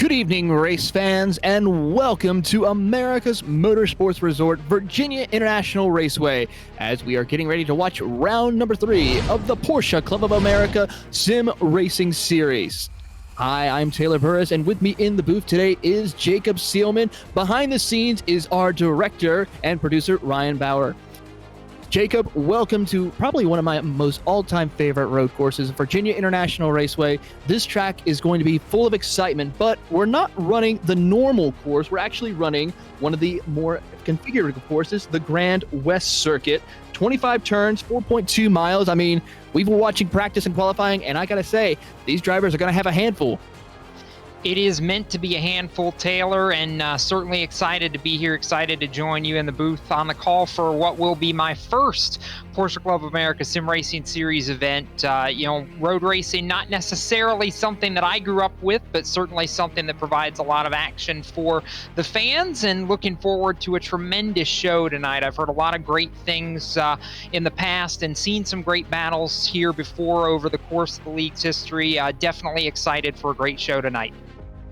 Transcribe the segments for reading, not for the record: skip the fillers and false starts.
Good evening, race fans, and welcome to America's Motorsports Resort, Virginia International Raceway, as we are getting ready to watch round number 3 of the Porsche Club of America Sim Racing Series. Hi, I'm Taylor Burris, and with me in the booth today is Jacob Seelman. Behind the scenes is our director and producer, Ryan Bauer. Jacob, welcome to probably one of my most all-time favorite road courses, Virginia International Raceway. This track is going to be full of excitement, but we're not running the normal course. We're actually running one of the more configured courses, the Grand West Circuit. 25 turns, 4.2 miles. I mean, we've been watching practice and qualifying, and I gotta say, these drivers are gonna have a handful. It is meant to be a handful, Taylor, and certainly excited to be here, excited to join you in the booth on the call for what will be my first Porsche Club of America Sim Racing Series event. Road racing, not necessarily something that I grew up with, but certainly something that provides a lot of action for the fans, and looking forward to a tremendous show tonight. I've heard a lot of great things in the past and seen some great battles here before over the course of the league's history. Definitely excited for a great show tonight.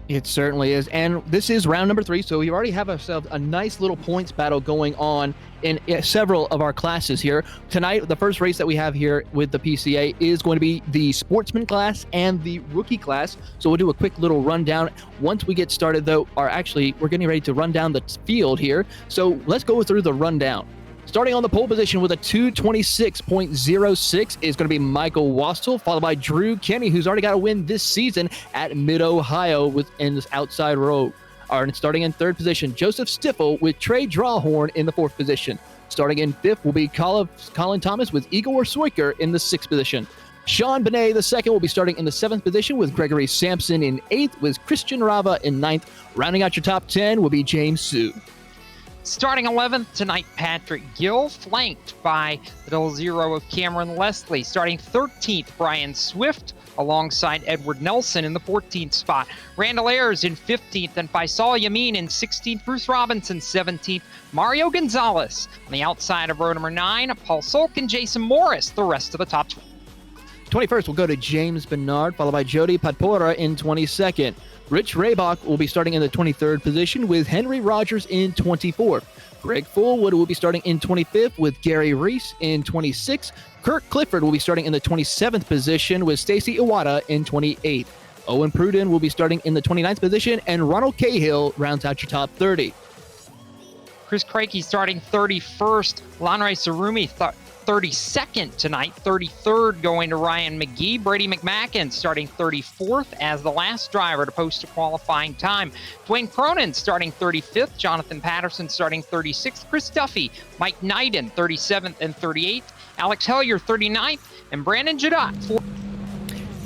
It certainly is, and this is round number 3, so we already have ourselves a nice little points battle going on in several of our classes here. Tonight, the first race that we have here with the PCA is going to be the sportsman class and the rookie class, so we'll do a quick little rundown. Once we get started, though, we're getting ready to run down the field here, so let's go through the rundown. Starting on the pole position with a 2:26.06 is going to be Michael Wastel, followed by Drew Kenny, who's already got a win this season at Mid-Ohio in this outside row. Starting in third position, Joseph Stiffel with Trey Drawhorn in the fourth position. Starting in fifth will be Colin Thomas with Igor Swiker in the sixth position. Sean Benet II will be starting in the seventh position with Gregory Sampson in eighth, with Christian Rava in ninth. Rounding out your top 10 will be James Sue. Starting 11th tonight, Patrick Gill, flanked by the double zero of Cameron Leslie. Starting 13th, Brian Swift, alongside Edward Nelson in the 14th spot. Randall Ayers in 15th, and Faisal Yamin in 16th. Bruce Robinson 17th. Mario Gonzalez on the outside of row number 9. Paul Solk and Jason Morris, the rest of the top 21st will go to James Bernard, followed by Jody Padpora in 22nd. Rich Raybach will be starting in the 23rd position with Henry Rogers in 24th. Greg Fullwood will be starting in 25th with Gary Reese in 26th. Kirk Clifford will be starting in the 27th position with Stacy Iwata in 28th. Owen Pruden will be starting in the 29th position, and Ronald Cahill rounds out your top 30. Chris Crakey starting 31st. Lanre Sarumi 32nd tonight. 33rd going to Ryan McGee. Brady McMacken starting 34th as the last driver to post a qualifying time. Dwayne Cronin starting 35th. Jonathan Patterson starting 36th. Chris Duffy, Mike Knighton 37th and 38th. Alex Hellier 39th. And Brandon Jadot 4th.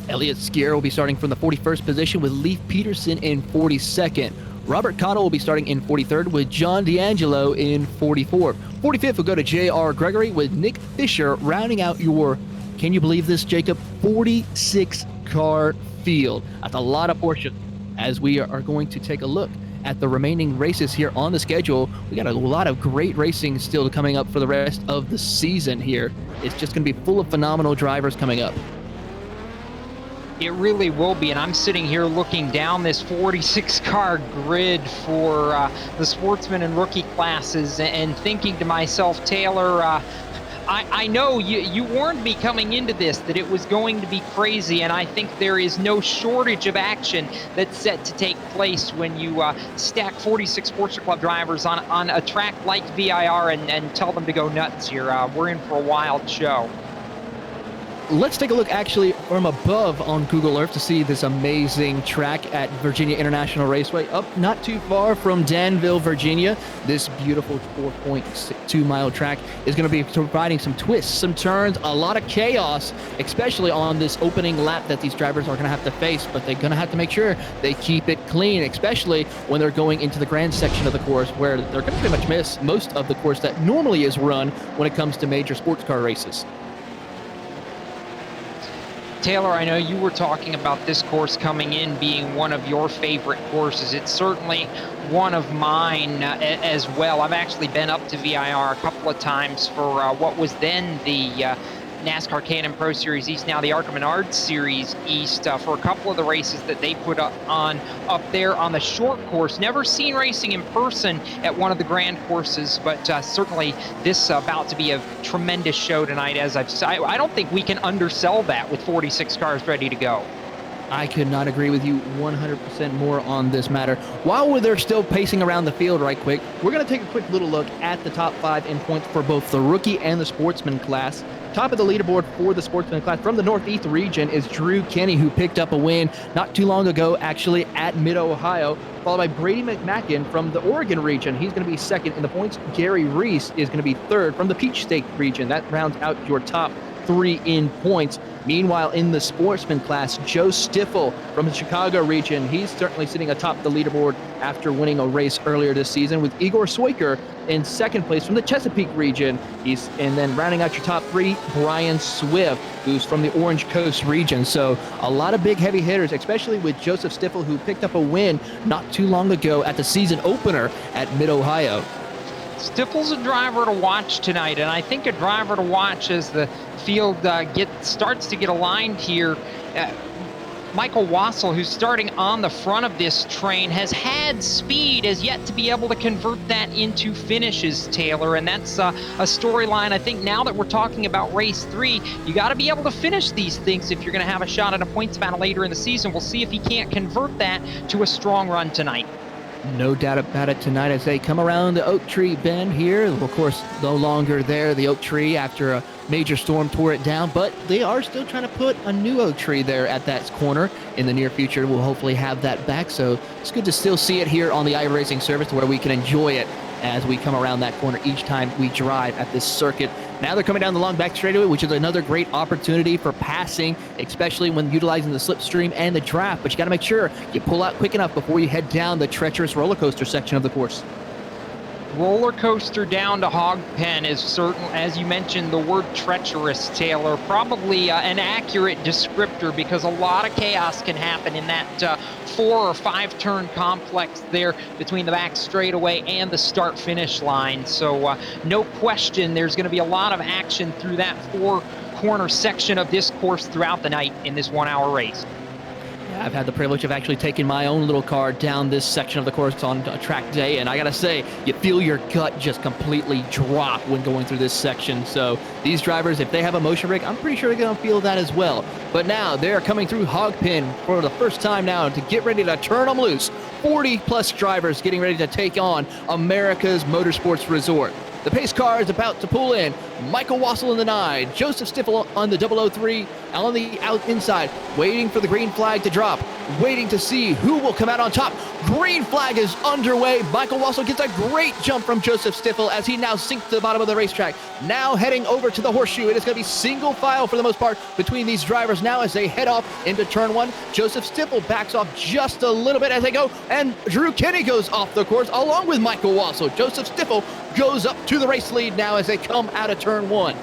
Elliott Skier will be starting from the 41st position with Leif Peterson in 42nd. Robert Cottle will be starting in 43rd with John D'Angelo in 44th. 45th will go to J.R. Gregory with Nick Fisher rounding out your, can you believe this, Jacob, 46-car field. That's a lot of Porsche. As we are going to take a look at the remaining races here on the schedule, we got a lot of great racing still coming up for the rest of the season here. It's just going to be full of phenomenal drivers coming up. It really will be, and I'm sitting here looking down this 46-car grid for the sportsman and rookie classes and thinking to myself, Taylor, I know you warned me coming into this that it was going to be crazy, and I think there is no shortage of action that's set to take place when you stack 46 Porsche Club drivers on a track like VIR and tell them to go nuts here. We're in for a wild show. Let's take a look actually from above on Google Earth to see this amazing track at Virginia International Raceway. Up not too far from Danville, Virginia, this beautiful 4.2 mile track is going to be providing some twists, some turns, a lot of chaos, especially on this opening lap that these drivers are going to have to face, but they're going to have to make sure they keep it clean, especially when they're going into the grand section of the course where they're going to pretty much miss most of the course that normally is run when it comes to major sports car races. Taylor, I know you were talking about this course coming in being one of your favorite courses. It's certainly one of mine as well. I've actually been up to VIR a couple of times for what was then the NASCAR Can-Am Pro Series East, now the ARCA Menards Series East, for a couple of the races that they put up there on the short course. Never seen racing in person at one of the grand courses, but certainly this about to be a tremendous show tonight. As I don't think we can undersell that with 46 cars ready to go. I could not agree with you 100% more on this matter. While they're still pacing around the field right quick, we're going to take a quick little look at the top 5 in points for both the rookie and the sportsman class. Top of the leaderboard for the sportsman class from the Northeast region is Drew Kenny, who picked up a win not too long ago, actually at Mid-Ohio, followed by Brady McMacken from the Oregon region. He's going to be second in the points. Gary Reese is going to be third from the Peach State region. That rounds out your top 3 in points. Meanwhile, in the sportsman class, Joe Stiffel from the Chicago region, he's certainly sitting atop the leaderboard after winning a race earlier this season, with Igor Soiker in second place from the Chesapeake region. And then rounding out your top 3, Brian Swift, who's from the Orange Coast region. So a lot of big heavy hitters, especially with Joseph Stiffel, who picked up a win not too long ago at the season opener at Mid-Ohio. Stiffel's a driver to watch tonight, and I think a driver to watch as the field starts to get aligned here. Michael Wassel, who's starting on the front of this train, has had speed, has yet to be able to convert that into finishes, Taylor, and that's a storyline. I think now that we're talking about race 3, you got to be able to finish these things if you're going to have a shot at a points battle later in the season. We'll see if he can't convert that to a strong run tonight. No doubt about it tonight as they come around the Oak Tree Bend here. Of course, no longer there, the oak tree, after a major storm tore it down, but they are still trying to put a new oak tree there at that corner. In the near future, we'll hopefully have that back, so it's good to still see it here on the iRacing service where we can enjoy it as we come around that corner each time we drive at this circuit. Now they're coming down the long back straightaway, which is another great opportunity for passing, especially when utilizing the slipstream and the draft. But you got to make sure you pull out quick enough before you head down the treacherous roller coaster section of the course. Roller coaster down to Hog Pen is certain, as you mentioned, the word treacherous, Taylor, probably an accurate descriptor, because a lot of chaos can happen in that 4 or 5 turn complex there between the back straightaway and the start finish line. So no question there's going to be a lot of action through that 4 corner section of this course throughout the night in this 1-hour race. I've had the privilege of actually taking my own little car down this section of the course on a track day, and I gotta say, you feel your gut just completely drop when going through this section. So these drivers, if they have a motion brake, I'm pretty sure they're gonna feel that as well. But now they're coming through Hog Pen for the first time now to get ready to turn them loose. 40-plus drivers getting ready to take on America's Motorsports Resort. The pace car is about to pull in. Michael Wassel in the 9, Joseph Stiffel on the 003, on the inside, waiting for the green flag to drop, waiting to see who will come out on top. Green flag is underway. Michael Wassel gets a great jump from Joseph Stiffel as he now sinks to the bottom of the racetrack. Now heading over to the horseshoe. It is going to be single file for the most part between these drivers now as they head off into turn 1. Joseph Stiffel backs off just a little bit as they go, and Drew Kenny goes off the course along with Michael Wassel. Joseph Stiffel goes up to the race lead now as they come out of turn 1.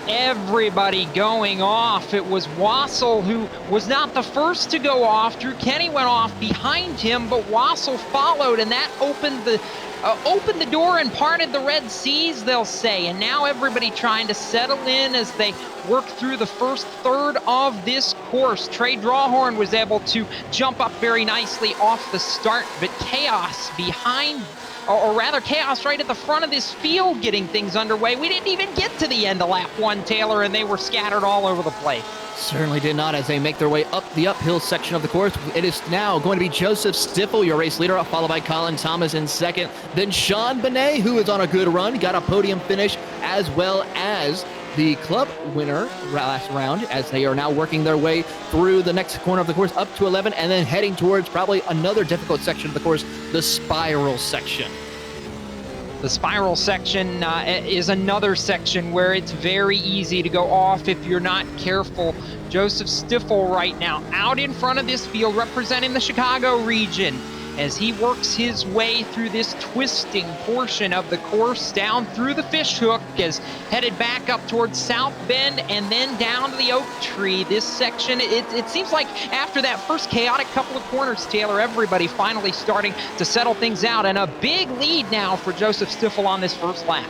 Everybody going off. It was Wassel who was not the first to go off. Drew Kenny went off behind him, but Wassel followed, and that opened the door and parted the Red Seas, they'll say. And now everybody trying to settle in as they work through the first third of this course. Trey Drawhorn was able to jump up very nicely off the start, but chaos behind, or rather chaos right at the front of this field getting things underway. We didn't even get to the end of lap 1, Taylor, and they were scattered all over the place. Certainly did not as they make their way up the uphill section of the course. It is now going to be Joseph Stiffel, your race leader, followed by Colin Thomas in second. Then Sean Benet, who is on a good run, got a podium finish, as well as the club winner last round, as they are now working their way through the next corner of the course up to 11 and then heading towards probably another difficult section of the course, the spiral section. The spiral section is another section where it's very easy to go off if you're not careful. Joseph Stiffel right now out in front of this field representing the Chicago region as he works his way through this twisting portion of the course down through the fish hook, is headed back up towards South Bend and then down to the Oak Tree. This section, it seems like after that first chaotic couple of corners, Taylor, everybody finally starting to settle things out, and a big lead now for Joseph Stiffel on this first lap.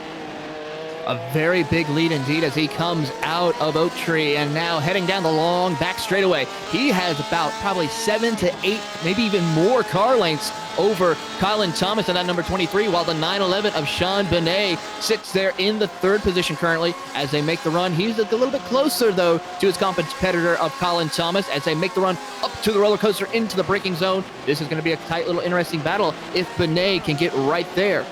A very big lead indeed as he comes out of Oak Tree and now heading down the long back straightaway. He has about probably 7 to 8, maybe even more car lengths over Colin Thomas in that number 23, while the 911 of Sean Benet sits there in the 3rd position currently as they make the run. He's a little bit closer, though, to his competitor of Colin Thomas as they make the run up to the roller coaster into the braking zone. This is going to be a tight little interesting battle if Benet can get right there.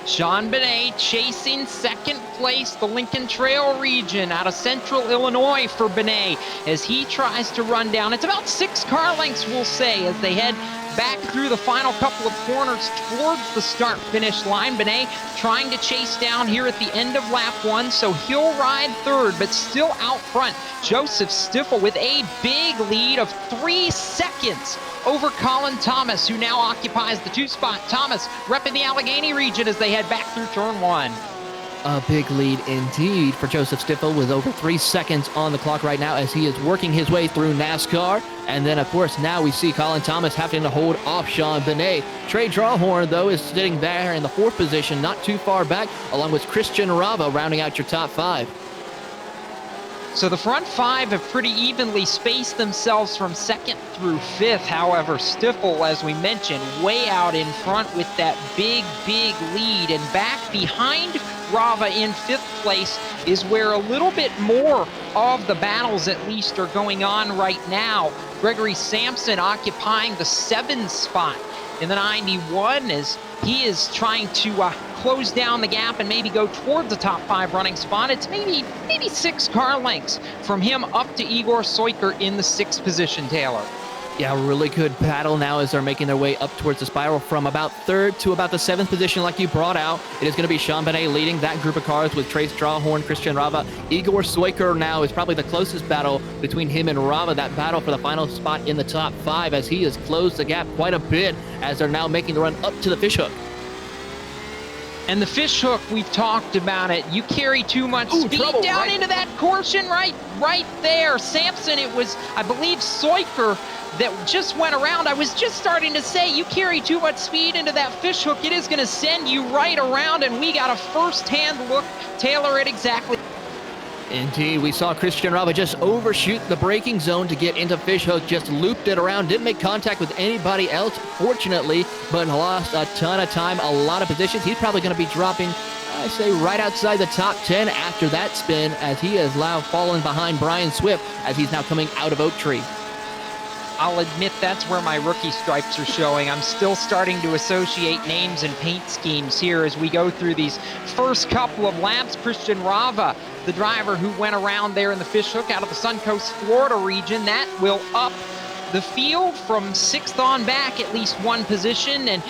Sean Benet chasing 2nd place, the Lincoln Trail region out of central Illinois for Benet as he tries to run down. It's about 6 car lengths, we'll say, as they head back through the final couple of corners towards the start-finish line. Benet trying to chase down here at the end of lap 1, so he'll ride 3rd, but still out front. Joseph Stiffel with a big lead of 3 seconds over Colin Thomas, who now occupies the 2 spot. Thomas repping the Allegheny region as they head back through turn 1. A big lead indeed for Joseph Stiffel with over 3 seconds on the clock right now as he is working his way through NASCAR. And then, of course, now we see Colin Thomas having to hold off Sean Benet. Trey Drawhorn, though, is sitting there in the 4th position, not too far back, along with Christian Rava rounding out your top 5. So the front 5 have pretty evenly spaced themselves from 2nd through 5th. However, Stiffel, as we mentioned, way out in front with that big lead. And back behind Rava in 5th place is where a little bit more of the battles, at least, are going on right now. Gregory Sampson occupying the 7th spot in the 91 as he is trying to close down the gap and maybe go towards the top 5 running spot. It's maybe 6 car lengths from him up to Igor Soiker in the 6th position, Taylor. Yeah, really good battle now as they're making their way up towards the spiral from about 3rd to about the 7th position like you brought out. It is going to be Sean Benet leading that group of cars with Trace Drawhorn, Christian Rava. Igor Soiker now is probably the closest battle between him and Rava, that battle for the final spot in the top 5 as he has closed the gap quite a bit as they're now making the run up to the fishhook. And the fishhook, we've talked about it. You carry too much speed down into that caution right there. Sampson, it was, I believe, Soiker that just went around. I was just starting to say, you carry too much speed into that fishhook, it is going to send you right around, and we got a first-hand look, Taylor, at exactly. Indeed, we saw Christian Rava just overshoot the braking zone to get into fishhook, just looped it around, didn't make contact with anybody else, fortunately, but lost a ton of time, a lot of positions. He's probably going to be dropping, I say, right outside the top 10 after that spin, as he has now fallen behind Brian Swift as he's now coming out of Oak Tree. I'll admit that's where my rookie stripes are showing. I'm still starting to associate names and paint schemes here as we go through these first couple of laps. Christian Rava, the driver who went around there in the fishhook out of the Suncoast, Florida region, that will up the field from 6th on back at least 1 position. And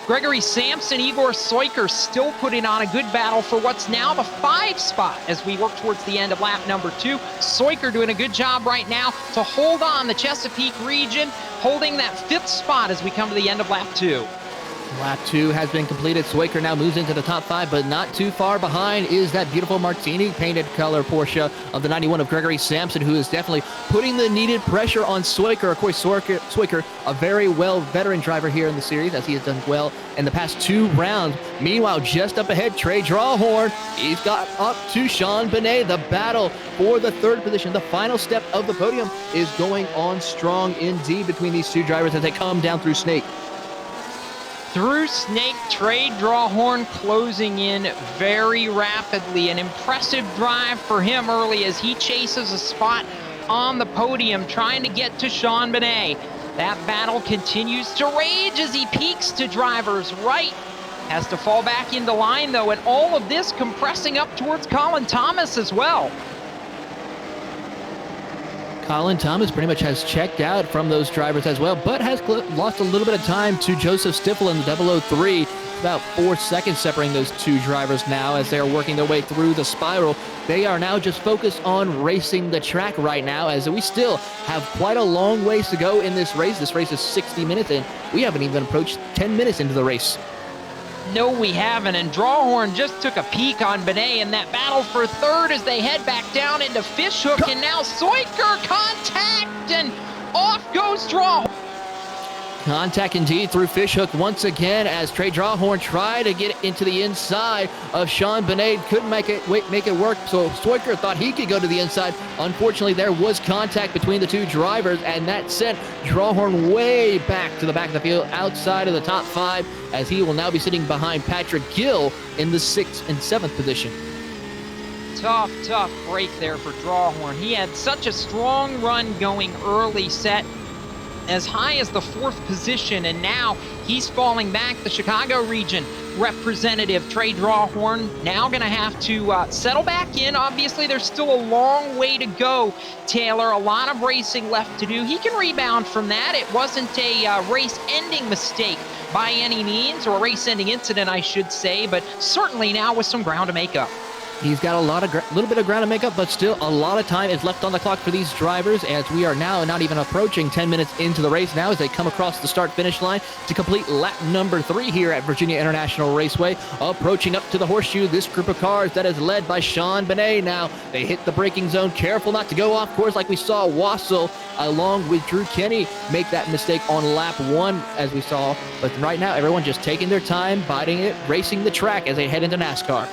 Gregory Sampson, Igor Soiker still putting on a good battle for what's now the 5 spot as we work towards the end of lap number 2. Soiker doing a good job right now to hold on the Chesapeake region, holding that 5th spot as we come to the end of lap 2. Lap 2 has been completed. Soiker now moves into the top 5, but not too far behind is that beautiful Martini painted color Porsche of the 91 of Gregory Sampson, who is definitely putting the needed pressure on Soiker. Of course, Soiker, a very well veteran driver here in the series, as he has done well in the past 2 rounds. Meanwhile, just up ahead, Trey Drawhorn. He's got up to Sean Benet. The battle for the 3rd position, the final step of the podium, is going on strong indeed between these 2 drivers as they come down through Snake. Through Snake, Trey Drawhorn closing in very rapidly. An impressive drive for him early as he chases a spot on the podium, trying to get to Sean Benet. That battle continues to rage as he peaks to driver's right. Has to fall back into line, though, and all of this compressing up towards Colin Thomas as well. Colin Thomas pretty much has checked out from those drivers as well, but has lost a little bit of time to Joseph Stiffel in the 003. About 4 seconds separating those 2 drivers now as they are working their way through the spiral. They are now just focused on racing the track right now, as we still have quite a long ways to go in this race. This race is 60 minutes in. We haven't even approached 10 minutes into the race. No, we haven't, and Drawhorn just took a peek on Benet in that battle for 3rd as they head back down into fishhook, and now Soiker contact, and off goes Drawhorn. Contact indeed through Fishhook once again as Trey Drawhorn tried to get into the inside of Sean Benet. Couldn't make it work, so Stoiker thought he could go to the inside. Unfortunately, there was contact between the two drivers, and that sent Drawhorn way back to the back of the field outside of the top 5, as he will now be sitting behind Patrick Gill in the 6th and 7th position. Tough break there for Drawhorn. He had such a strong run going early, set as high as the 4th position, and now he's falling back. The Chicago region representative, Trey Drawhorn, now going to have to settle back in. Obviously, there's still a long way to go, Taylor. A lot of racing left to do. He can rebound from that. It wasn't a race-ending mistake by any means, or a race-ending incident, I should say, but certainly now with some ground to make up. He's got a little bit of ground to make up, but still a lot of time is left on the clock for these drivers, as we are now not even approaching 10 minutes into the race now as they come across the start-finish line to complete lap number 3 here at Virginia International Raceway. Approaching up to the horseshoe, this group of cars that is led by Sean Benet. Now they hit the braking zone, careful not to go off course like we saw Wassel along with Drew Kenny make that mistake on lap 1 as we saw. But right now everyone just taking their time, biding it, racing the track as they head into NASCAR.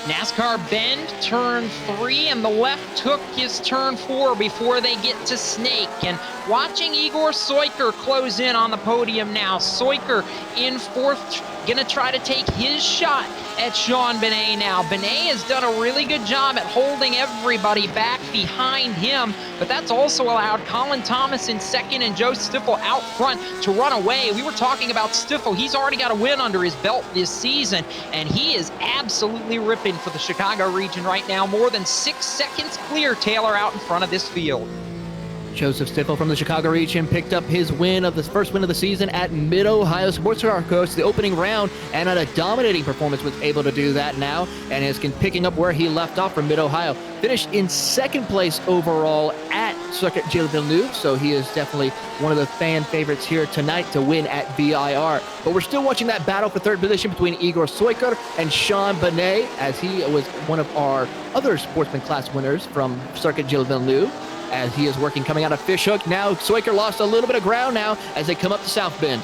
NASCAR bend, turn 3, and the left took his turn 4 before they get to Snake. And watching Igor Soiker close in on the podium now. Soiker in 4th, gonna try to take his shot at Sean Benet now. Benet has done a really good job at holding everybody back behind him, but that's also allowed Colin Thomas in 2nd and Joe Stiffel out front to run away. We were talking about Stiffel. He's already got a win under his belt this season, and he is absolutely ripping for the Chicago region right now. More than 6 seconds clear, Taylor, out in front of this field. Joseph Stiffel from the Chicago region picked up his first win of the season at Mid-Ohio Sports Car Course, the opening round, and on a dominating performance was able to do that now, and is picking up where he left off from Mid-Ohio. Finished in 2nd place overall at Circuit Gilles Villeneuve, so he is definitely one of the fan favorites here tonight to win at VIR. But we're still watching that battle for 3rd position between Igor Soiker and Sean Benet, as he was one of our other sportsman class winners from Circuit Gilles Villeneuve, as he is working coming out of Fishhook. Now Soiker lost a little bit of ground now as they come up to South Bend.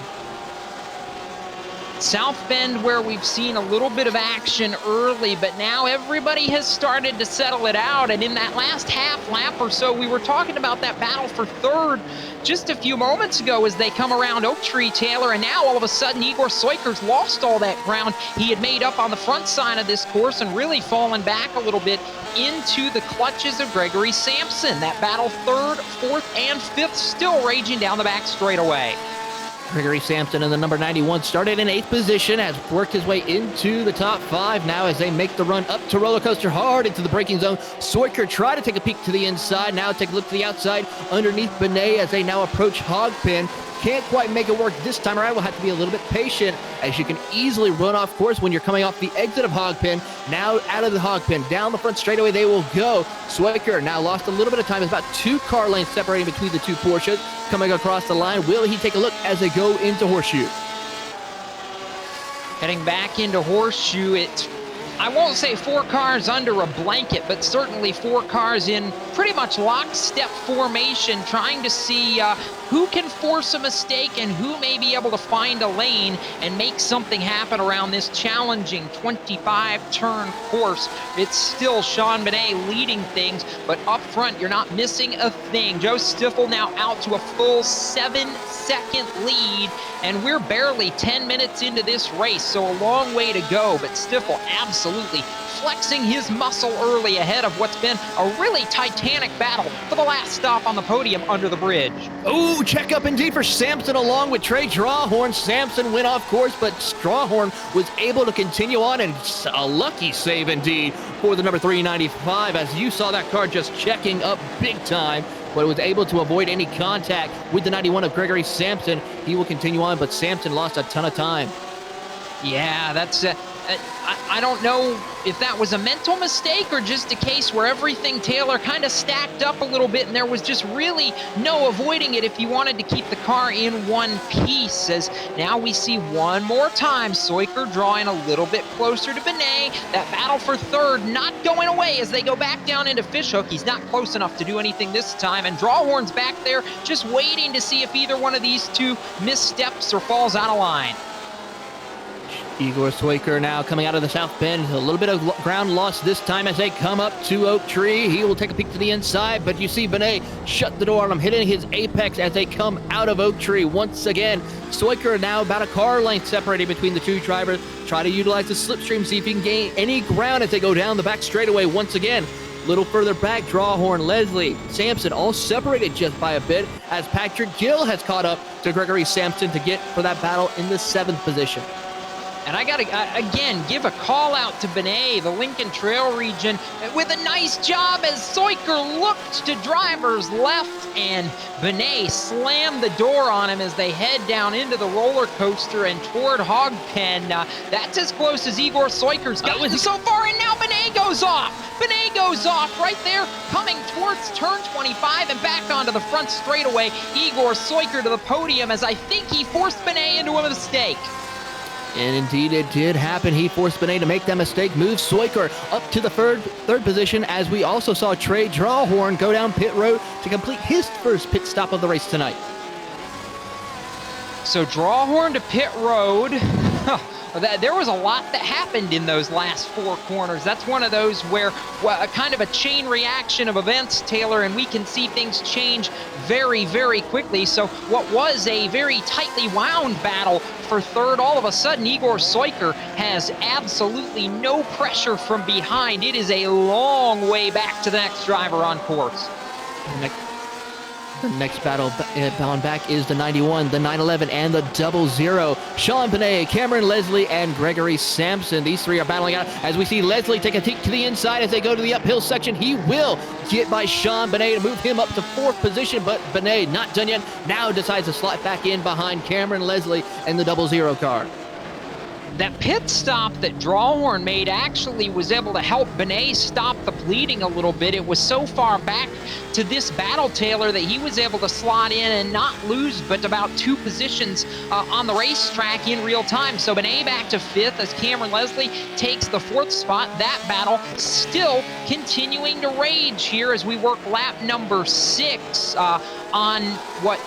South Bend, where we've seen a little bit of action early, but now everybody has started to settle it out. And in that last half lap or so, we were talking about that battle for 3rd just a few moments ago as they come around Oak Tree, Taylor, and now all of a sudden Igor Soiker's lost all that ground he had made up on the front side of this course and really fallen back a little bit into the clutches of Gregory Sampson. That battle 3rd, 4th, and 5th still raging down the back straightaway. Gregory Sampson in the number 91 started in 8th position, has worked his way into the top 5 now as they make the run up to roller coaster hard into the braking zone. Soiker tried to take a peek to the inside, now take a look to the outside underneath Benet as they now approach Hogpen. Can't quite make it work this time around. We'll have to be a little bit patient, as you can easily run off course when you're coming off the exit of Hogpen. Now out of the Hogpen, down the front straightaway they will go. Soiker now lost a little bit of time. It's about 2 car lanes separating between the 2 Porsches. Coming across the line, will he take a look as they go into Horseshoe? Heading back into Horseshoe, it's, I won't say 4 cars under a blanket, but certainly 4 cars in pretty much lockstep formation, trying to see who can force a mistake and who may be able to find a lane and make something happen around this challenging 25-turn course. It's still Sean Benet leading things, but up front, you're not missing a thing. Joe Stiffel now out to a full 7-second lead, and we're barely 10 minutes into this race, so a long way to go, but Stiffel absolutely flexing his muscle early ahead of what's been a really titanic battle for the last stop on the podium under the bridge. Oh, check up indeed for Sampson along with Trey Drawhorn. Sampson went off course, but Drawhorn was able to continue on, and a lucky save indeed for the number 395, as you saw that car just checking up big time, but was able to avoid any contact with the 91 of Gregory Sampson. He will continue on, but Sampson lost a ton of time. Yeah, that's I don't know if that was a mental mistake or just a case where everything, Taylor, kind of stacked up a little bit and there was just really no avoiding it if you wanted to keep the car in one piece. As now we see one more time, Seuker drawing a little bit closer to Benet. That battle for third not going away as they go back down into Fishhook. He's not close enough to do anything this time, and Drawhorn's back there just waiting to see if either one of these two missteps or falls out of line. Igor Seuker now coming out of the south bend. A little bit of ground lost this time as they come up to Oak Tree. He will take a peek to the inside, but you see Benet shut the door on him, hitting his apex as they come out of Oak Tree once again. Seuker now about a car length separated between the two drivers. Try to utilize the slipstream, see if he can gain any ground as they go down the back straightaway once again. Little further back, Drawhorn, Leslie, Sampson all separated just by a bit as Patrick Gill has caught up to Gregory Sampson to get for that battle in the 7th position. And I got to, again, give a call out to Benet, the Lincoln Trail region, with a nice job as Seuker looked to driver's left, and Benet slammed the door on him as they head down into the roller coaster and toward Hogpen. That's as close as Igor Seuker's gotten so far, and now Benet goes off. Benet goes off right there, coming towards turn 25 and back onto the front straightaway. Igor Seuker to the podium as I think he forced Benet into a mistake. And indeed it did happen. He forced Benet to make that mistake, move Seuker up to the third position, as we also saw Trey Drawhorn go down pit road to complete his first pit stop of the race tonight. So Drawhorn to pit road. There was a lot that happened in those last 4 corners. That's one of those where kind of a chain reaction of events, Taylor, and we can see things change very, very quickly. So what was a very tightly wound battle for third, all of a sudden Igor Seuker has absolutely no pressure from behind. It is a long way back to the next driver on course. The next battle bound back is the 91, the 911, and the 00. Sean Benet, Cameron Leslie, and Gregory Sampson. These three are battling out as we see Leslie take a peek to the inside as they go to the uphill section. He will get by Sean Benet to move him up to 4th position, but Benet, not done yet, now decides to slot back in behind Cameron Leslie and the 00 car. That pit stop that Drawhorn made actually was able to help Benet stop the bleeding a little bit. It was so far back to this battle, Taylor, that he was able to slot in and not lose but about 2 positions on the racetrack in real time. So Benet back to 5th as Cameron Leslie takes the 4th spot. That battle still continuing to rage here as we work lap number 6 on what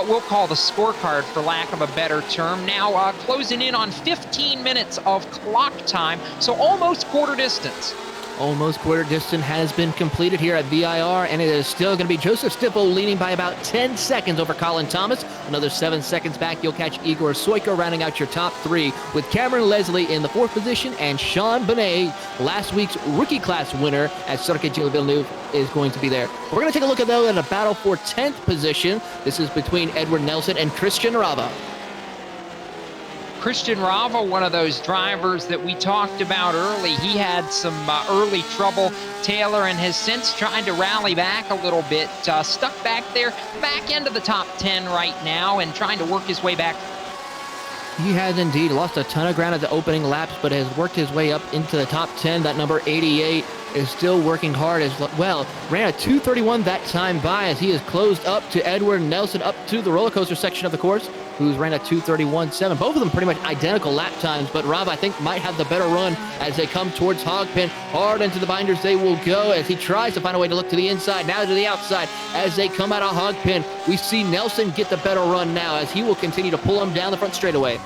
we'll call the scorecard, for lack of a better term. Now closing in on 15 minutes of clock time, so almost quarter distance. Almost quarter distance has been completed here at VIR, and it is still going to be Joseph Stifel leading by about 10 seconds over Colin Thomas. Another 7 seconds back, you'll catch Igor Seuker rounding out your top 3, with Cameron Leslie in the 4th position, and Sean Benet, last week's rookie class winner at Circuit Gilles Villeneuve, is going to be there. We're going to take a look at, though, at a battle for 10th position. This is between Edward Nelson and Christian Rava. Christian Rava, one of those drivers that we talked about early. He had some early trouble, Taylor, and has since tried to rally back a little bit. Stuck back there, back into the top 10 right now, and trying to work his way back. He has indeed lost a ton of ground at the opening laps, but has worked his way up into the top 10. That number 88 is still working hard as well. Ran a 2:31 that time by as he is closed up to Edward Nelson up to the roller coaster section of the course, who's ran a 2:31.7. Both of them pretty much identical lap times, but Rob, I think, might have the better run as they come towards Hogpen. Hard into the binders they will go as he tries to find a way to look to the inside, now to the outside. As they come out of Hogpen, we see Nelson get the better run now as he will continue to pull him down the front straightaway.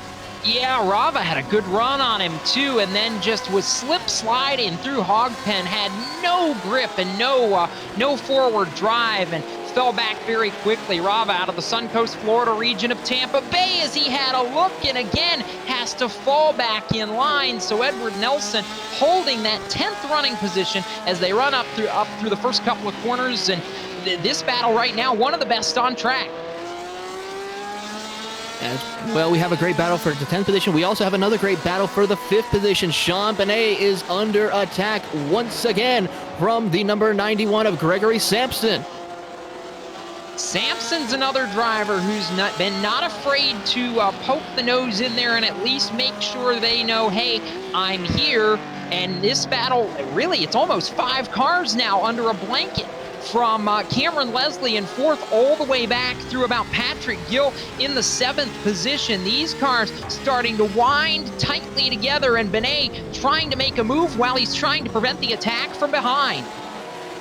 Yeah, Rava had a good run on him too, and then just was slip sliding through Hogpen, had no grip and no forward drive, and fell back very quickly. Rava out of the Suncoast, Florida region of Tampa Bay as he had a look and again has to fall back in line. So Edward Nelson holding that 10th running position as they run up through the first couple of corners, and this battle right now, one of the best on track. As well, we have a great battle for the 10th position. We also have another great battle for the 5th position. Sean Benet is under attack once again from the number 91 of Gregory Sampson. Samson's another driver who's not afraid to poke the nose in there and at least make sure they know, hey, I'm here. And this battle, really, it's almost 5 cars now under a blanket, from Cameron Leslie in 4th all the way back through about Patrick Gill in the 7th position. These cars starting to wind tightly together, and Benet trying to make a move while he's trying to prevent the attack from behind.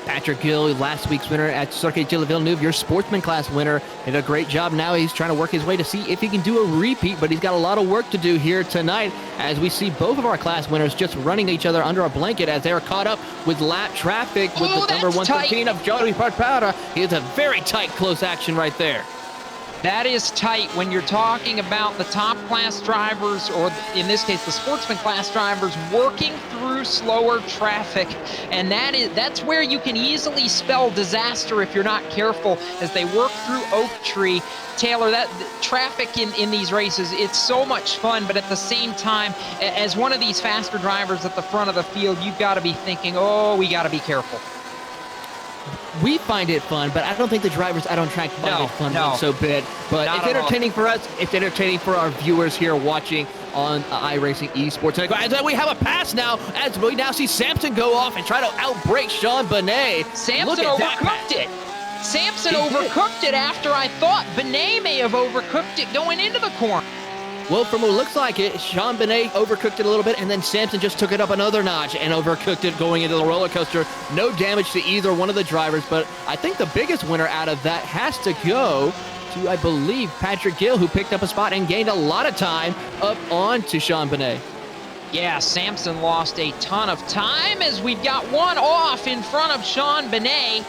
Patrick Gill, last week's winner at Circuit de la Villeneuve, your sportsman class winner, did a great job. Now he's trying to work his way to see if he can do a repeat, but he's got a lot of work to do here tonight, as we see both of our class winners just running each other under a blanket as they're caught up with lap traffic with the number 113 tight of Johnny Parpara. It's a very tight, close action right there. That is tight when you're talking about the top class drivers, or in this case, the sportsman class drivers, working through slower traffic. And that's where you can easily spell disaster if you're not careful as they work through Oak Tree. Taylor, that traffic in these races, it's so much fun, but at the same time, as one of these faster drivers at the front of the field, you've got to be thinking, oh, we got to be careful. We find it fun, but I don't think the drivers out on track find it fun one so bit. But it's entertaining for us. It's entertaining for our viewers here watching on iRacing Esports. And we have a pass now, as we now see Samson go off and try to outbrake Sean Benet. Samson overcooked it. Samson overcooked it after I thought Benet may have overcooked it going into the corner. Well, from what looks like it, Sean Benet overcooked it a little bit, and then Samson just took it up another notch and overcooked it going into the roller coaster. No damage to either one of the drivers, but I think the biggest winner out of that has to go to, I believe, Patrick Gill, who picked up a spot and gained a lot of time up on to Sean Benet. Yeah, Samson lost a ton of time as we've got one off in front of Sean Benet.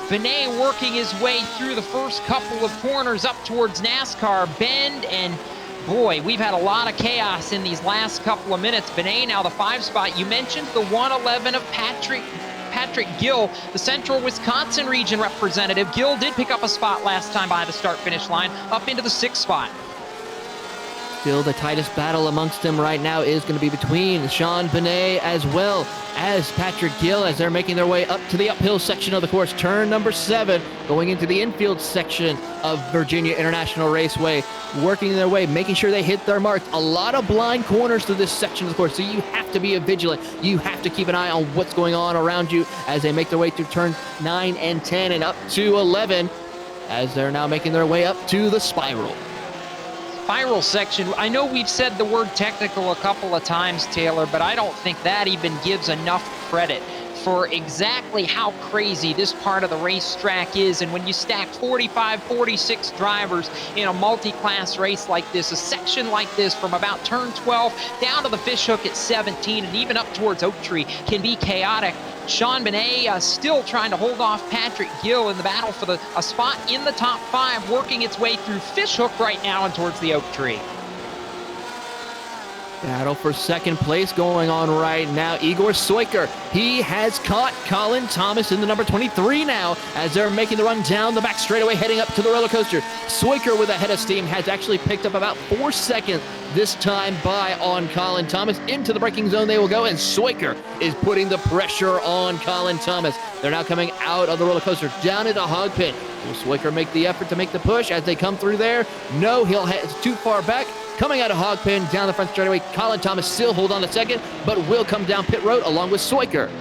Benet working his way through the first couple of corners up towards NASCAR Bend, and boy, we've had a lot of chaos in these last couple of minutes. Benet now the 5 spot. You mentioned the 111 of Patrick Gill, the Central Wisconsin region representative. Gill did pick up a spot last time by the start-finish line, up into the 6th spot. Still the tightest battle amongst them right now is going to be between Sean Benet as well as Patrick Gill, as they're making their way up to the uphill section of the course. Turn number 7, going into the infield section of Virginia International Raceway, working their way, making sure they hit their mark. A lot of blind corners to this section of the course, so you have to be vigilant. You have to keep an eye on what's going on around you as they make their way through turn 9 and 10 and up to 11, as they're now making their way up to the spiral. Spiral section. I know we've said the word technical a couple of times, Taylor, but I don't think that even gives enough credit for exactly how crazy this part of the racetrack is. And when you stack 45, 46 drivers in a multi-class race like this, a section like this from about turn 12 down to the fishhook at 17 and even up towards Oak Tree can be chaotic. Sean Benet still trying to hold off Patrick Gill in the battle for a spot in the top 5, working its way through fishhook right now and towards the Oak Tree. Battle for second place going on right now. Igor Soiker, he has caught Colin Thomas in the number 23 now as they're making the run down the back straightaway heading up to the roller coaster. Soiker with a head of steam has actually picked up about 4 seconds this time by on Colin Thomas. Into the braking zone they will go, and Soiker is putting the pressure on Colin Thomas. They're now coming out of the roller coaster down into Hog Pit. Will Soiker make the effort to make the push as they come through there? No, he'll head too far back. Coming out of Hog Pen, down the front straightaway, Colin Thomas still hold on a second, but will come down pit road along with Soiker.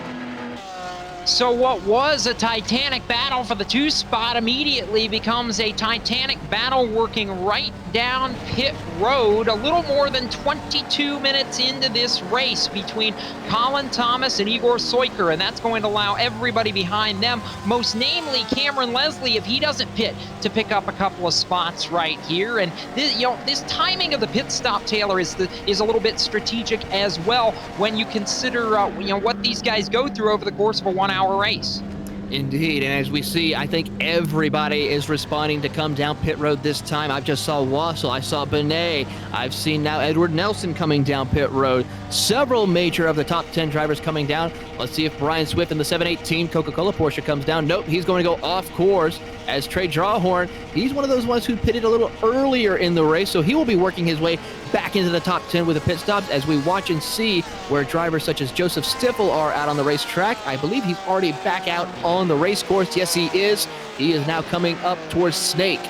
So what was a titanic battle for the 2 spot immediately becomes a titanic battle working right down pit road, a little more than 22 minutes into this race between Colin Thomas and Igor Soiker, and that's going to allow everybody behind them, most namely Cameron Leslie, if he doesn't pit, to pick up a couple of spots right here. And this timing of the pit stop, Taylor, is a little bit strategic as well when you consider what these guys go through over the course of a 1-hour race. Indeed, and as we see, I think everybody is responding to come down pit road this time. I just saw Wassel, I saw Benet, I've seen now Edward Nelson coming down pit road. Several major of the top 10 drivers coming down. Let's see if Brian Swift in the 718 Coca-Cola Porsche comes down. Nope, he's going to go off course as Trey Drawhorn. He's one of those ones who pitted a little earlier in the race, so he will be working his way back into the top 10 with the pit stops as we watch and see where drivers such as Joseph Stiffel are out on the racetrack. I believe he's already back out on on the race course? Yes, he is. He is now coming up towards Snake.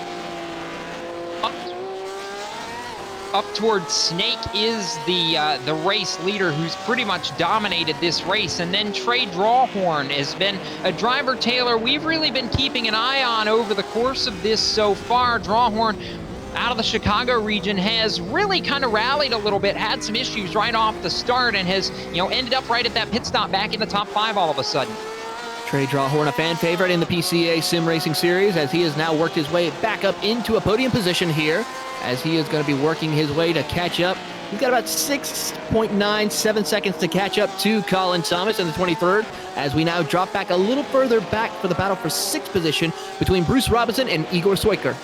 Up towards Snake is the race leader who's pretty much dominated this race. And then Trey Drawhorn has been a driver, Taylor, we've really been keeping an eye on over the course of this so far. Drawhorn, out of the Chicago region, has really kind of rallied a little bit, had some issues right off the start, and has, ended up right at that pit stop back in the top 5 all of a sudden. Trey Drawhorn, a fan favorite in the PCA Sim Racing Series, as he has now worked his way back up into a podium position here, as he is going to be working his way to catch up. He's got about 6.97 seconds to catch up to Colin Thomas in the 23rd, as we now drop back a little further back for the battle for 6th position between Bruce Robinson and Igor Swiker.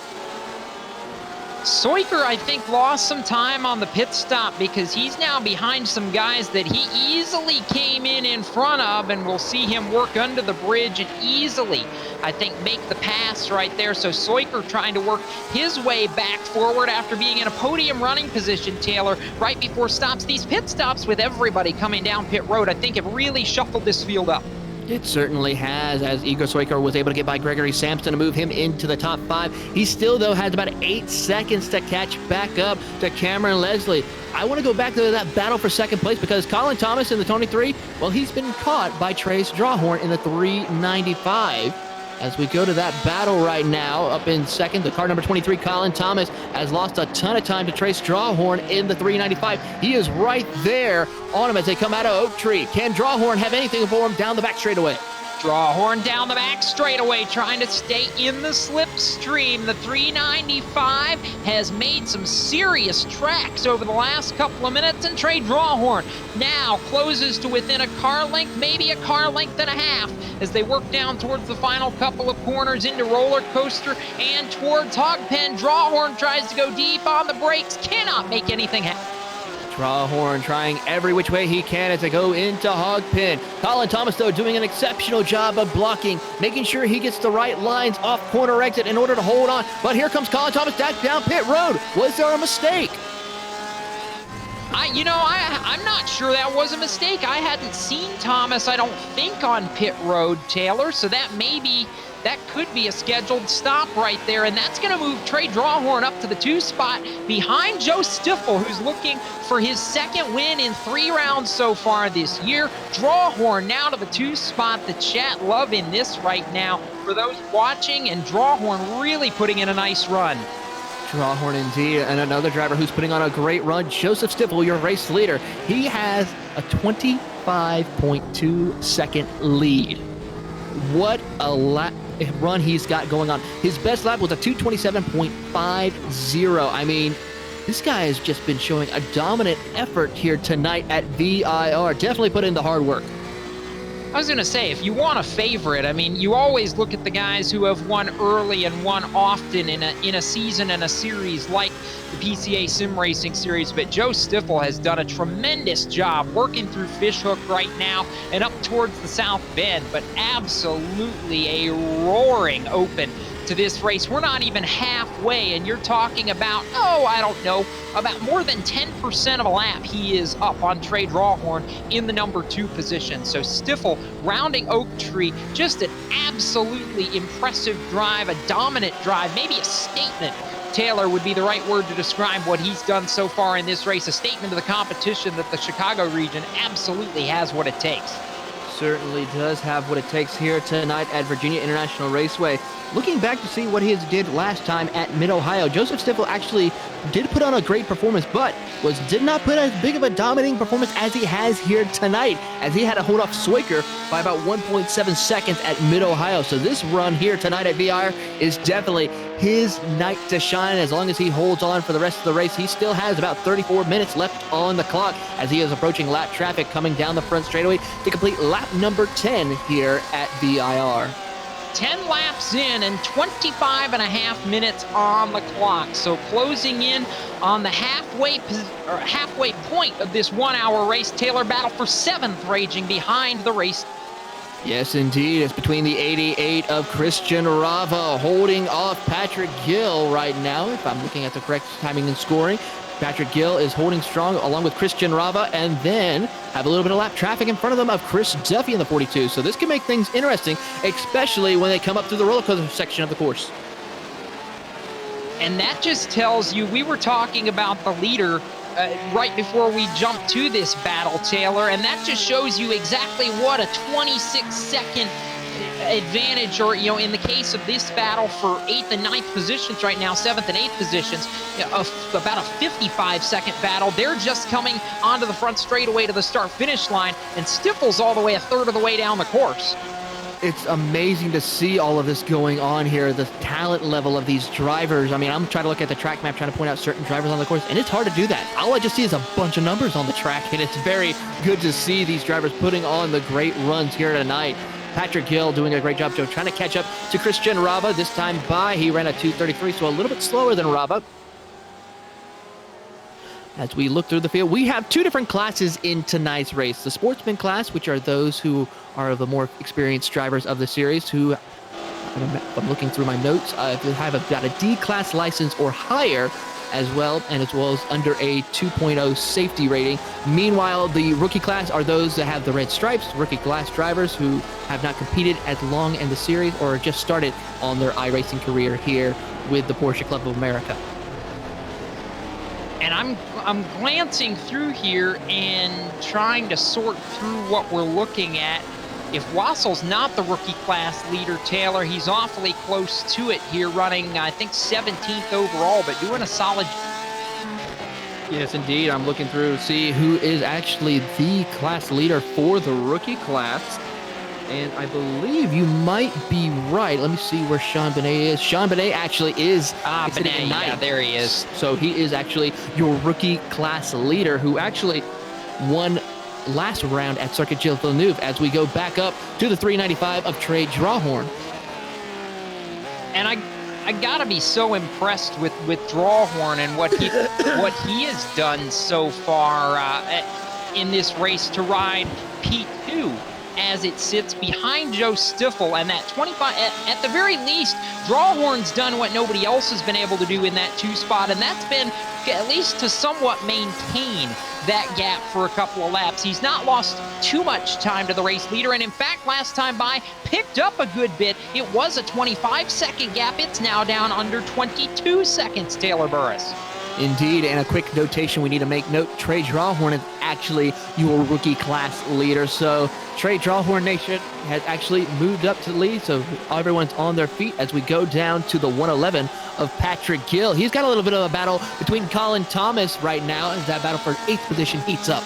Swiker, I think, lost some time on the pit stop because he's now behind some guys that he easily came in front of, and we'll see him work under the bridge and easily, I think, make the pass right there. So Swiker trying to work his way back forward after being in a podium running position, Taylor, right before stops. These pit stops with everybody coming down pit road, I think, have really shuffled this field up. It certainly has, as Igor Swiker was able to get by Gregory Sampson to move him into the top 5. He still, though, has about 8 seconds to catch back up to Cameron Leslie. I want to go back to that battle for second place because Colin Thomas in the 23, well, he's been caught by Trace Drawhorn in the 395. As we go to that battle right now, up in second, the car number 23, Colin Thomas, has lost a ton of time to Trace Drawhorn in the 395. He is right there on him as they come out of Oak Tree. Can Drawhorn have anything for him down the back straightaway? Drawhorn down the back straightaway, trying to stay in the slipstream. The 395 has made some serious tracks over the last couple of minutes, and Trey Drawhorn now closes to within a car length, maybe a car length and a half, as they work down towards the final couple of corners into Roller Coaster and towards Hog Pen. Drawhorn tries to go deep on the brakes, cannot make anything happen. Drawhorn trying every which way he can as they go into Hog Pen. Colin Thomas, though, doing an exceptional job of blocking, making sure he gets the right lines off corner exit in order to hold on. But here comes Colin Thomas back down pit road. Was there a mistake? I'm not sure that was a mistake. I hadn't seen Thomas, I don't think, on pit road, Taylor, so that could be a scheduled stop right there, and that's going to move Trey Drawhorn up to the 2 spot behind Joe Stiffel, who's looking for his 2nd win in 3 rounds so far this year. Drawhorn now to the 2 spot. The chat loving this right now for those watching, and Drawhorn really putting in a nice run. Drawhorn indeed, and another driver who's putting on a great run, Joseph Stiffel, your race leader. He has a 25.2 second lead. What a run he's got going on. His best lap was a 227.50. I mean, this guy has just been showing a dominant effort here tonight at VIR. Definitely put in the hard work. I was going to say, if you want a favorite, I mean, you always look at the guys who have won early and won often in a season and a series like the PCA Sim Racing Series, but Joe Stiffel has done a tremendous job working through Fishhook right now and up towards the South Bend, but absolutely a roaring open to this race. We're not even halfway, and you're talking about, about more than 10% of a lap he is up on Trey Drawhorn in the number 2 position. So Stiffel rounding Oak Tree, just an absolutely impressive drive, a dominant drive, maybe a statement, Taylor, would be the right word to describe what he's done so far in this race, a statement of the competition that the Chicago region absolutely has what it takes. Certainly does have what it takes here tonight at Virginia International Raceway. Looking back to see what he did last time at Mid-Ohio, Joseph Stiffel actually did put on a great performance, but did not put as big of a dominating performance as he has here tonight, as he had to hold off Swiker by about 1.7 seconds at Mid-Ohio. So this run here tonight at VIR is definitely his night to shine. As long as he holds on for the rest of the race, he still has about 34 minutes left on the clock as he is approaching lap traffic coming down the front straightaway to complete lap number 10 here at VIR. 10 laps in and 25 and a half minutes on the clock. So closing in on the halfway point of this 1-hour race. Taylor battle for 7th raging behind the race. Yes, indeed. It's between the 88 of Christian Rava holding off Patrick Gill right now, if I'm looking at the correct timing and scoring. Patrick Gill is holding strong along with Christian Rava, and then have a little bit of lap traffic in front of them of Chris Duffy in the 42. So this can make things interesting, especially when they come up through the roller coaster section of the course. And that just tells you, we were talking about the leader right before we jump to this battle, Taylor, and that just shows you exactly what a 26-second advantage, or in the case of this battle for 8th and 9th positions right now, 7th and 8th positions, about a 55-second battle. They're just coming onto the front straightaway to the start-finish line, and Stiffel's all the way a third of the way down the course. It's amazing to see all of this going on here, the talent level of these drivers. I mean, I'm trying to look at the track map, trying to point out certain drivers on the course, and it's hard to do that. All I just see is a bunch of numbers on the track, and it's very good to see these drivers putting on the great runs here tonight. Patrick Gill doing a great job, Joe, trying to catch up to Christian Rava. This time he ran a 2:33, so a little bit slower than Rava. As we look through the field, we have two different classes in tonight's race. The sportsman class, which are those who are the more experienced drivers of the series, who, I'm looking through my notes, have got a D-class license or higher, as well as under a 2.0 safety rating. Meanwhile, the rookie class are those that have the red stripes, rookie class drivers who have not competed as long in the series or just started on their iRacing career here with the Porsche Club of America. And I'm glancing through here and trying to sort through what we're looking at. If Wassel's not the rookie class leader, Taylor, he's awfully close to it here, running, I think, 17th overall, but doing a solid. Yes, indeed. I'm looking through to see who is actually the class leader for the rookie class. And I believe you might be right. Let me see where Sean Benet is. Sean Benet actually is. Benet, yeah, there he is. So he is actually your rookie class leader, who actually won last round at Circuit Gilles Villeneuve, as we go back up to the 395 of Trey Drawhorn. And I gotta be so impressed with Drawhorn and what he has done so far in this race to ride P2 as it sits behind Joe Stiffel, and that 25, at the very least, Drawhorn's done what nobody else has been able to do in that 2 spot, and that's been at least to somewhat maintain that gap for a couple of laps. He's not lost too much time to the race leader, and in fact, last time by, picked up a good bit. It was a 25-second gap. It's now down under 22 seconds, Taylor Burris. Indeed, and a quick notation we need to make note, Trey Drawhorn is actually your rookie class leader. So Trey Drawhorn Nation has actually moved up to the lead, so everyone's on their feet as we go down to the 111 of Patrick Gill. He's got a little bit of a battle between Colin Thomas right now as that battle for 8th position heats up.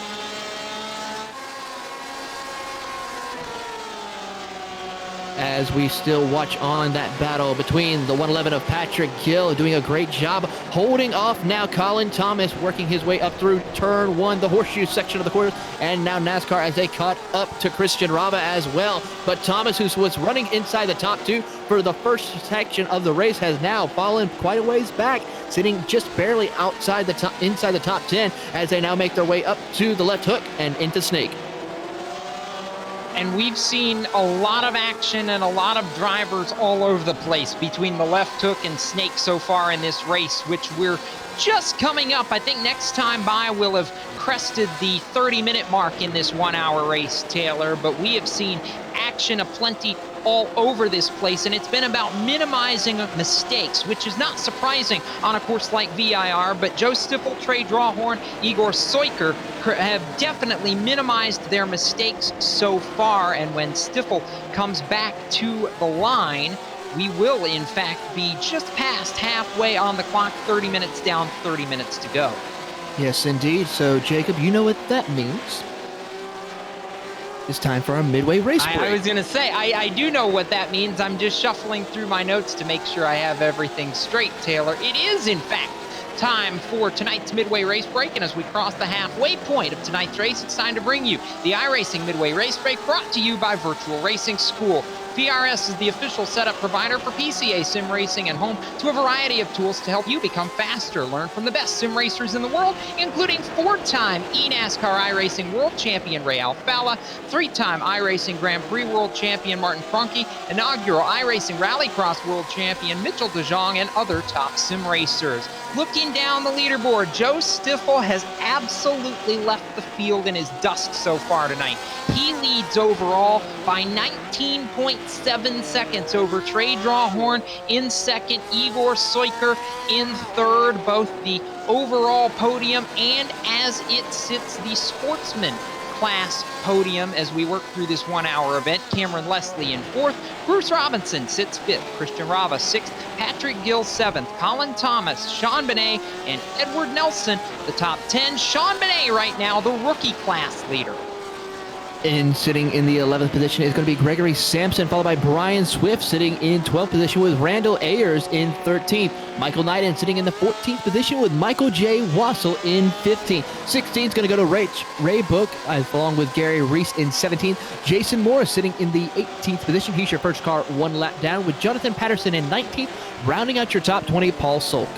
As we still watch on that battle between the 111 of Patrick Gill, doing a great job holding off now Colin Thomas, working his way up through turn 1, the horseshoe section of the course, and now NASCAR as they caught up to Christian Rava as well. But Thomas, who was running inside the top 2 for the first section of the race, has now fallen quite a ways back, sitting just barely inside the top 10 as they now make their way up to the left hook and into Snake. And we've seen a lot of action and a lot of drivers all over the place between the left hook and Snake so far in this race, which we're just coming up. I think next time by we'll have crested the 30-minute mark in this 1-hour race, Taylor, but we have seen action aplenty all over this place, and it's been about minimizing mistakes, which is not surprising on a course like VIR, but Joe Stiffel, Trey Drawhorn, Igor Soiker have definitely minimized their mistakes so far, and when Stiffel comes back to the line, we will, in fact, be just past halfway on the clock, 30 minutes down, 30 minutes to go. Yes, indeed. So, Jacob, you know what that means. It's time for our midway race break. I was going to say, I do know what that means. I'm just shuffling through my notes to make sure I have everything straight, Taylor. It is, in fact, time for tonight's midway race break, and as we cross the halfway point of tonight's race, it's time to bring you the iRacing midway race break, brought to you by Virtual Racing School. VRS is the official setup provider for PCA Sim Racing and home to a variety of tools to help you become faster. Learn from the best sim racers in the world, including 4-time eNASCAR iRacing World Champion Ray Alfalla, 3-time iRacing Grand Prix World Champion Martin Franke, inaugural iRacing Rallycross World Champion Mitchell DeJong, and other top sim racers. Looking down the leaderboard, Joe Stiffel has absolutely left the field in his dust so far tonight. He leads overall by 19.7 seconds over Trey Drawhorn in second, Igor Soiker in third, both the overall podium and as it sits the sportsman class podium as we work through this 1 hour event. Cameron Leslie in fourth, Bruce Robinson sits fifth, Christian Rava sixth, Patrick Gill seventh, Colin Thomas, Sean Benet, and Edward Nelson, the top 10. Sean Benet right now, the rookie class leader. And sitting in the 11th position is going to be Gregory Sampson, followed by Brian Swift sitting in 12th position with Randall Ayers in 13th. Michael Knighton sitting in the 14th position with Michael J. Wassel in 15th. 16th is going to go to Ray Book along with Gary Reese in 17th. Jason Morris sitting in the 18th position. He's your first car one lap down with Jonathan Patterson in 19th. Rounding out your top 20, Paul Solk.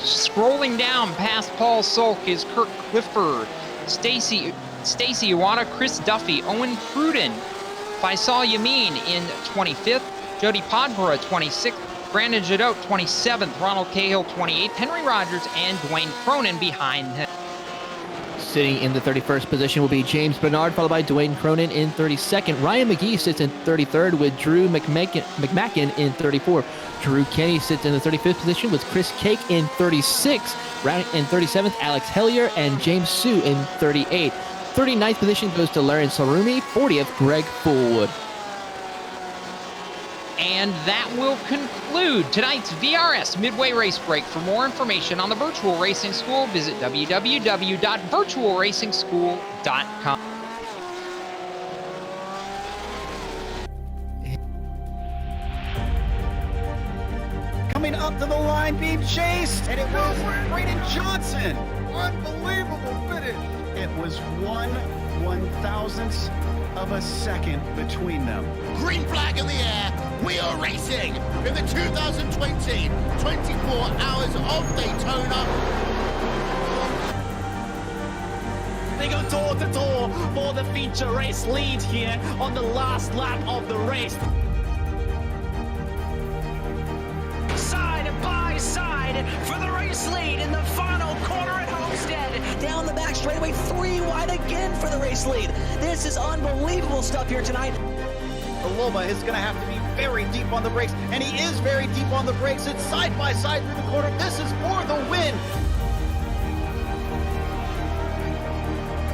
Scrolling down past Paul Solk is Kirk Clifford, Stacy Iwata, Chris Duffy, Owen Pruden, Faisal Yamin in 25th, Jody Podborough 26th, Brandon Jadot 27th, Ronald Cahill 28th, Henry Rogers and Dwayne Cronin behind him. Sitting in the 31st position will be James Bernard, followed by Dwayne Cronin in 32nd. Ryan McGee sits in 33rd with Drew McMacken in 34th. Drew Kenny sits in the 35th position with Chris Cake in 36th. In 37th, Alex Hellier and James Sue in 38th. 39th position goes to Laren Sarumi. 40th, Greg Fullwood. And that will conclude tonight's VRS Midway Race Break. For more information on the Virtual Racing School, visit www.virtualracingschool.com. Coming up to the line, being chased, and it was Braden Johnson. Unbelievable finish. It was 1/1000th of a second between them. Green flag in the air. We are racing in the 2020 24 Hours of Daytona. They go door to door for the feature race lead here on the last lap of the race. Side by side for the race lead in the final corner at Homestead. Down the back straightaway, 3 wide again for the race lead. This is unbelievable stuff here tonight. Loma is going to have to be very deep on the brakes, and he is very deep on the brakes. It's side by side through the corner. This is for the win.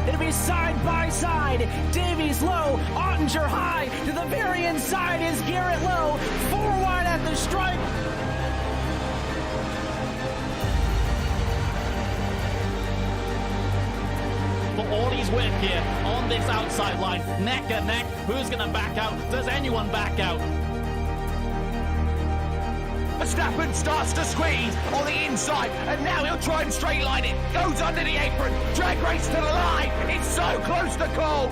It'll be side by side. Davies low, Ottinger high. To the very inside is Garrett Lowe. 4 wide at the stripe. For all his work here on this outside line, neck and neck. Who's going to back out? Does anyone back out? Verstappen starts to squeeze on the inside, and now he'll try and straight line it. Goes under the apron, drag race to the line. It's so close to call.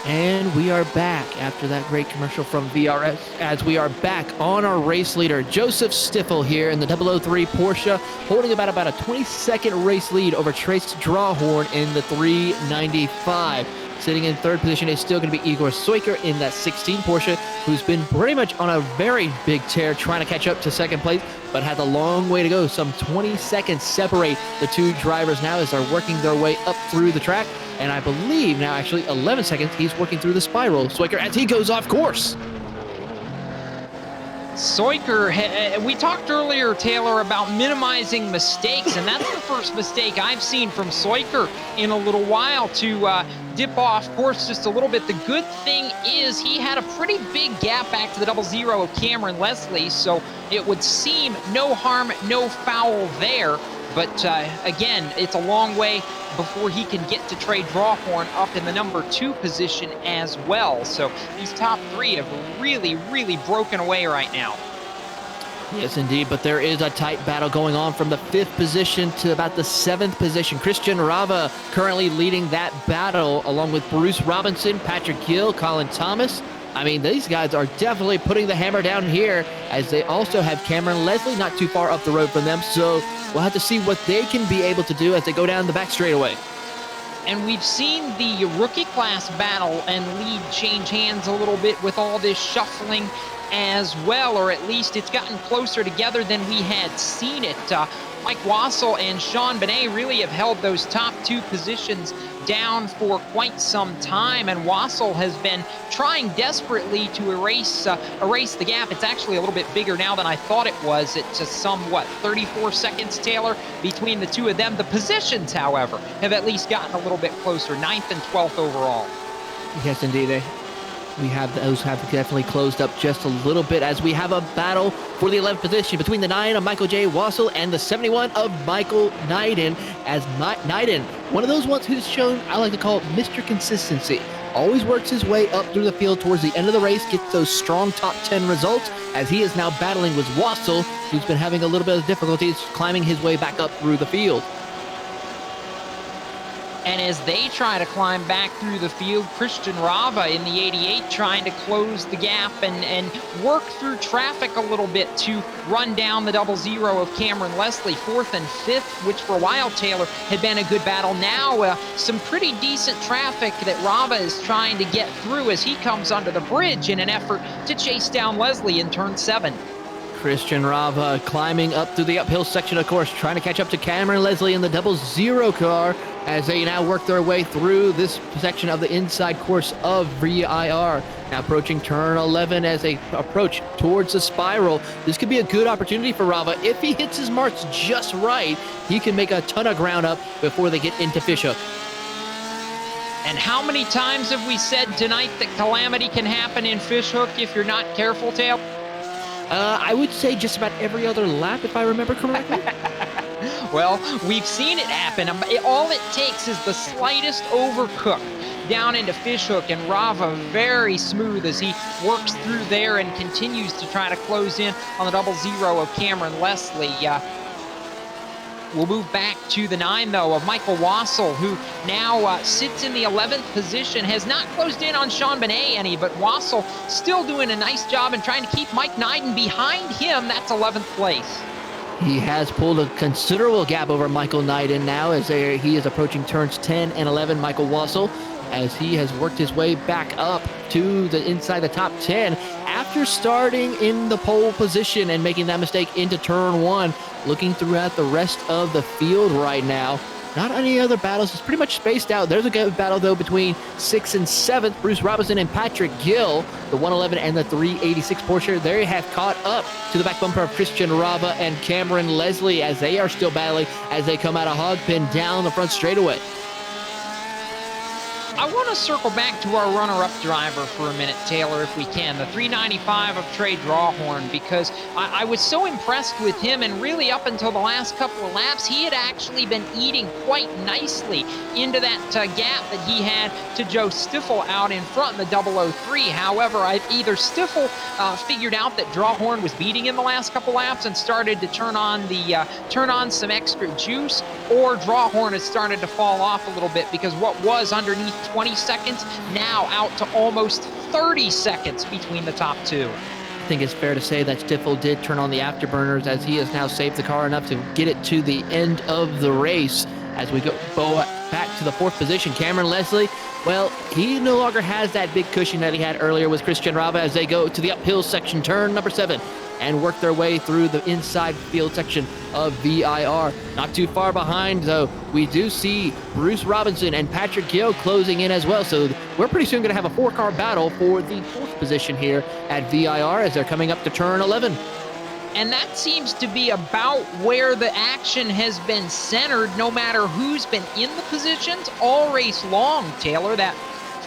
And we are back after that great commercial from VRS as we are back on our race leader, Joseph Stiffel here in the 003 Porsche, holding about a 20-second race lead over Trace Drawhorn in the 395. Sitting in third position is still going to be Igor Soiker in that 16 Porsche, who's been pretty much on a very big tear trying to catch up to second place, but has a long way to go. Some 20 seconds separate the two drivers now as they're working their way up through the track. And I believe now actually 11 seconds he's working through the spiral. Soiker as he goes off course. Soiker, we talked earlier, Taylor, about minimizing mistakes, and that's the first mistake I've seen from Soiker in a little while, to dip off course just a little bit. The good thing is he had a pretty big gap back to the 00 of Cameron Leslie, so it would seem no harm, no foul there. But again, it's a long way before he can get to Trey Drawhorn up in the number 2 position as well. So these top 3 have really, really broken away right now. Yes, indeed, but there is a tight battle going on from the 5th position to about the 7th position. Christian Rava currently leading that battle along with Bruce Robinson, Patrick Gill, Colin Thomas, I mean, these guys are definitely putting the hammer down here, as they also have Cameron Leslie not too far up the road from them. So we'll have to see what they can be able to do as they go down the back straightaway. And we've seen the rookie class battle and lead change hands a little bit with all this shuffling as well, or at least it's gotten closer together than we had seen it. Mike Wassel and Sean Benet really have held those top two positions down for quite some time, and Wassel has been trying desperately to erase the gap. It's actually a little bit bigger now than I thought it was. It's just somewhat 34 seconds, Taylor, between the two of them. The positions, however, have at least gotten a little bit closer, 9th and 12th overall. Yes, indeed. Those have definitely closed up just a little bit, as we have a battle for the 11th position between the 9 of Michael J. Wassel and the 71 of Michael Neiden, as Neiden, one of those ones who's shown, I like to call it Mr. Consistency. Always works his way up through the field towards the end of the race, gets those strong top 10 results, as he is now battling with Wassel, who's been having a little bit of difficulties climbing his way back up through the field. And as they try to climb back through the field, Christian Rava in the 88 trying to close the gap and work through traffic a little bit to run down the 00 of Cameron Leslie, 4th and 5th, which for a while, Taylor, had been a good battle. Now, some pretty decent traffic that Rava is trying to get through as he comes under the bridge in an effort to chase down Leslie in turn 7. Christian Rava climbing up through the uphill section, of course, trying to catch up to Cameron Leslie in the 00 car as they now work their way through this section of the inside course of VIR. Now approaching turn 11 as they approach towards the spiral. This could be a good opportunity for Rava. If he hits his marks just right, he can make a ton of ground up before they get into Fishhook. And how many times have we said tonight that calamity can happen in Fishhook if you're not careful, Taylor? I would say just about every other lap, if I remember correctly. Well, we've seen it happen. All it takes is the slightest overcook down into Fishhook, and Rava very smooth as he works through there and continues to try to close in on the 00 of Cameron Leslie. We'll move back to the 9, though, of Michael Wassel, who now sits in the 11th position, has not closed in on Sean Benet any, but Wassel still doing a nice job and trying to keep Mike Neiden behind him. That's 11th place. He has pulled a considerable gap over Michael Neiden now as he is approaching turns 10 and 11, Michael Wassel, as he has worked his way back up to the inside the top 10 after starting in the pole position and making that mistake into turn 1. Looking throughout the rest of the field right now, not any other battles. It's pretty much spaced out. There's a good battle, though, between 6th and 7th, Bruce Robinson and Patrick Gill, the 111 and the 386 Porsche. They have caught up to the back bumper of Christian Rava and Cameron Leslie as they are still battling as they come out of Hogpen down the front straightaway. I want to circle back to our runner-up driver for a minute, Taylor, if we can, the 395 of Trey Drawhorn, because I was so impressed with him, and really up until the last couple of laps, he had actually been eating quite nicely into that gap that he had to Joe Stiffel out in front in the 003. However, either Stiffel figured out that Drawhorn was beating him the last couple laps and started to turn on some extra juice, or Drawhorn has started to fall off a little bit, because what was underneath 20 seconds, now out to almost 30 seconds between the top two. I think it's fair to say that Stiffel did turn on the afterburners as he has now saved the car enough to get it to the end of the race. As we go back to the 4th position, Cameron Leslie, well, he no longer has that big cushion that he had earlier with Christian Rava as they go to the uphill section, turn number 7, and work their way through the inside field section of VIR. Not too far behind, though, we do see Bruce Robinson and Patrick Gill closing in as well. So we're pretty soon going to have a 4-car battle for the 4th position here at VIR as they're coming up to turn 11. And that seems to be about where the action has been centered, no matter who's been in the positions all race long, Taylor. That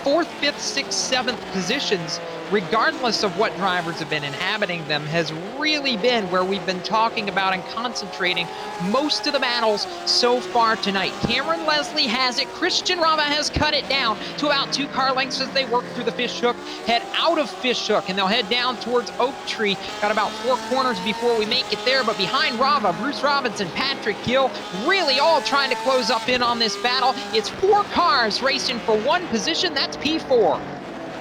4th, 5th, 6th, 7th positions, regardless of what drivers have been inhabiting them, has really been where we've been talking about and concentrating most of the battles so far tonight. Cameron Leslie has it. Christian Rava has cut it down to about 2 car lengths as they work through the Fishhook, head out of Fishhook, and they'll head down towards Oak Tree. Got about 4 corners before we make it there, but behind Rava, Bruce Robinson, Patrick Gill, really all trying to close up in on this battle. It's 4 cars racing for 1 position. That's P4.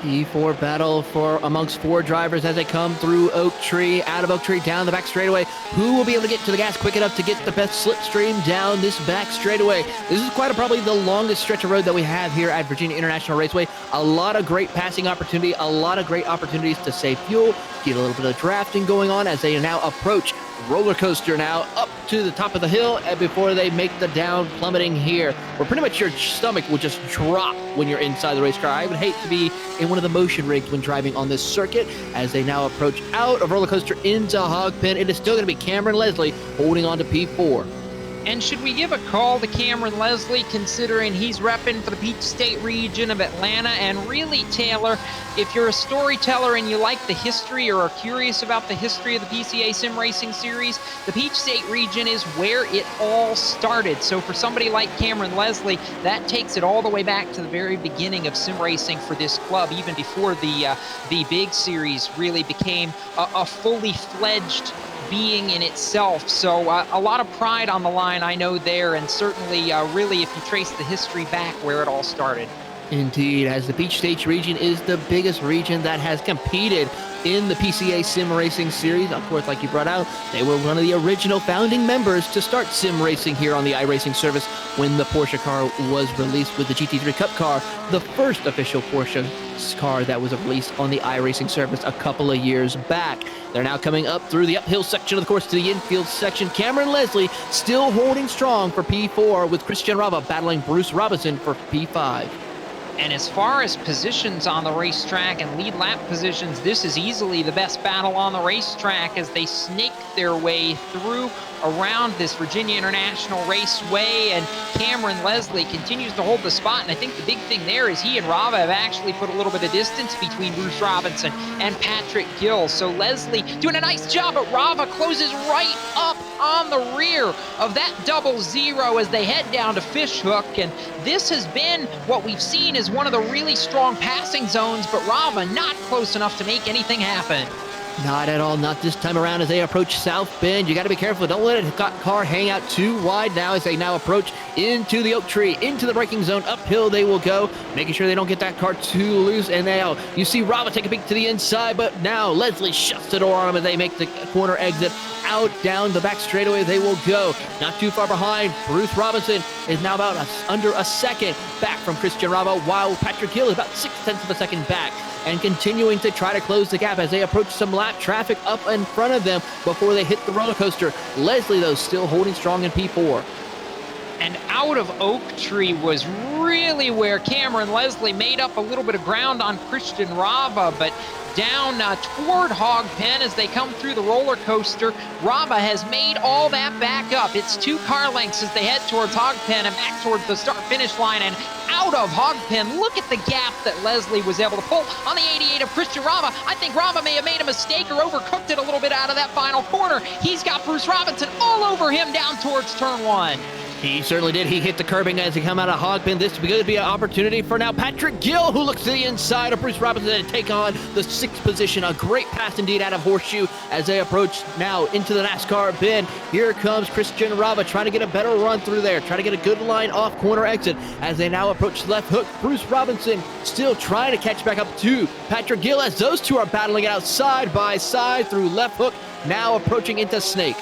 P4 battle for amongst 4 drivers as they come through Oak Tree, out of Oak Tree, down the back straightaway. Who will be able to get to the gas quick enough to get the best slipstream down this back straightaway? This is probably the longest stretch of road that we have here at Virginia International Raceway. A lot of great passing opportunity, a lot of great opportunities to save fuel, get a little bit of drafting going on as they now approach roller coaster now up to the top of the hill, and before they make the down plummeting here, where pretty much your stomach will just drop when you're inside the race car. I would hate to be in one of the motion rigs when driving on this circuit as they now approach out of roller coaster into hog pen. It is still going to be Cameron Leslie holding on to P4. And should we give a call to Cameron Leslie, considering he's repping for the Peach State region of Atlanta? And really, Taylor, if you're a storyteller and you like the history or are curious about the history of the PCA Sim Racing Series, the Peach State region is where it all started. So for somebody like Cameron Leslie, that takes it all the way back to the very beginning of sim racing for this club, even before the big series really became a fully fledged being in itself. So a lot of pride on the line, I know there, and certainly really if you trace the history back where it all started. Indeed, as the Peach State region is the biggest region that has competed in the PCA Sim Racing Series. Of course, like you brought out, they were one of the original founding members to start sim racing here on the iRacing service when the Porsche car was released with the GT3 Cup car, the first official Porsche car that was released on the iRacing service a couple of years back. They're now coming up through the uphill section of the course to the infield section. Cameron Leslie still holding strong for P4 with Christian Rava battling Bruce Robinson for P5. And as far as positions on the racetrack and lead lap positions, this is easily the best battle on the racetrack as they snake their way through around this Virginia International Raceway, and Cameron Leslie continues to hold the spot. And I think the big thing there is he and Rava have actually put a little bit of distance between Bruce Robinson and Patrick Gill. So Leslie doing a nice job, but Rava closes right up on the rear of that 00 as they head down to Fishhook. And this has been what we've seen as one of the really strong passing zones, but Rava not close enough to make anything happen. Not at all, not this time around as they approach South Bend. You got to be careful. Don't let a car hang out too wide now as they now approach into the Oak Tree, into the braking zone. Uphill they will go, making sure they don't get that car too loose. And now you see Rava take a peek to the inside, but now Leslie shuts the door on them as they make the corner exit. Out down the back straightaway they will go. Not too far behind, Bruce Robinson is now about under a second back from Christian Rava, while Patrick Gill is about 0.6 of a second back, and continuing to try to close the gap as they approach some lap traffic up in front of them before they hit the roller coaster. Leslie, though, still holding strong in P4. And out of Oak Tree was really where Cameron Leslie made up a little bit of ground on Christian Rava, but down toward Hog Pen as they come through the roller coaster, Rava has made all that back up. It's 2 car lengths as they head towards Hog Pen and back towards the start-finish line. And out of Hog Pen, look at the gap that Leslie was able to pull on the 88 of Christian Rava. I think Rava may have made a mistake or overcooked it a little bit out of that final corner. He's got Bruce Robinson all over him down towards turn 1. He certainly did. He hit the curbing as he come out of Hog Pen. This could be an opportunity for now Patrick Gill, who looks to the inside of Bruce Robinson and take on the 6th position. A great pass indeed out of Horseshoe as they approach now into the NASCAR bend. Here comes Christian Rava trying to get a better run through there, trying to get a good line off corner exit as they now approach left hook. Bruce Robinson still trying to catch back up to Patrick Gill as those two are battling it out side by side through left hook, now approaching into Snake.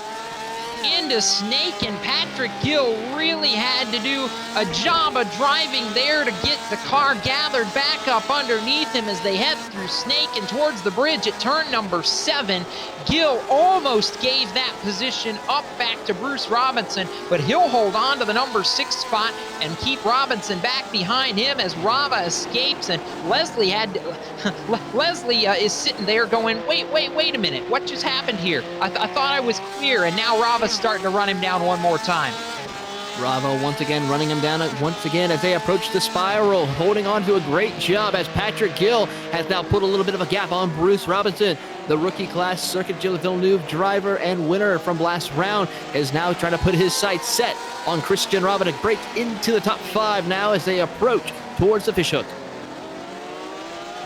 Into Snake, and Patrick Gill really had to do a job of driving there to get the car gathered back up underneath him as they head through Snake and towards the bridge at turn number 7. Gill almost gave that position up back to Bruce Robinson, but he'll hold on to the number 6 spot and keep Robinson back behind him as Rava escapes. And Leslie had to, Leslie is sitting there going, wait a minute, what just happened here? I thought I was clear, and now Rava's starting to run him down one more time. Rava once again running him down once again as they approach the spiral, holding on to a great job as Patrick Gill has now put a little bit of a gap on Bruce Robinson. The rookie class Circuit Gilles Villeneuve driver and winner from last round is now trying to put his sights set on Christian Rava to break into the top 5 now as they approach towards the Fishhook.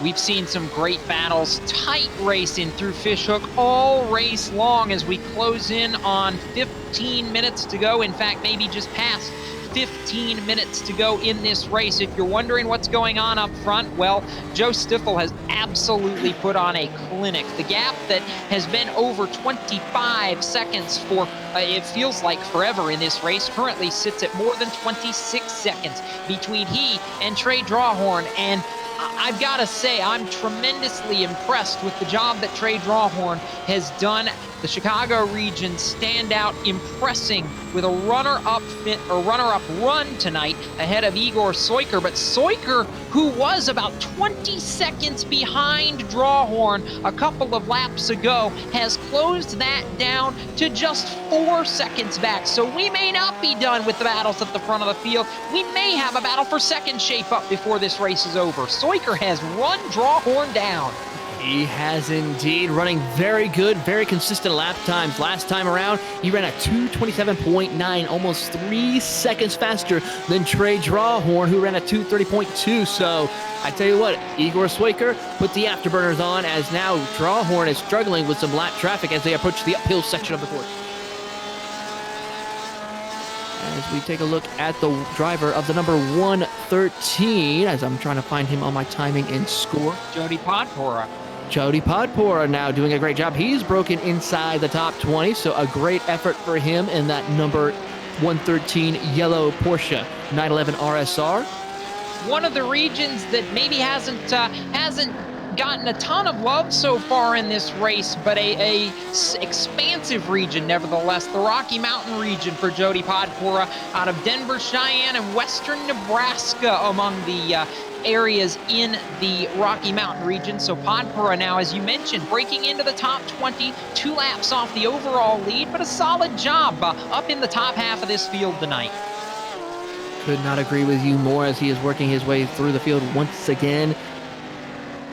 We've seen some great battles, tight racing through Fishhook all race long as we close in on 15 minutes to go. In fact, maybe just past 15 minutes to go in this race. If you're wondering what's going on up front, well, Joe Stiffel has absolutely put on a clinic. The gap that has been over 25 seconds for, it feels like forever in this race, currently sits at more than 26 seconds between he and Trey Drawhorn. And I've got to say, I'm tremendously impressed with the job that Trey Drawhorn has done. The Chicago region standout, impressing with a runner-up run tonight ahead of Igor Soiker. But Soiker, who was about 20 seconds behind Drawhorn a couple of laps ago, has closed that down to just 4 seconds back. So we may not be done with the battles at the front of the field. We may have a battle for second shape up before this race is over. Soiker has run Drawhorn down. He has indeed, running very good, very consistent lap times. Last time around, he ran at 2:27.9, almost 3 seconds faster than Trey Drawhorn, who ran at 2:30.2. So I tell you what, Igor Soiker put the afterburners on, as now Drawhorn is struggling with some lap traffic as they approach the uphill section of the course. As we take a look at the driver of the number 113, as I'm trying to find him on my timing and score. Jody Podpora. Jody Podpora now doing a great job. He's broken inside the top 20, so a great effort for him in that number 113 yellow Porsche 911 RSR. One of the regions that maybe hasn't gotten a ton of love so far in this race, but a expansive region nevertheless. The Rocky Mountain region for Jody Podpora out of Denver, Cheyenne, and western Nebraska among the areas in the Rocky Mountain region. So Podpora now, as you mentioned, breaking into the top 20, 2 laps off the overall lead, but a solid job up in the top half of this field tonight. Could not agree with you more, as he is working his way through the field once again.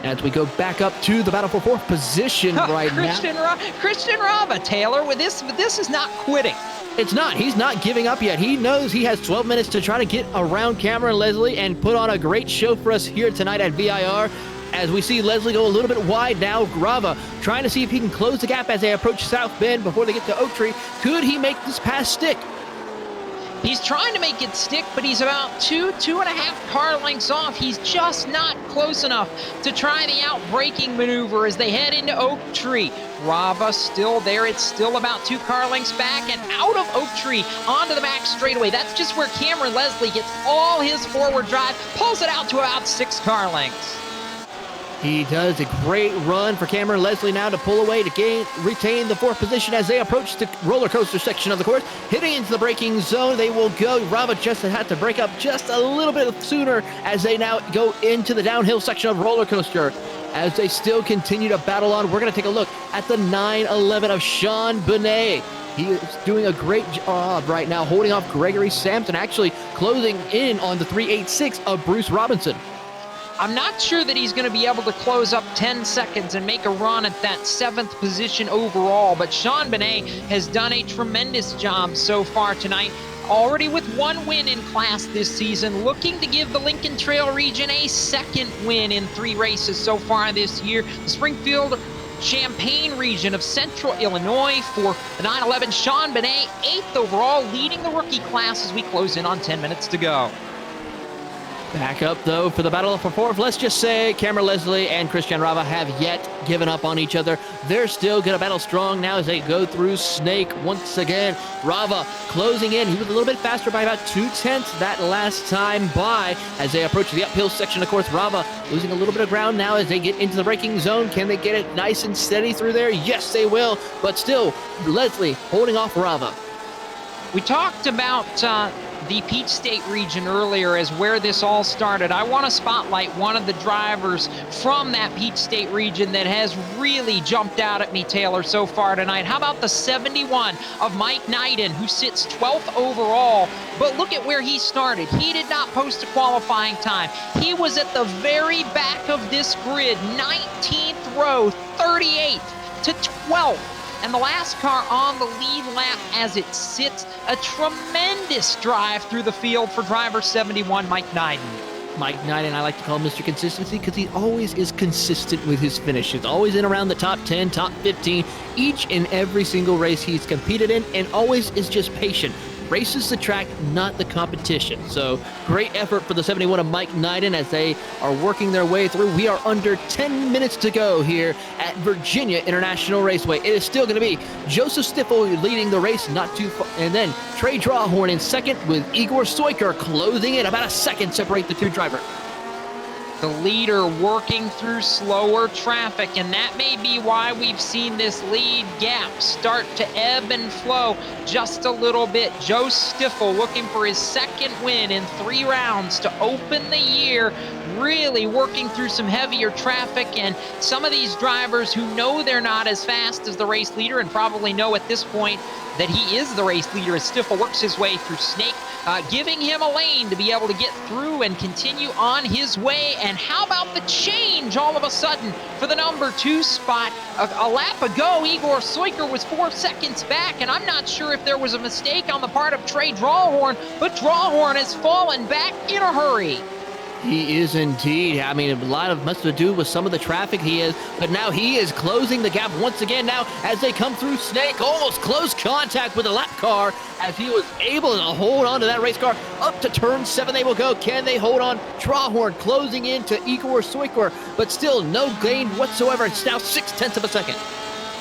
As we go back up to the battle for 4th position right now. Christian Rava, Taylor, with this is not quitting. It's not. He's not giving up yet. He knows he has 12 minutes to try to get around Cameron Leslie and put on a great show for us here tonight at VIR. As we see Leslie go a little bit wide now, Rava trying to see if he can close the gap as they approach South Bend before they get to Oak Tree. Could he make this pass stick? He's trying to make it stick, but he's about 2.5 car lengths off. He's just not close enough to try the out-braking maneuver as they head into Oak Tree. Rava still there. It's still about 2 car lengths back and out of Oak Tree onto the back straightaway. That's just where Cameron Leslie gets all his forward drive, pulls it out to about 6 car lengths. He does a great run for Cameron Leslie now to pull away to retain the 4th position as they approach the roller coaster section of the course. Hitting into the braking zone, they will go. Rava just had to break up just a little bit sooner as they now go into the downhill section of roller coaster. As they still continue to battle on, we're going to take a look at the 911 of Sean Benet. He is doing a great job right now, holding off Gregory Sampson, actually closing in on the 386 of Bruce Robinson. I'm not sure that he's going to be able to close up 10 seconds and make a run at that 7th position overall, but Sean Benet has done a tremendous job so far tonight. Already with 1 win in class this season, looking to give the Lincoln Trail region a 2nd win in 3 races so far this year. The Springfield Champaign region of Central Illinois for the 911. Sean Benet, 8th overall, leading the rookie class as we close in on 10 minutes to go. Back up, though, for the battle for 4th. Let's just say Cameron Leslie and Christian Rava have yet given up on each other. They're still going to battle strong now as they go through Snake once again. Rava closing in. He was a little bit faster by about 0.2 that last time by as they approach the uphill section. Of course, Rava losing a little bit of ground now as they get into the braking zone. Can they get it nice and steady through there? Yes, they will. But still, Leslie holding off Rava. We talked about the Peach State region earlier as where this all started. I want to spotlight one of the drivers from that Peach State region that has really jumped out at me, Taylor, so far tonight. How about the 71 of Mike Knighton, who sits 12th overall, but look at where he started. He did not post a qualifying time. He was at the very back of this grid, 19th row, 38th to 12th. And the last car on the lead lap as it sits. A tremendous drive through the field for driver 71, Mike Knighton. Mike Knighton, I like to call him Mr. Consistency because he always is consistent with his finishes. Always in around the top 10, top 15, each and every single race he's competed in, and always is just patient. races the track, not the competition. So great effort for the 71 of Mike Knighton as they are working their way through. We are under 10 minutes to go here at Virginia International Raceway. It is still going to be Joseph Stiffel leading the race, not too far, and then Trey Drawhorn in second with Igor Soiker closing in. About a second separate the two drivers. The leader working through slower traffic, and that may be why we've seen this lead gap start to ebb and flow just a little bit. Joe Stiffel looking for his second win in 3 rounds to open the year, really working through some heavier traffic, and some of these drivers who know they're not as fast as the race leader and probably know at this point that he is the race leader as Stiffel works his way through Snake, giving him a lane to be able to get through and continue on his way. And how about the change all of a sudden for the number 2 spot? A lap ago, Igor Soiker was 4 seconds back, and I'm not sure if there was a mistake on the part of Trey Drawhorn, but Drawhorn has fallen back in a hurry. He is indeed. I mean, a lot of must to do with some of the traffic he is, but now he is closing the gap once again now as they come through Snake. Almost close contact with the lap car as he was able to hold on to that race car. Up to turn 7 they will go. Can they hold on? Drawhorn closing into Igor Soiker, but still no gain whatsoever. It's now 0.6 of a second.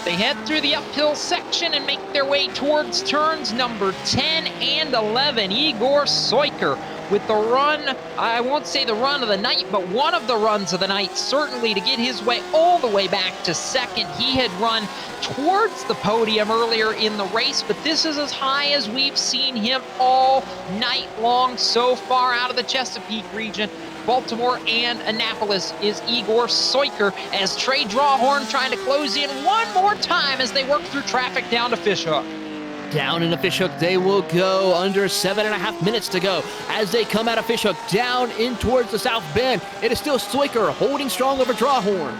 They head through the uphill section and make their way towards turns number 10 and 11. Igor Soiker with the run, I won't say the run of the night, but one of the runs of the night, certainly to get his way all the way back to second. He had run towards the podium earlier in the race, but this is as high as we've seen him all night long so far out of the Chesapeake region. Baltimore and Annapolis is Igor Soiker as Trey Drawhorn trying to close in one more time as they work through traffic down to Fishhook. Down into Fishhook they will go, under 7.5 minutes to go as they come out of Fishhook down in towards the South Bend. It is still Soiker holding strong over Drawhorn.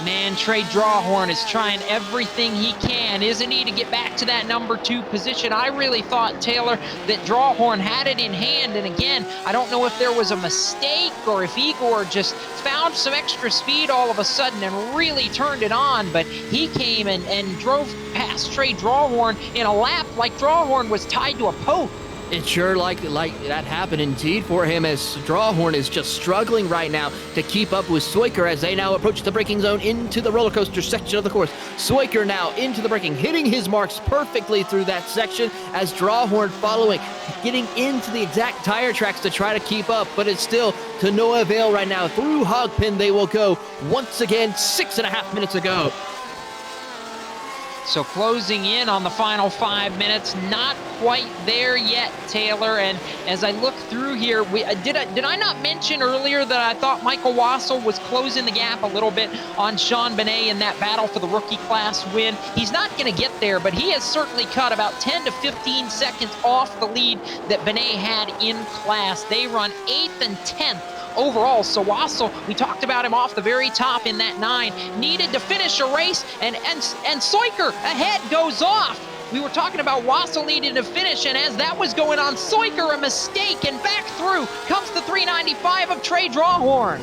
Man, Trey Drawhorn is trying everything he can, isn't he, to get back to that number 2 position. I really thought, Taylor, that Drawhorn had it in hand, and again, I don't know if there was a mistake or if Igor just found some extra speed all of a sudden and really turned it on, but he came and drove past Trey Drawhorn in a lap like Drawhorn was tied to a post. It's sure like that happened indeed for him as Drawhorn is just struggling right now to keep up with Soiker as they now approach the braking zone into the roller coaster section of the course. Soiker now into the braking, hitting his marks perfectly through that section as Drawhorn following, getting into the exact tire tracks to try to keep up, but it's still to no avail right now. Through Hogpen they will go once again, 6.5 minutes ago. So closing in on the final 5 minutes, not quite there yet, Taylor. And as I look through here, did I not mention earlier that I thought Michael Wassel was closing the gap a little bit on Sean Benet in that battle for the rookie class win? He's not going to get there, but he has certainly cut about 10 to 15 seconds off the lead that Benet had in class. They run 8th and 10th. Overall, so Wassel, we talked about him off the very top in that 9, needed to finish a race, and Soiker ahead goes off. We were talking about Wassel needing to finish, and as that was going on, Soiker a mistake, and back through comes the 395 of Trey Drawhorn.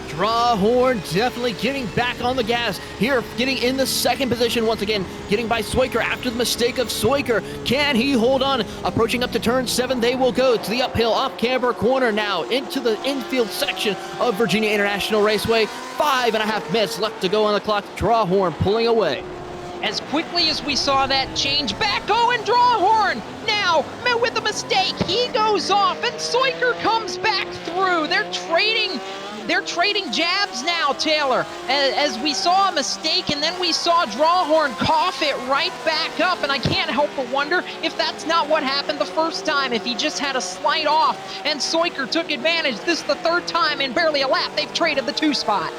Drawhorn definitely getting back on the gas here, getting in the second position once again, getting by Soiker after the mistake of Soiker. Can he hold on? Approaching up to turn 7, they will go to the uphill off-camber corner now into the infield section of Virginia International Raceway. 5.5 minutes left to go on the clock. Drawhorn pulling away. As quickly as we saw that change, back going Drawhorn. Now, with a mistake, he goes off, and Soiker comes back through. They're trading jabs now, Taylor, as we saw a mistake, and then we saw Drawhorn cough it right back up, and I can't help but wonder if that's not what happened the first time, if he just had a slight off, and Soiker took advantage. This is the 3rd time in barely a lap they've traded the 2 spot.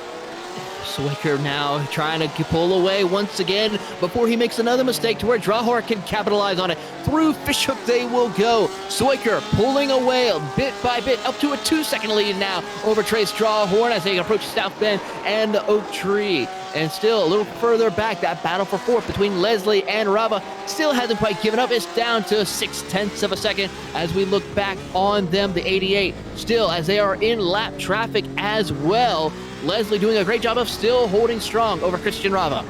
Soiker now trying to pull away once again before he makes another mistake to where Drawhorn can capitalize on it. Through Fishhook they will go. Soiker pulling away bit by bit up to a 2-second lead now over Trace Drawhorn as they approach South Bend and the Oak Tree. And still a little further back, that battle for 4th between Leslie and Rava still hasn't quite given up. It's down to 0.6 of a second as we look back on them, the 88. Still, as they are in lap traffic as well, Leslie doing a great job of still holding strong over Christian Rava.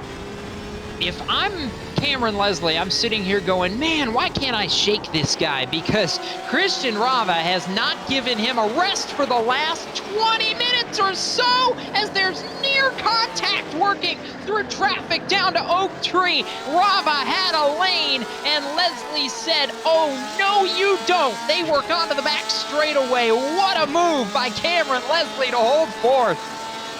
If I'm Cameron Leslie, I'm sitting here going, man, why can't I shake this guy? Because Christian Rava has not given him a rest for the last 20 minutes or so, as there's near contact working through traffic down to Oak Tree. Rava had a lane, and Leslie said, oh, no, you don't. They work onto the back straightaway. What a move by Cameron Leslie to hold forth.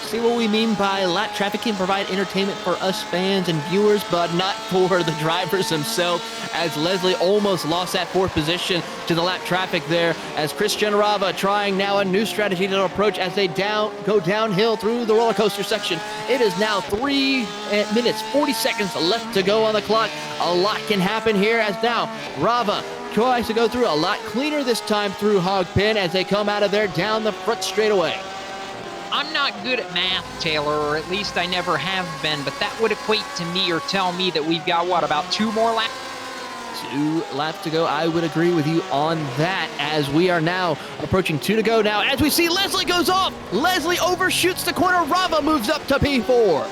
See what we mean by lap traffic can provide entertainment for us fans and viewers, but not for the drivers themselves, as Leslie almost lost that fourth position to the lap traffic there, as Christian Rava trying now a new strategy to approach as they go downhill through the roller coaster section. It is now 3 minutes, 40 seconds left to go on the clock. A lot can happen here, as now Rava tries to go through a lot cleaner this time through Hog Pen as they come out of there down the front straightaway. I'm not good at math, Taylor, or at least I never have been, but that would equate to me or tell me that we've got, what, about 2 more laps? 2 laps to go. I would agree with you on that, as we are now approaching 2 to go now. As we see, Leslie goes off. Leslie overshoots the corner. Rava moves up to P4.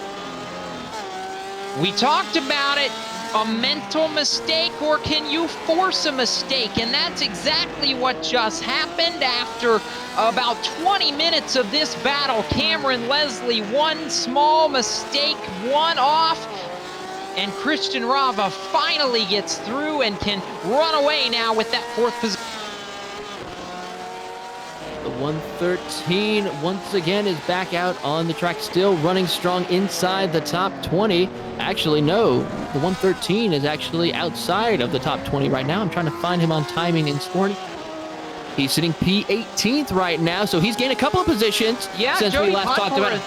We talked about it. A mental mistake, or can you force a mistake? And that's exactly what just happened after about 20 minutes of this battle. Cameron Leslie, one small mistake, one off, and Christian Rava finally gets through and can run away now with that 4th position. The 113 once again is back out on the track, still running strong inside the top 20. Actually, no, the 113 is actually outside of the top 20 right now. I'm trying to find him on timing and scoring. He's sitting P18th right now, so he's gained a couple of positions since we last talked about it.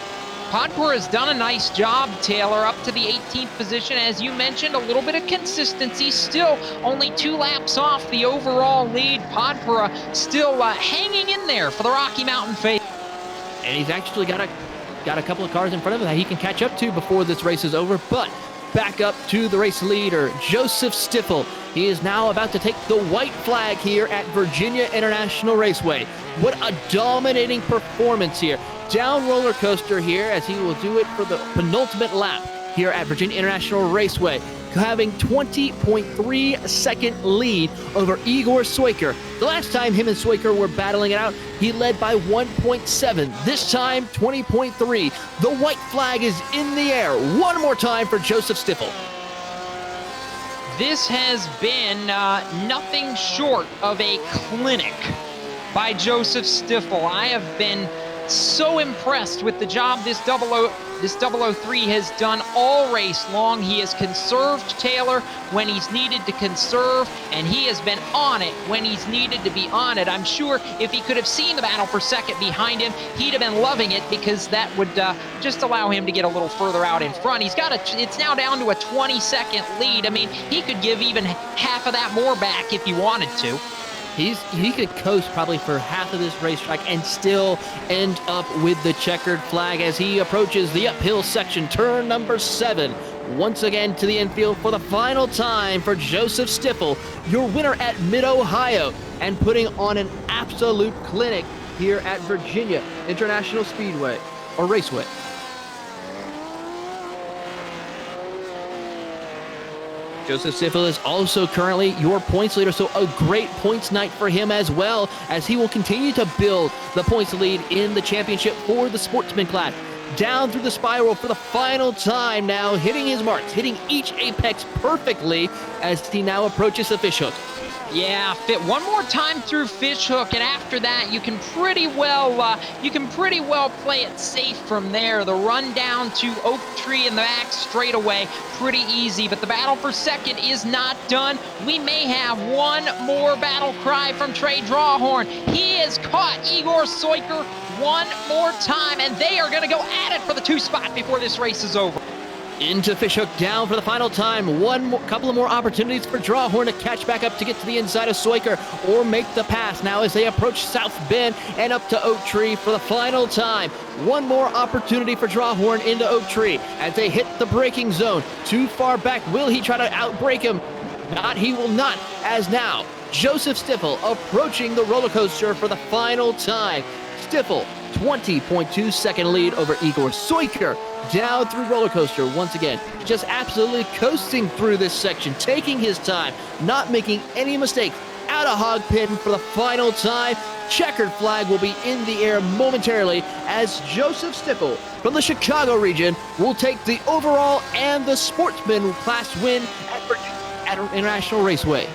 Podpor has done a nice job, Taylor, up to the 18th position. As you mentioned, a little bit of consistency, still only 2 laps off the overall lead. Podpor still hanging in there for the Rocky Mountain Face. And he's actually got a couple of cars in front of him that he can catch up to before this race is over. But back up to the race leader, Joseph Stiffel. He is now about to take the white flag here at Virginia International Raceway. What a dominating performance here. Down roller coaster here, as he will do it for the penultimate lap here at Virginia International Raceway, having 20.3 second lead over Igor Swiker. The last time him and Swiker were battling it out, he led by 1.7. This time, 20.3. The white flag is in the air. One more time for Joseph Stiffel. This has been nothing short of a clinic by Joseph Stiffel. I have been so impressed with the job this 003 has done all race long. He has conserved Taylor when he's needed to conserve, and he has been on it when he's needed to be on it. I'm sure if he could have seen the battle for second behind him, he'd have been loving it, because that would just allow him to get a little further out in front. It's now down to a 20-second lead. I mean, he could give even half of that more back if he wanted to. He could coast probably for half of this racetrack and still end up with the checkered flag as he approaches the uphill section, turn number 7. Once again to the infield for the final time for Joseph Stiffel, your winner at Mid-Ohio, and putting on an absolute clinic here at Virginia International Speedway, or Raceway. Joseph Stiffel is also currently your points leader, so a great points night for him as well, as he will continue to build the points lead in the championship for the sportsman class. Down through the spiral for the final time now, hitting his marks, hitting each apex perfectly as he now approaches the fishhook. Yeah, fit one more time through fishhook, and after that, you can pretty well play it safe from there. The run down to Oak Tree in the back straightaway, pretty easy. But the battle for second is not done. We may have one more battle cry from Trey Drawhorn. He has caught Igor Swiker one more time, and they are going to go at it for the 2 spot before this race is over. Into fishhook, down for the final time. Couple of more opportunities for Drawhorn to catch back up to get to the inside of Swiker or make the pass now as they approach South Bend and up to Oak Tree for the final time. One more opportunity for Drawhorn into Oak Tree as they hit the braking zone. Too far back. Will he try to outbrake him? Not, he will not, as now Joseph Stiffel approaching the roller coaster for the final time. Stiffel 20.2 second lead over Igor Soiker. Down through roller coaster once again, just absolutely coasting through this section, taking his time, not making any mistakes. Out of hog pin for the final time. Checkered flag will be in the air momentarily as Joseph Stiffel from the Chicago region will take the overall and the sportsman class win at International Raceway.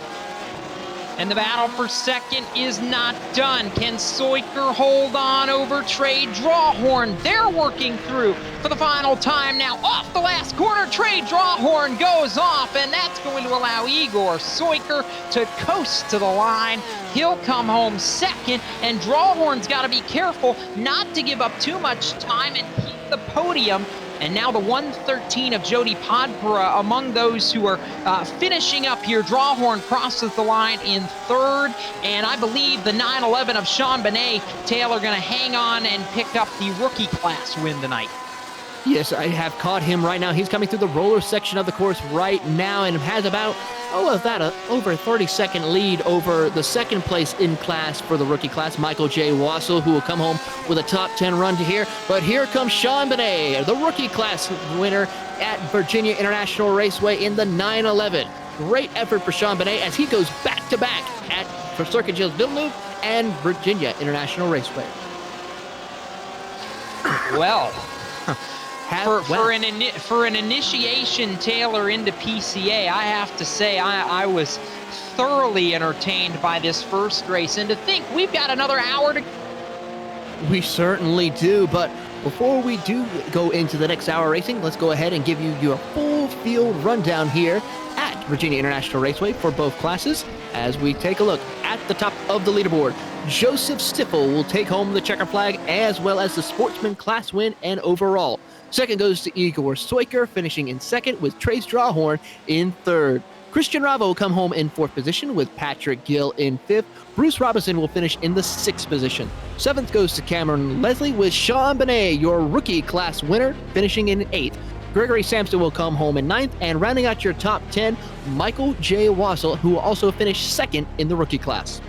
And the battle for second is not done. Can Soiker hold on over Trey Drawhorn? They're working through for the final time now. Off the last corner, Trey Drawhorn goes off, and that's going to allow Igor Soiker to coast to the line. He'll come home second, and Drawhorn's got to be careful not to give up too much time and keep the podium. And now the 113 of Jody Podpora among those who are finishing up here. Drawhorn crosses the line in third, and I believe the 911 of Sean Benet, Taylor, going to hang on and pick up the rookie class win tonight. Yes, I have caught him right now. He's coming through the roller section of the course right now and has about, over 30-second lead over the second place in class for the rookie class, Michael J. Wassel, who will come home with a top 10 run to here. But here comes Sean Benet, the rookie class winner at Virginia International Raceway in the 911. Great effort for Sean Benet as he goes back-to-back for Circuit Gilles Villeneuve and Virginia International Raceway. Well... For an initiation, Taylor, into PCA, I have to say I was thoroughly entertained by this first race. And to think we've got another hour to... We certainly do, but before we do go into the next hour racing, let's go ahead and give you your full field rundown here at Virginia International Raceway for both classes as we take a look at the top of the leaderboard. Joseph Stiffel will take home the checker flag as well as the sportsman class win and overall. Second goes to Igor Soiker, finishing in second with Trace Drawhorn in third. Christian Ravo will come home in fourth position with Patrick Gill in fifth. Bruce Robinson will finish in the sixth position. Seventh goes to Cameron Leslie with Sean Benet, your rookie class winner, finishing in eighth. Gregory Sampson will come home in ninth, and rounding out your top 10, Michael J. Wassel, who will also finish second in the rookie class.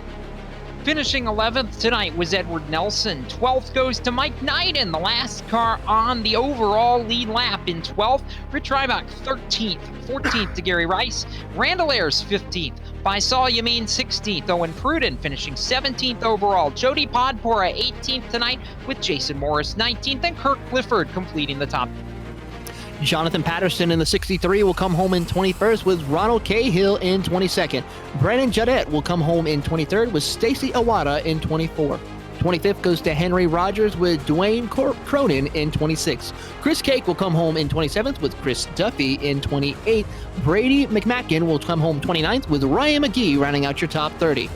Finishing 11th tonight was Edward Nelson. 12th goes to Mike Knighton, the last car on the overall lead lap in 12th. Rich Rybach, 13th. 14th to Gary Rice. Randall Ayers, 15th. Faisal Yamin, 16th. Owen Pruden finishing 17th overall. Jody Podpora, 18th tonight, with Jason Morris, 19th. And Kirk Clifford completing the top. Jonathan Patterson in the 63 will come home in 21st with Ronald Cahill in 22nd. Brandon Judette will come home in 23rd with Stacy Awada in 24th. 25th goes to Henry Rogers with Dwayne Cronin in 26th. Chris Cake will come home in 27th with Chris Duffy in 28th. Brady McMacken will come home 29th with Ryan McGee rounding out your top 30.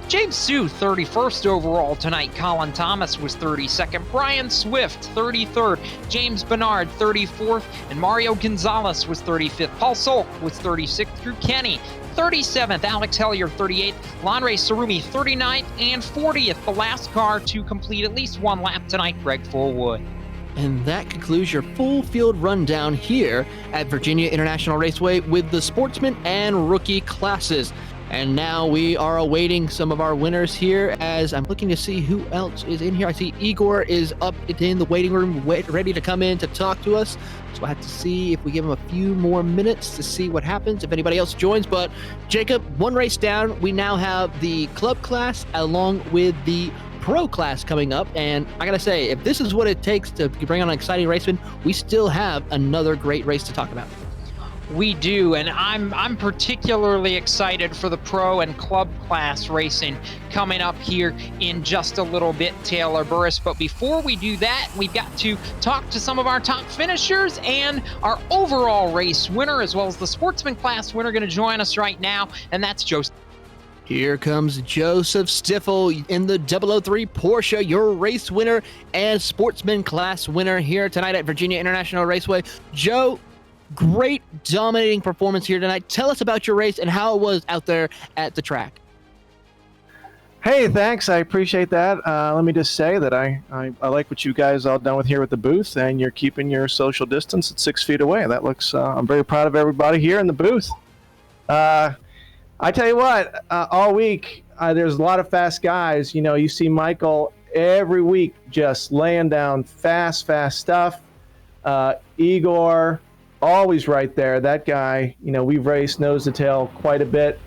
James Sue, 31st overall tonight. Colin Thomas was 32nd. Brian Swift, 33rd. James Bernard, 34th. And Mario Gonzalez was 35th. Paul Solk was 36th. Drew Kenny, 37th. Alex Hellier, 38th. Lanre Sarumi, 39th and 40th. The last car to complete at least one lap tonight, Greg Fullwood. And that concludes your full field rundown here at Virginia International Raceway with the sportsman and rookie classes. And now we are awaiting some of our winners here as I'm looking to see who else is in here. I see Igor is up in the waiting room, ready to come in to talk to us. So I have to see if we give him a few more minutes to see what happens, if anybody else joins. But Jacob, one race down, we now have the club class along with the pro class coming up. And I got to say, if this is what it takes to bring on an exciting raceman, we still have another great race to talk about. We do, and I'm particularly excited for the pro and club class racing coming up here in just a little bit, Taylor Burris. But before we do that, we've got to talk to some of our top finishers and our overall race winner, as well as the sportsman class winner, going to join us right now, and that's Joseph. Here comes Joseph Stiffel in the 003 Porsche, your race winner and sportsman class winner here tonight at Virginia International Raceway. Joe, great dominating performance here tonight. Tell us about your race and how it was out there at the track. Hey, thanks. I appreciate that. Let me just say that I like what you guys all done with here with the booth, and you're keeping your social distance at 6 feet away. That looks, I'm very proud of everybody here in the booth. I tell you what, all week, there's a lot of fast guys. You know, you see Michael every week just laying down fast stuff. Igor, always right there. That guy, we've raced nose to tail quite a bit.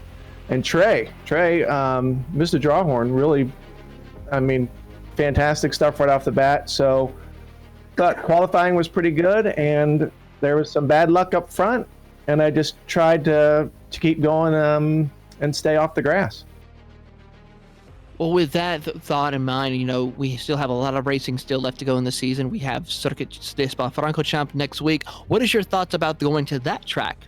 And Trey, Mr. Drawhorn, really, fantastic stuff right off the bat. So, thought qualifying was pretty good, and there was some bad luck up front, and I just tried to keep going and stay off the grass. Well, with that thought in mind, we still have a lot of racing still left to go in the season. We have Circuit de Spa-Francorchamps next week. What is your thoughts about going to that track?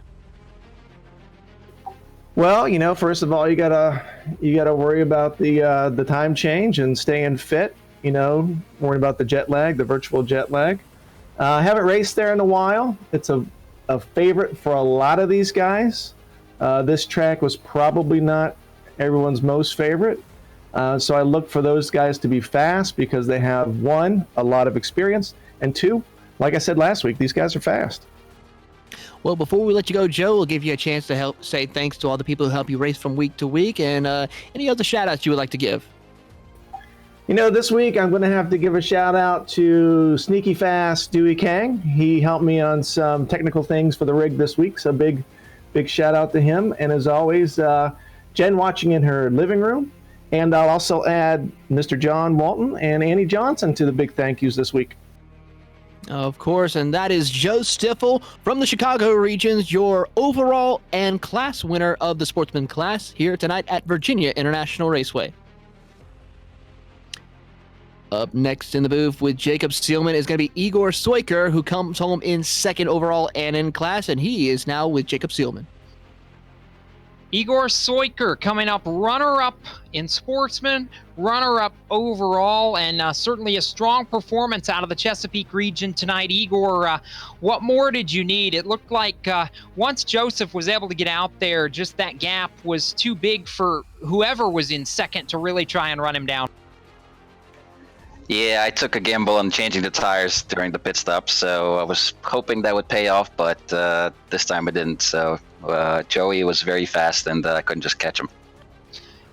Well, first of all, you gotta worry about the time change and staying fit. Worrying about the jet lag, the virtual jet lag. Haven't raced there in a while. It's a favorite for a lot of these guys. This track was probably not everyone's most favorite. So I look for those guys to be fast because they have, one, a lot of experience, and two, like I said last week, these guys are fast. Well, before we let you go, Joe, we'll give you a chance to help say thanks to all the people who help you race from week to week, and any other shout-outs you would like to give. This week I'm going to have to give a shout-out to Sneaky Fast Dewey Kang. He helped me on some technical things for the rig this week, so big shout-out to him. And as always, Jen watching in her living room. And I'll also add Mr. John Walton and Annie Johnson to the big thank yous this week. Of course, and that is Joe Stiffel from the Chicago regions, your overall and class winner of the sportsman class here tonight at Virginia International Raceway. Up next in the booth with Jacob Seelman is going to be Igor Soiker, who comes home in second overall and in class, and he is now with Jacob Seelman. Igor Soiker coming up runner-up in sportsman, runner-up overall, and certainly a strong performance out of the Chesapeake region tonight. Igor, what more did you need? It looked like once Joseph was able to get out there, just that gap was too big for whoever was in second to really try and run him down. Yeah, I took a gamble on changing the tires during the pit stop, so I was hoping that would pay off, but this time it didn't. So Joey was very fast, and I couldn't just catch him.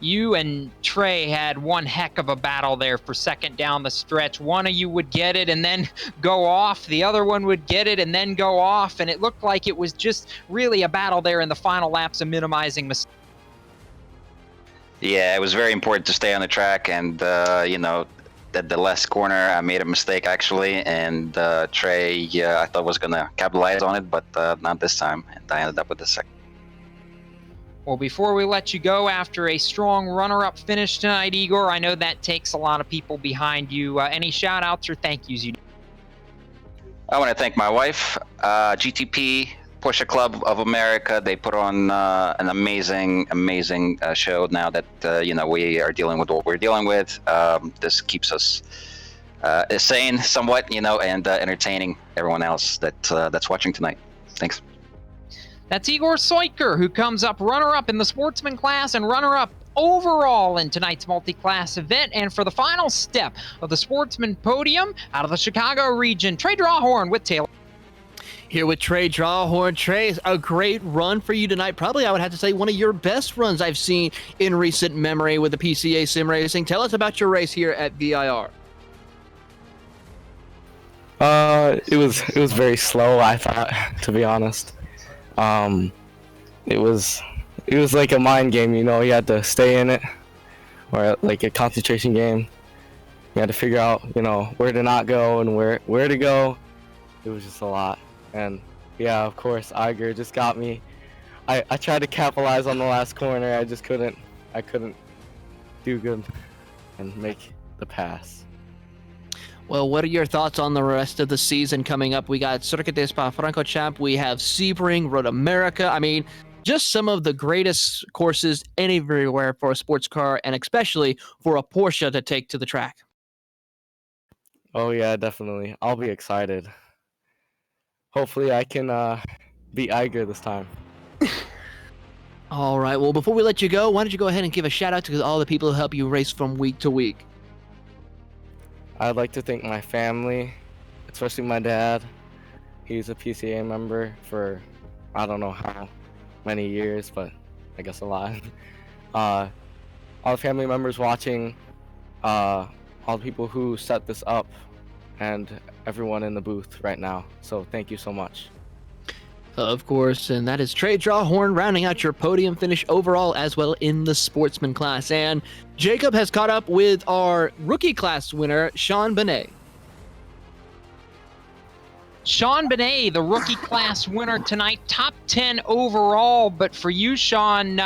You and Trey had one heck of a battle there for second down the stretch. One of you would get it and then go off. The other one would get it and then go off, and it looked like it was just really a battle there in the final laps of minimizing mistakes. Yeah, it was very important to stay on the track, and at the last corner, I made a mistake actually, and Trey, I thought was gonna capitalize on it, but not this time, and I ended up with the second. Well, before we let you go, after a strong runner-up finish tonight, Igor, I know that takes a lot of people behind you. Any shout-outs or thank yous you do? I want to thank my wife, GTP, Porsche Club of America. They put on an amazing show now that we are dealing with what we're dealing with. This keeps us sane somewhat, and entertaining everyone else that's watching tonight. Thanks. That's Igor Soiker, who comes up runner-up in the sportsman class and runner-up overall in tonight's multi-class event. And for the final step of the sportsman podium, out of the Chicago region, Trey Drawhorn with Taylor. Here with Trey Drawhorn. Trey, a great run for you tonight. Probably, I would have to say, one of your best runs I've seen in recent memory with the PCA Sim Racing. Tell us about your race here at VIR. It was very slow, I thought, to be honest. It was like a mind game, you had to stay in it, or like a concentration game. You had to figure out, where to not go and where to go. It was just a lot. And yeah, of course, Iger just got me. I tried to capitalize on the last corner. I just couldn't do good and make the pass. Well, what are your thoughts on the rest of the season coming up? We got Circuit de Spa-Francorchamps, we have Sebring, Road America. I mean, just some of the greatest courses anywhere for a sports car, and especially for a Porsche to take to the track. Oh yeah, definitely. I'll be excited. Hopefully I can beat Iger this time. All right, well, before we let you go, why don't you go ahead and give a shout out to all the people who help you race from week to week? I'd like to thank my family, especially my dad. He's a PCA member for I don't know how many years, but I guess a lot. All the family members watching, all all the people who set this up, and everyone in the booth right now. So thank you so much. Of course, and that is Trey Drawhorn rounding out your podium finish overall as well in the sportsman class. And Jacob has caught up with our rookie class winner, Sean Benet. Sean Benet, the rookie class winner tonight, top 10 overall. But for you, Sean,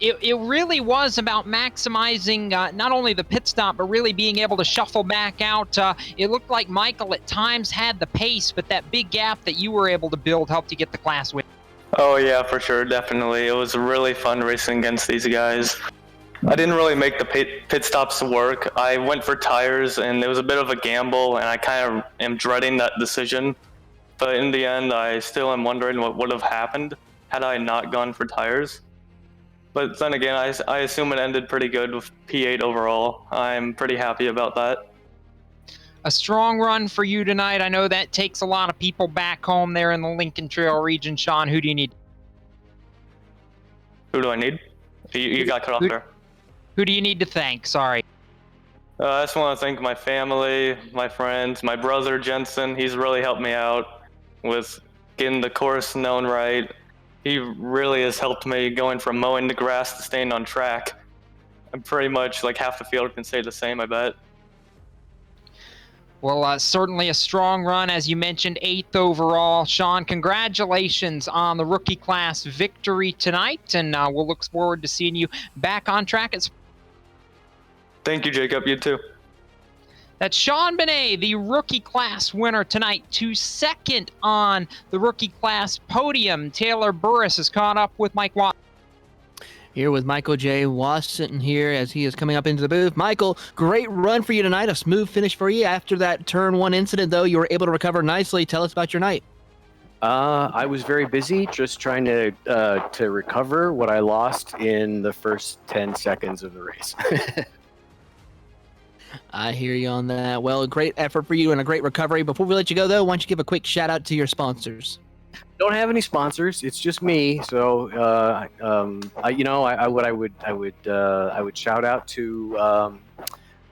it really was about maximizing not only the pit stop, but really being able to shuffle back out. It looked like Michael at times had the pace, but that big gap that you were able to build helped you get the class win. Oh yeah, for sure, definitely. It was really fun racing against these guys. I didn't really make the pit stops work. I went for tires, and it was a bit of a gamble, and I kind of am dreading that decision. But in the end, I still am wondering what would have happened had I not gone for tires. But then again, I assume it ended pretty good with P8 overall. I'm pretty happy about that. A strong run for you tonight. I know that takes a lot of people back home there in the Lincoln Trail region. Sean, who do you need? Who do I need? You got cut off there. Who do you need to thank? Sorry. I just want to thank my family, my friends, my brother Jensen. He's really helped me out with getting the course known right. He really has helped me going from mowing the grass to staying on track. I'm pretty much like half the field can say the same, I bet. Well, certainly a strong run, as you mentioned, 8th overall. Sean, congratulations on the rookie class victory tonight, and we'll look forward to seeing you back on track. Thank you, Jacob. You too. That's Sean Benet, the rookie class winner tonight, to second on the rookie class podium. Taylor Burris has caught up with Mike Watt. Here with Michael J. Wasson here as he is coming up into the booth. Michael, great run for you tonight. A smooth finish for you. After that turn 1 incident, though, you were able to recover nicely. Tell us about your night. I was very busy just trying to recover what I lost in the first 10 seconds of the race. I hear you on that. Well, a great effort for you and a great recovery. Before we let you go, though, why don't you give a quick shout out to your sponsors? Don't have any sponsors. It's just me. So, I would shout out to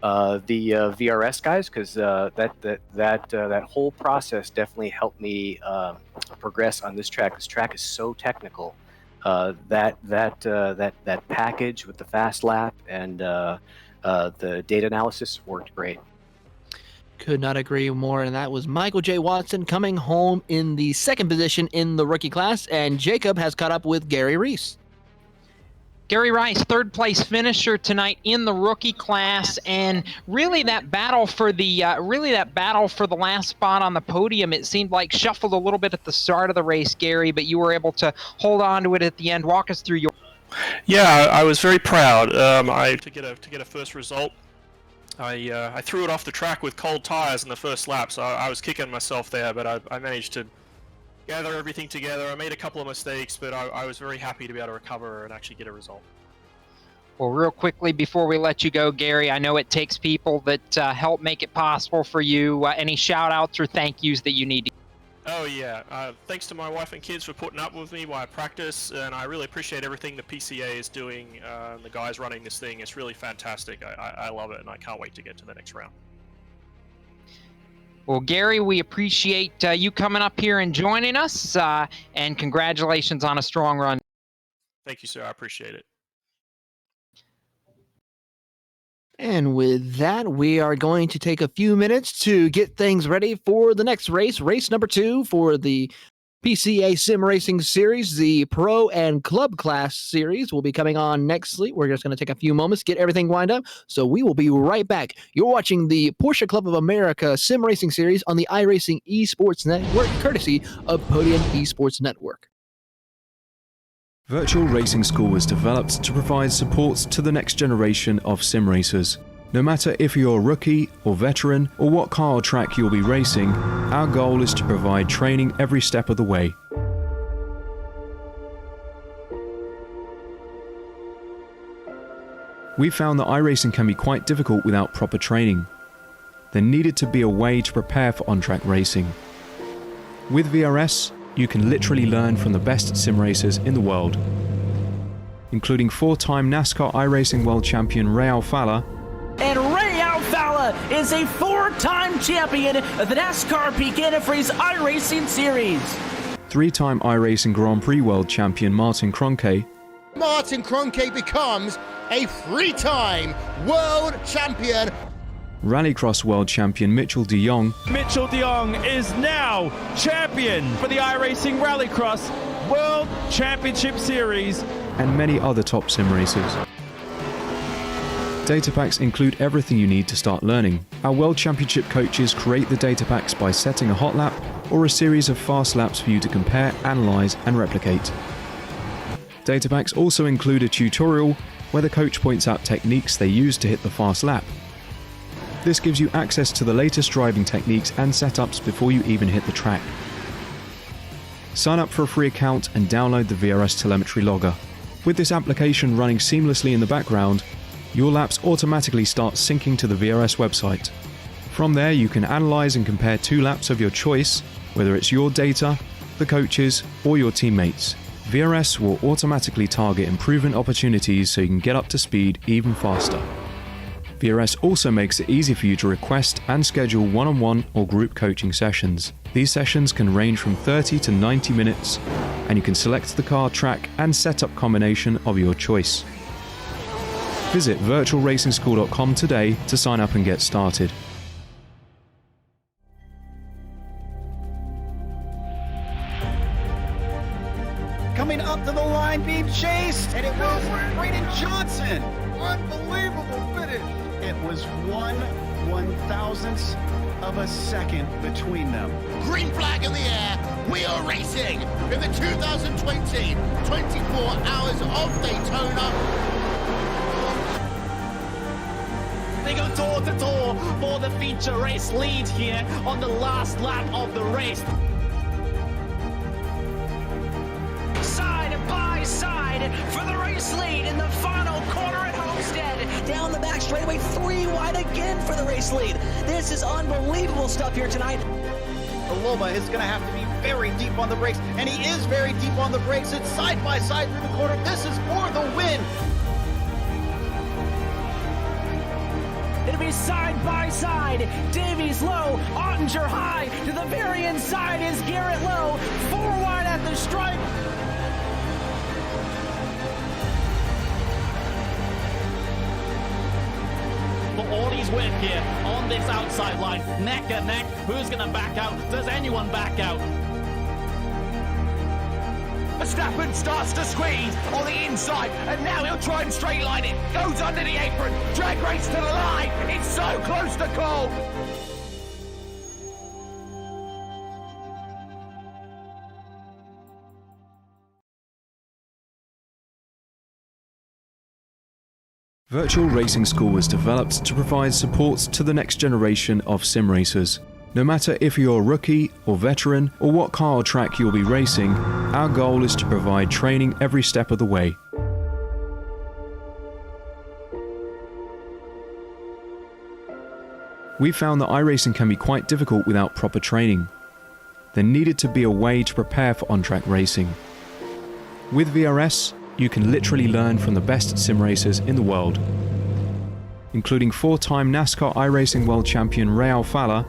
the VRS guys, because that whole process definitely helped me progress on this track. This track is so technical. That package with the fast lap and the data analysis worked great. Could not agree more. And that was Michael J. Watson coming home in the second position in the rookie class. And Jacob has caught up with Gary Reese. Gary Rice, third place finisher tonight in the rookie class, and really that battle for the last spot on the podium, it seemed like shuffled a little bit at the start of the race, Gary, but you were able to hold on to it at the end. Walk us through your. Yeah, I was very proud. To get a first result. I threw it off the track with cold tires in the first lap, so I was kicking myself there, but I managed to gather everything together. I made a couple of mistakes, but I was very happy to be able to recover and actually get a result. Well, real quickly before we let you go, Gary, I know it takes people that help make it possible for you. Any shout-outs or thank yous that you need to? Oh yeah, thanks to my wife and kids for putting up with me while I practice, and I really appreciate everything the PCA is doing, the guys running this thing. It's really fantastic. I love it, and I can't wait to get to the next round. Well, Gary, we appreciate you coming up here and joining us, and congratulations on a strong run. Thank you, sir. I appreciate it. And with that, we are going to take a few minutes to get things ready for the next race. Race number 2 for the PCA Sim Racing Series. The Pro and Club Class Series will be coming on next week. We're just going to take a few moments, get everything lined up. So we will be right back. You're watching the Porsche Club of America Sim Racing Series on the iRacing Esports Network, courtesy of Podium Esports Network. Virtual Racing School was developed to provide support to the next generation of sim racers. No matter if you're a rookie or veteran or what car or track you'll be racing, our goal is to provide training every step of the way. We found that iRacing can be quite difficult without proper training. There needed to be a way to prepare for on-track racing. With VRS, you can literally learn from the best sim racers in the world, including 4-time NASCAR iRacing World Champion Ray Alfala And Ray Alfala Falla is a 4-time champion of the NASCAR PCASRS iRacing Series. 3-time iRacing Grand Prix World Champion Martin Kroenke. Martin Kroenke becomes a 3-time world champion. Rallycross World Champion Mitchell de Jong. Mitchell de Jong is now champion for the iRacing Rallycross World Championship Series. And many other top sim racers. Data packs include everything you need to start learning. Our World Championship coaches create the data packs by setting a hot lap or a series of fast laps for you to compare, analyze, and replicate. Data packs also include a tutorial where the coach points out techniques they use to hit the fast lap. This gives you access to the latest driving techniques and setups before you even hit the track. Sign up for a free account and download the VRS telemetry logger. With this application running seamlessly in the background, your laps automatically start syncing to the VRS website. From there, you can analyze and compare 2 laps of your choice, whether it's your data, the coaches, or your teammates. VRS will automatically target improvement opportunities so you can get up to speed even faster. VRS also makes it easy for you to request and schedule one-on-one or group coaching sessions. These sessions can range from 30 to 90 minutes, and you can select the car, track, and setup combination of your choice. Visit virtualracingschool.com today to sign up and get started. Coming up to the line, being chased, and it was Braden Johnson. Unbelievable finish. It was 1/1000th of a second between them. Green flag in the air. We are racing in the 2020 24 Hours of Daytona. They go door to door for the feature race lead here on the last lap of the race. Side by side for the race lead in the final corner at Homestead. Down the back straightaway, 3 wide again for the race lead. This is unbelievable stuff here tonight. Loma is going to have to be very deep on the brakes, and he is very deep on the brakes. It's side by side through the corner. This is for the win. It'll be side by side. Davies low, Ottinger high. To the very inside is Garrett Lowe. 4 wide at the stripe. For all he's worth here on this outside line, neck and neck. Who's going to back out? Does anyone back out? Verstappen starts to squeeze on the inside, and now he'll try and straight line it. Goes under the apron, drag race to the line. It's so close to call. Virtual Racing School was developed to provide support to the next generation of sim racers. No matter if you're a rookie or veteran or what car or track you'll be racing, our goal is to provide training every step of the way. We found that iRacing can be quite difficult without proper training. There needed to be a way to prepare for on-track racing. With VRS, you can literally learn from the best sim racers in the world, including 4-time NASCAR iRacing World Champion Ray Falla.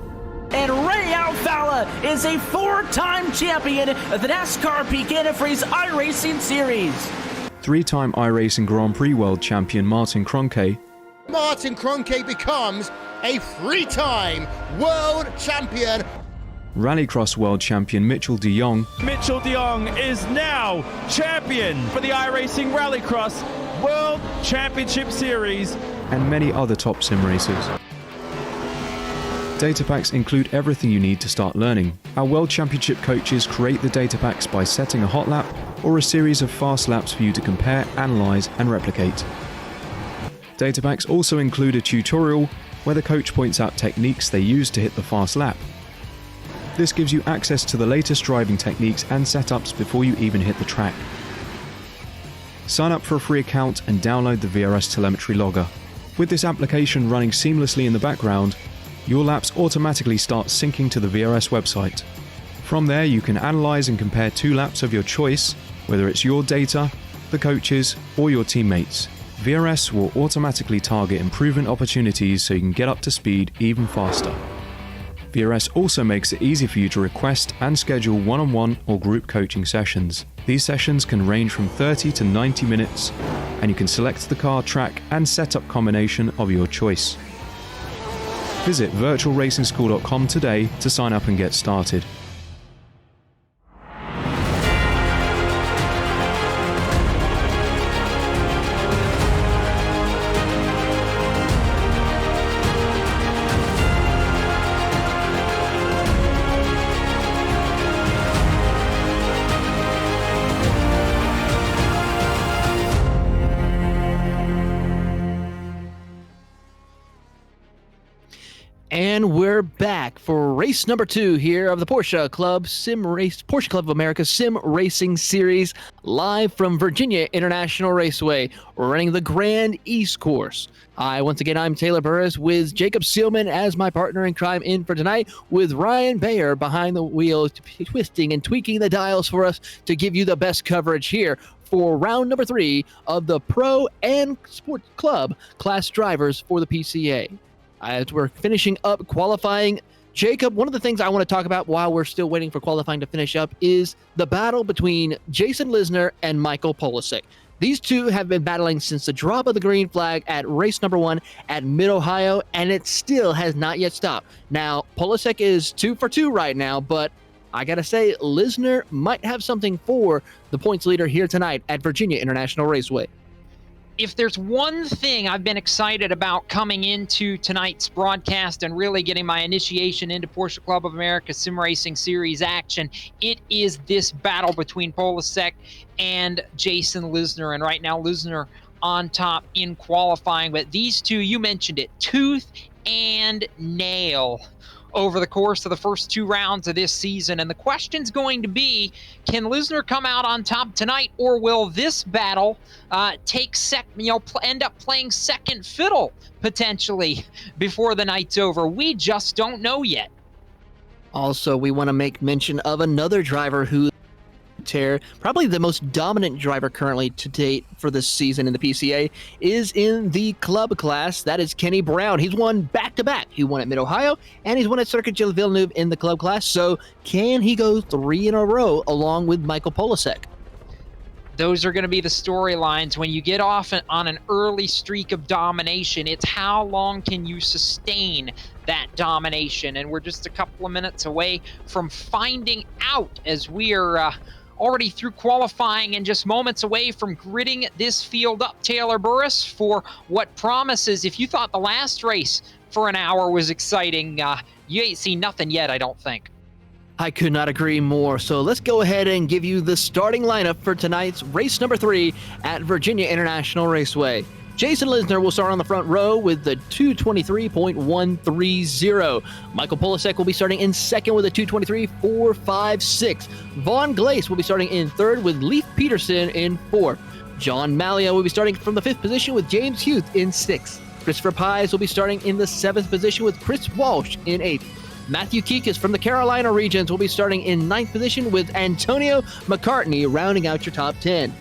And Ray Falla is a 4-time champion of the NASCAR PCASRS iRacing Series. 3-time iRacing Grand Prix World Champion Martin Kroenke. Martin Kroenke becomes a 3-time world champion. Rallycross World Champion Mitchell de Jong. Mitchell de Jong is now champion for the iRacing Rallycross World Championship Series. And many other top sim racers. Data packs include everything you need to start learning. Our World Championship coaches create the data packs by setting a hot lap or a series of fast laps for you to compare, analyze, and replicate. Data packs also include a tutorial where the coach points out techniques they use to hit the fast lap. This gives you access to the latest driving techniques and setups before you even hit the track. Sign up for a free account and download the VRS telemetry logger. With this application running seamlessly in the background, your laps automatically start syncing to the VRS website. From there, you can analyze and compare 2 laps of your choice, whether it's your data, the coaches, or your teammates. VRS will automatically target improvement opportunities so you can get up to speed even faster. VRS also makes it easy for you to request and schedule one-on-one or group coaching sessions. These sessions can range from 30 to 90 minutes, and you can select the car, track, and setup combination of your choice. Visit virtualracingschool.com today to sign up and get started. And we're back for race number 2 here of the Porsche Club of America Sim Racing Series, live from Virginia International Raceway. We're running the Grand East course. I'm Taylor Burris with Jacob Seelman as my partner in crime in for tonight, with Ryan Bayer behind the wheel, twisting and tweaking the dials for us to give you the best coverage here for round number 3 of the Pro and Sport Club class drivers for the PCA. As we're finishing up qualifying, Jacob, one of the things I want to talk about while we're still waiting for qualifying to finish up is the battle between Jason Lisner and Michael Polasek. These two have been battling since the drop of the green flag at race number 1 at Mid-Ohio, and it still has not yet stopped. Now, Polasek is 2 for 2 right now, but I got to say, Lisner might have something for the points leader here tonight at Virginia International Raceway. If there's one thing I've been excited about coming into tonight's broadcast and really getting my initiation into Porsche Club of America Sim Racing Series action, it is this battle between Polasek and Jason Lisner. And right now, Lisner on top in qualifying. But these two, you mentioned it, tooth and nail over the course of the first 2 rounds of this season. And the question's going to be, can Lisner come out on top tonight, or will this battle end up playing second fiddle potentially before the night's over? We just don't know yet. Also, we want to make mention of another driver who probably the most dominant driver currently to date for this season in the PCA is in the club class. That is Kenny Brown. He's won back-to-back. He won at Mid-Ohio, and he's won at Circuit Gilles Villeneuve in the club class. So can he go 3 in a row along with Michael Polasek? Those are going to be the storylines. When you get off on an early streak of domination, it's how long can you sustain that domination? And we're just a couple of minutes away from finding out, as we are already through qualifying and just moments away from gridding this field up, Taylor Burris, for what promises. If you thought the last race for an hour was exciting, you ain't seen nothing yet, I don't think. I could not agree more. So let's go ahead and give you the starting lineup for tonight's race number 3 at Virginia International Raceway. Jason Lisner will start on the front row with the 223.130. Michael Polasek will be starting in second with a 223.456. Vaughn Glace will be starting in third with Leif Peterson in fourth. John Malia will be starting from the 5th position with James Hughes in 6th. Christopher Pies will be starting in the 7th position with Chris Walsh in 8th. Matthew Kikas from the Carolina regions will be starting in 9th position with Antonio McCartney rounding out your top 10.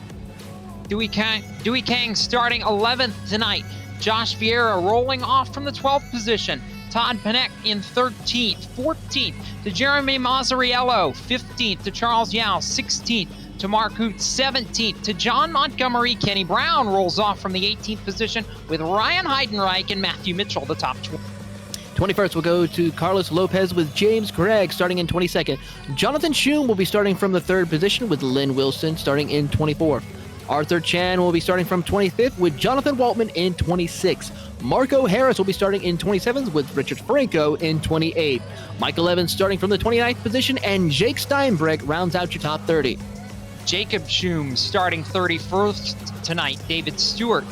Dewey Kang starting 11th tonight. Josh Vieira rolling off from the 12th position. Todd Panek in 13th. 14th to Jeremy Mazzariello. 15th to Charles Yao. 16th to Mark Hoot. 17th to John Montgomery. Kenny Brown rolls off from the 18th position with Ryan Heidenreich and Matthew Mitchell, the top 20. 21st will go to Carlos Lopez with James Gregg starting in 22nd. Jonathan Schum will be starting from the 3rd position with Lynn Wilson starting in 24th. Arthur Chan will be starting from 25th with Jonathan Waltman in 26th. Marco Harris will be starting in 27th with Richard Franco in 28th. Michael Evans starting from the 29th position, and Jake Steinbreck rounds out your top 30. Jacob Schum starting 31st tonight. David Stewart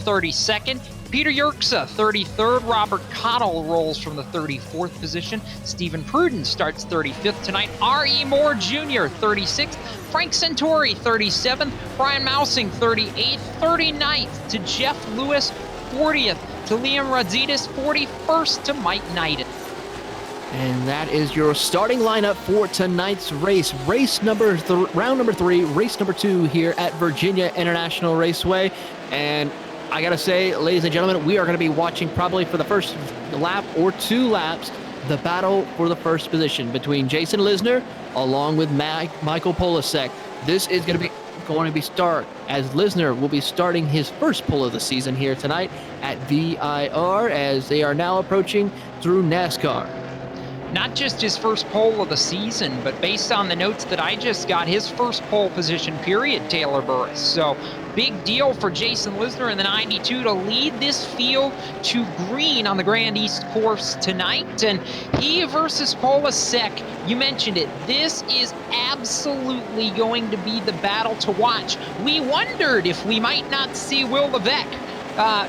32nd. Peter Yerxa, 33rd. Robert Cottle rolls from the 34th position. Stephen Pruden starts 35th tonight. R.E. Moore Jr., 36th. Frank Centauri, 37th. Brian Mousing, 38th. 39th to Jeff Lewis. 40th to Liam Radzitis. 41st to Mike Knighton. And that is your starting lineup for tonight's race. Round number 3, race number 2 here at Virginia International Raceway. And I got to say, ladies and gentlemen, we are going to be watching probably for the first lap or 2 laps the battle for the first position between Jason Lisner along with Michael Polasek. This is going to be start as Lisner will be starting his first pole of the season here tonight at VIR as they are now approaching through NASCAR. Not just his first pole of the season, but based on the notes that I just got, his first pole position period, Taylor Burris. So big deal for Jason Lisner in the 92 to lead this field to green on the Grand East course tonight. And he versus Polasek, you mentioned it, this is absolutely going to be the battle to watch. We wondered if we might not see Will Levesque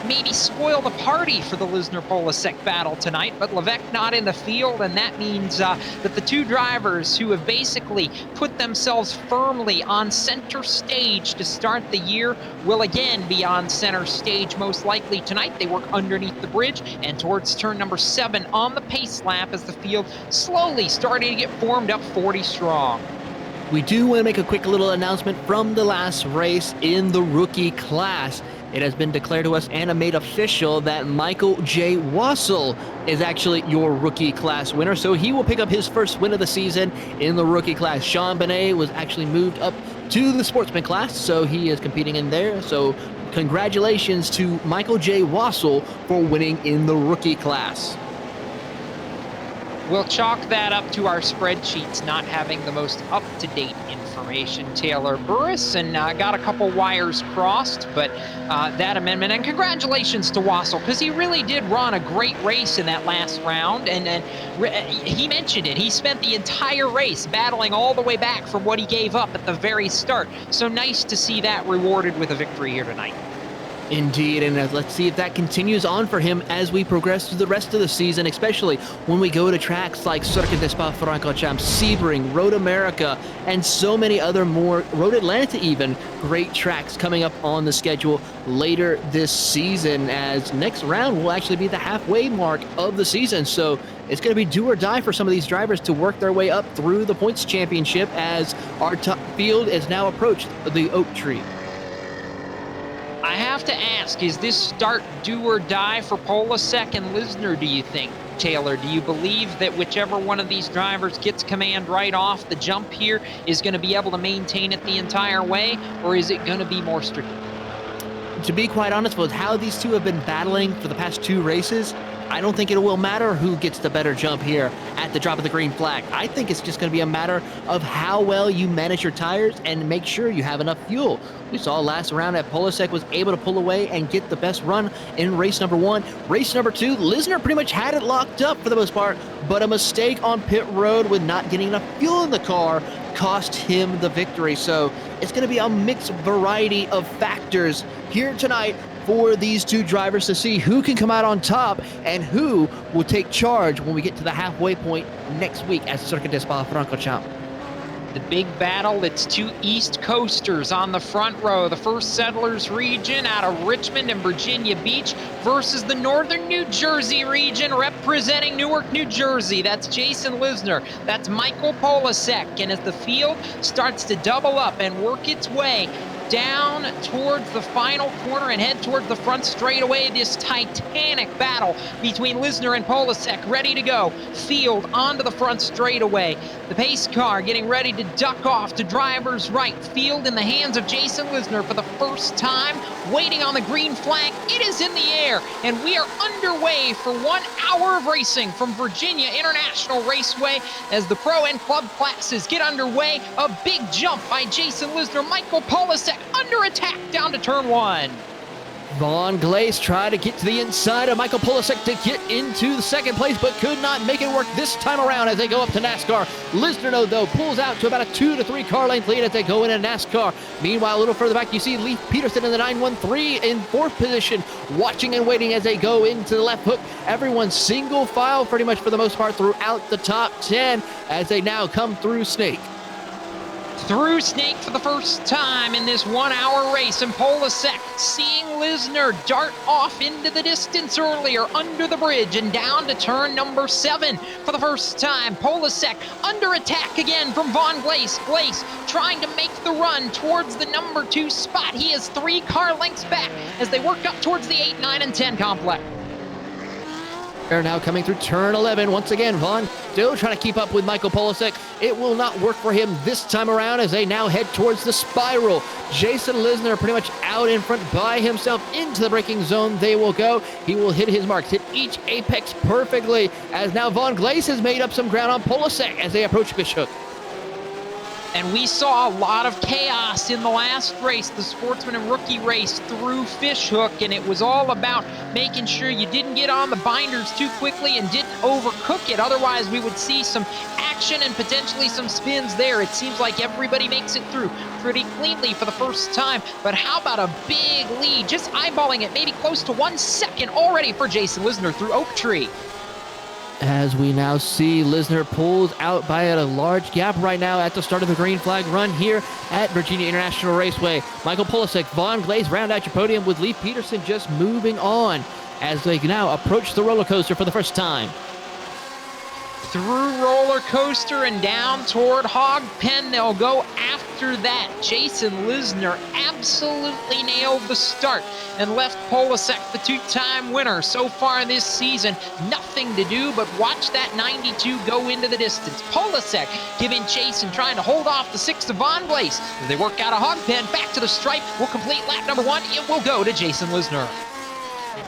maybe spoil the party for the Lisner-Polasek battle tonight, but Levesque not in the field, and that means that the 2 drivers who have basically put themselves firmly on center stage to start the year will again be on center stage most likely tonight. They work underneath the bridge and towards turn number 7 on the pace lap as the field slowly starting to get formed up 40 strong. We do want to make a quick little announcement from the last race in the rookie class. It has been declared to us and made official that Michael J. Wassel is actually your rookie class winner. So he will pick up his first win of the season in the rookie class. Sean Benet was actually moved up to the sportsman class, so he is competing in there. So congratulations to Michael J. Wassel for winning in the rookie class. We'll chalk that up to our spreadsheets not having the most up-to-date information, Taylor Burris, and got a couple wires crossed, but that amendment, and congratulations to Wassel, because he really did run a great race in that last round, and he mentioned it. He spent the entire race battling all the way back from what he gave up at the very start, so nice to see that rewarded with a victory here tonight. Indeed, and let's see if that continues on for him as we progress through the rest of the season, especially when we go to tracks like Circuit de Spa-Francorchamps, Sebring, Road America, and so many other more, Road Atlanta even, great tracks coming up on the schedule later this season, as next round will actually be the halfway mark of the season. So it's going to be do or die for some of these drivers to work their way up through the points championship as our top field is now approached the oak tree. I have to ask, is this start do or die for Polasek and Lisner, do you think, Taylor? Do you believe that whichever one of these drivers gets command right off the jump here is going to be able to maintain it the entire way, or is it going to be more strategic? To be quite honest with how these two have been battling for the past 2 races, I don't think it will matter who gets the better jump here at the drop of the green flag. I think it's just going to be a matter of how well you manage your tires and make sure you have enough fuel. We saw last round that Polasek was able to pull away and get the best run in race number 1. Race number 2, Lisner pretty much had it locked up for the most part, but a mistake on pit road with not getting enough fuel in the car cost him the victory. So it's going to be a mixed variety of factors here tonight for these 2 drivers to see who can come out on top and who will take charge when we get to the halfway point next week at Circuit de Spa-Francorchamps. The big battle, it's 2 East Coasters on the front row. The First Settlers region out of Richmond and Virginia Beach versus the Northern New Jersey region representing Newark, New Jersey. That's Jason Lisner. That's Michael Polasek. And as the field starts to double up and work its way down towards the final corner and head towards the front straightaway, this titanic battle between Lisner and Polasek ready to go. Field onto the front straightaway. The pace car getting ready to duck off to driver's right. Field in the hands of Jason Lisner for the first time, waiting on the green flag. It is in the air, and we are underway for 1 hour of racing from Virginia International Raceway as the pro and club classes get underway. A big jump by Jason Lisner. Michael Polasek under attack down to turn 1. Vaughn Glace tried to get to the inside of Michael Polasek to get into the second place, but could not make it work this time around as they go up to NASCAR. Lisner, though, pulls out to about a 2 to 3 car length lead as they go into NASCAR. Meanwhile, a little further back, you see Leif Peterson in the 913 in 4th position, watching and waiting as they go into the left hook. Everyone single file pretty much for the most part throughout the top 10 as they now come through Snake. through Snake for the first time in this 1 hour race, and Polasek seeing Lisner dart off into the distance earlier under the bridge and down to turn number 7 for the first time. Polasek under attack again from Von Glace. Glace trying to make the run towards the number 2 spot. He is 3 car lengths back as they work up towards the 8, 9, and 10 complex. They're now coming through turn 11. Once again, Vaughn still trying to keep up with Michael Polasek. It will not work for him this time around as they now head towards the spiral. Jason Lisner pretty much out in front by himself into the braking zone. They will go. He will hit his marks, hit each apex perfectly as now Von Glace has made up some ground on Polasek as they approach Fishhook. And we saw a lot of chaos in the last race, the Sportsman and Rookie race through Fishhook, and it was all about making sure you didn't get on the binders too quickly and didn't overcook it. Otherwise, we would see some action and potentially some spins there. It seems like everybody makes it through pretty cleanly for the first time, but how about a big lead? Just eyeballing it, maybe close to 1 second already for Jason Lisner through Oak Tree. As we now see Lisner pulls out by a large gap right now at the start of the green flag run here at Virginia International Raceway. Michael Polasek, Von Glace round out your podium with Leif Peterson just moving on as they now approach the roller coaster for the first time. Through roller coaster and down toward Hog Pen, they'll go after that. Jason Lisner absolutely nailed the start and left Polasek the 2-time winner. So far this season, nothing to do but watch that 92 go into the distance. Polasek giving chase and trying to hold off the 6 of Von Glace. As they work out a Hog Pen, back to the stripe, will complete lap number 1. It will go to Jason Lisner.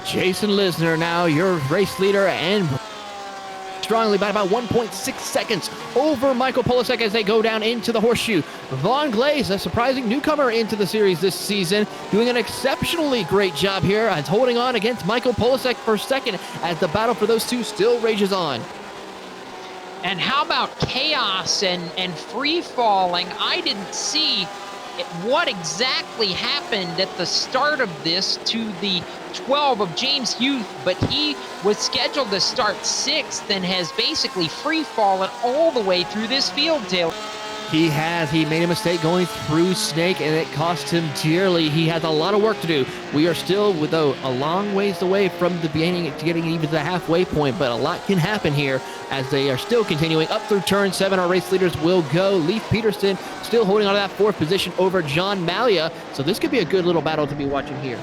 Jason Lisner now your race leader and strongly by about 1.6 seconds over Michael Polasek as they go down into the horseshoe. Von Glace, a surprising newcomer into the series this season, doing an exceptionally great job here as holding on against Michael Polasek for second as the battle for those two still rages on. And how about chaos and free falling? I didn't see what exactly happened at the start of this to the 12 of James Youth, but he was scheduled to start 6th and has basically free fallen all the way through this field, Taylor. He made a mistake going through Snake and it cost him dearly. He has a lot of work to do. We are still, though, a long ways away from the beginning to getting even to the halfway point, but a lot can happen here as they are still continuing up through turn 7. Our race leaders will go. Leif Peterson still holding on to that 4th position over John Malia, so this could be a good little battle to be watching here.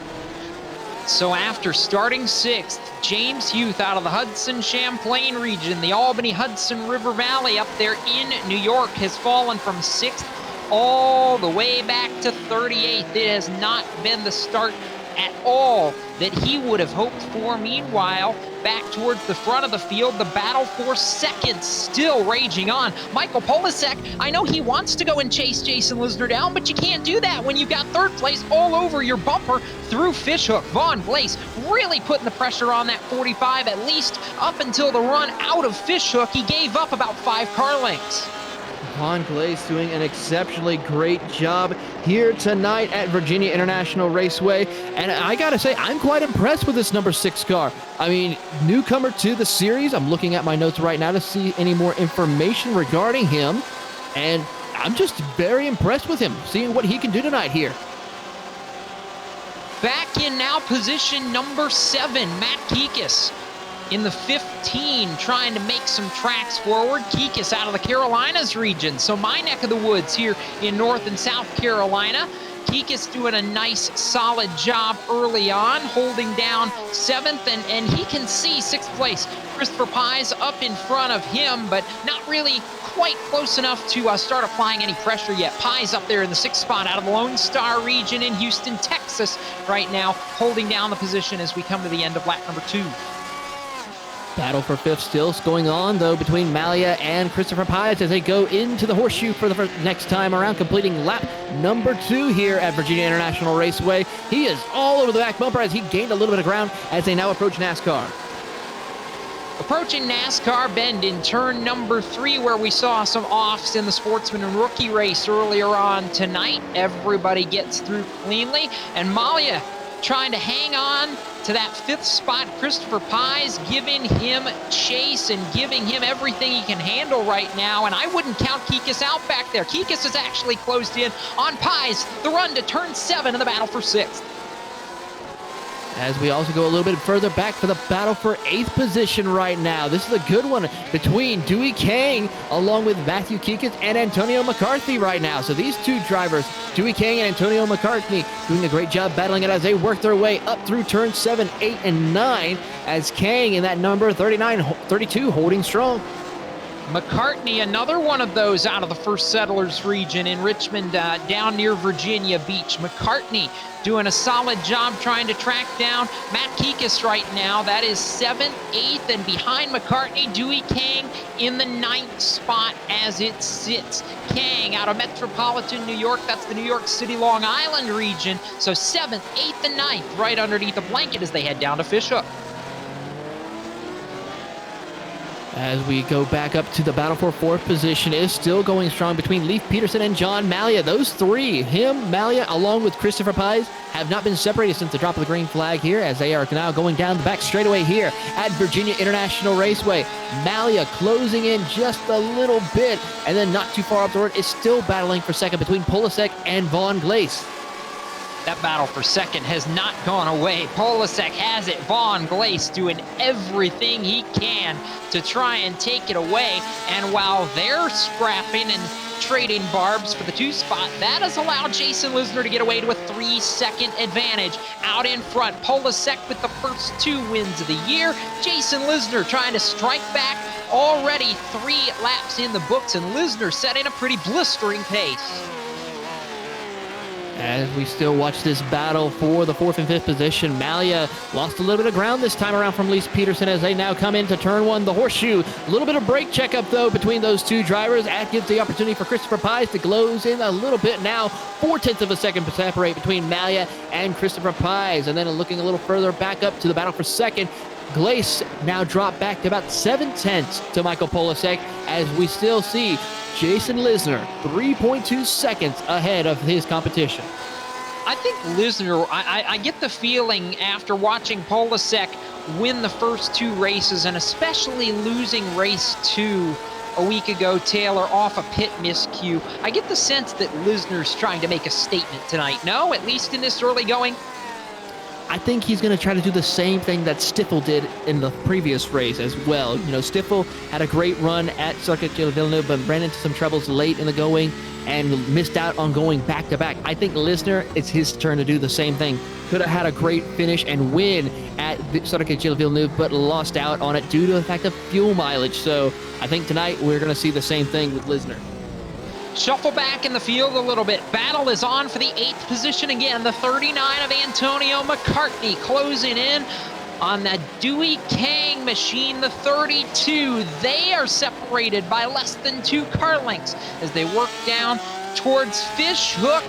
So after starting 6th, James Youth out of the Hudson-Champlain region, the Albany-Hudson River Valley up there in New York, has fallen from 6th all the way back to 38th. It has not been the start at all that he would have hoped for. Meanwhile, back towards the front of the field, the battle for second still raging on. Michael Polasek, I know he wants to go and chase Jason Lisner down, but you can't do that when you've got 3rd place all over your bumper through Fishhook. Von Glace really putting the pressure on that 45, at least up until the run out of Fishhook. He gave up about 5 car lengths. Von Glace doing an exceptionally great job here tonight at Virginia International Raceway. And I gotta say, I'm quite impressed with this number 6 car. I mean, newcomer to the series. I'm looking at my notes right now to see any more information regarding him. And I'm just very impressed with him, seeing what he can do tonight here. Back in now position number 7, Matt Kikis. In the 15, trying to make some tracks forward. Kikis out of the Carolinas region, so my neck of the woods here in North and South Carolina. Kikis doing a nice, solid job early on, holding down 7th, and he can see 6th place. Christopher Pies up in front of him, but not really quite close enough to start applying any pressure yet. Pies up there in the 6th spot out of the Lone Star region in Houston, Texas right now, holding down the position as we come to the end of lap number 2. Battle for 5th still going on, though, between Malia and Christopher Pies as they go into the horseshoe for the next time around, completing lap number 2 here at Virginia International Raceway. He is all over the back bumper as he gained a little bit of ground as they now approach NASCAR. Approaching NASCAR Bend in turn number 3, where we saw some offs in the Sportsman and Rookie race earlier on tonight. Everybody gets through cleanly, and Malia trying to hang on to that 5th spot. Christopher Pies giving him chase and giving him everything he can handle right now, and I wouldn't count Kikis out back there. Kikis is actually closed in on Pies, the run to turn 7 in the battle for 6th. As we also go a little bit further back for the battle for 8th position right now. This is a good one between Dewey Kang along with Matthew Kikis and Antonio McCarthy right now. So these two drivers, Dewey Kang and Antonio McCarthy, doing a great job battling it as they work their way up through turn 7, 8, and 9, as Kang in that number 32 holding strong. McCartney, another one of those out of the First Settlers region in Richmond, down near Virginia Beach. McCartney doing a solid job trying to track down Matt Kikis right now. That is 7th, 8th, and behind McCartney, Dewey Kang in the 9th spot as it sits. Kang out of metropolitan New York, that's the New York City, Long Island region. So 7th, 8th, and 9th right underneath the blanket as they head down to Fishhook. As we go back up to the battle for 4th position, is still going strong between Leif Peterson and John Malia. Those three, him, Malia, along with Christopher Pies, have not been separated since the drop of the green flag here, as they are now going down the back straightaway here at Virginia International Raceway. Malia closing in just a little bit, and then not too far up the road is still battling for second between Polasek and Vaughn Glace. That battle for second has not gone away. Polasek has it. Vaughn Glace doing everything he can to try and take it away. And while they're scrapping and trading barbs for the 2 spot, that has allowed Jason Lisner to get away to a 3-second advantage out in front. Polasek with the first 2 wins of the year. Jason Lisner trying to strike back. Already 3 laps in the books, and Lisner setting a pretty blistering pace. As we still watch this battle for the 4th and 5th position, Malia lost a little bit of ground this time around from Leif Peterson as they now come into turn 1, the horseshoe. A little bit of brake checkup, though, between those two drivers. That gives the opportunity for Christopher Pies to close in a little bit now. 4/10 of a second to separate between Malia and Christopher Pies. And then looking a little further back up to the battle for second, Glace now dropped back to about 7/10 to Michael Polasek, as we still see Jason Lisner 3.2 seconds ahead of his competition. I think Lisner, I get the feeling after watching Polasek win the first 2 races, and especially losing race 2 a week ago, Taylor, off a pit miscue, I get the sense that Lisner's trying to make a statement tonight. No, at least in this early going? I think he's going to try to do the same thing that Stiffel did in the previous race as well. You know, Stiffel had a great run at Circuit de Villeneuve, but ran into some troubles late in the going and missed out on going back-to-back. I think Lisner, it's his turn to do the same thing. Could have had a great finish and win at Circuit de Villeneuve, but lost out on it due to the fact of fuel mileage. So I think tonight we're going to see the same thing with Lisner. Shuffle back in the field a little bit. Battle is on for the 8th position again. The 39 of Antonio McCartney closing in on that Dewey Kang machine, the 32. They are separated by less than 2 car lengths as they work down towards Fishhook.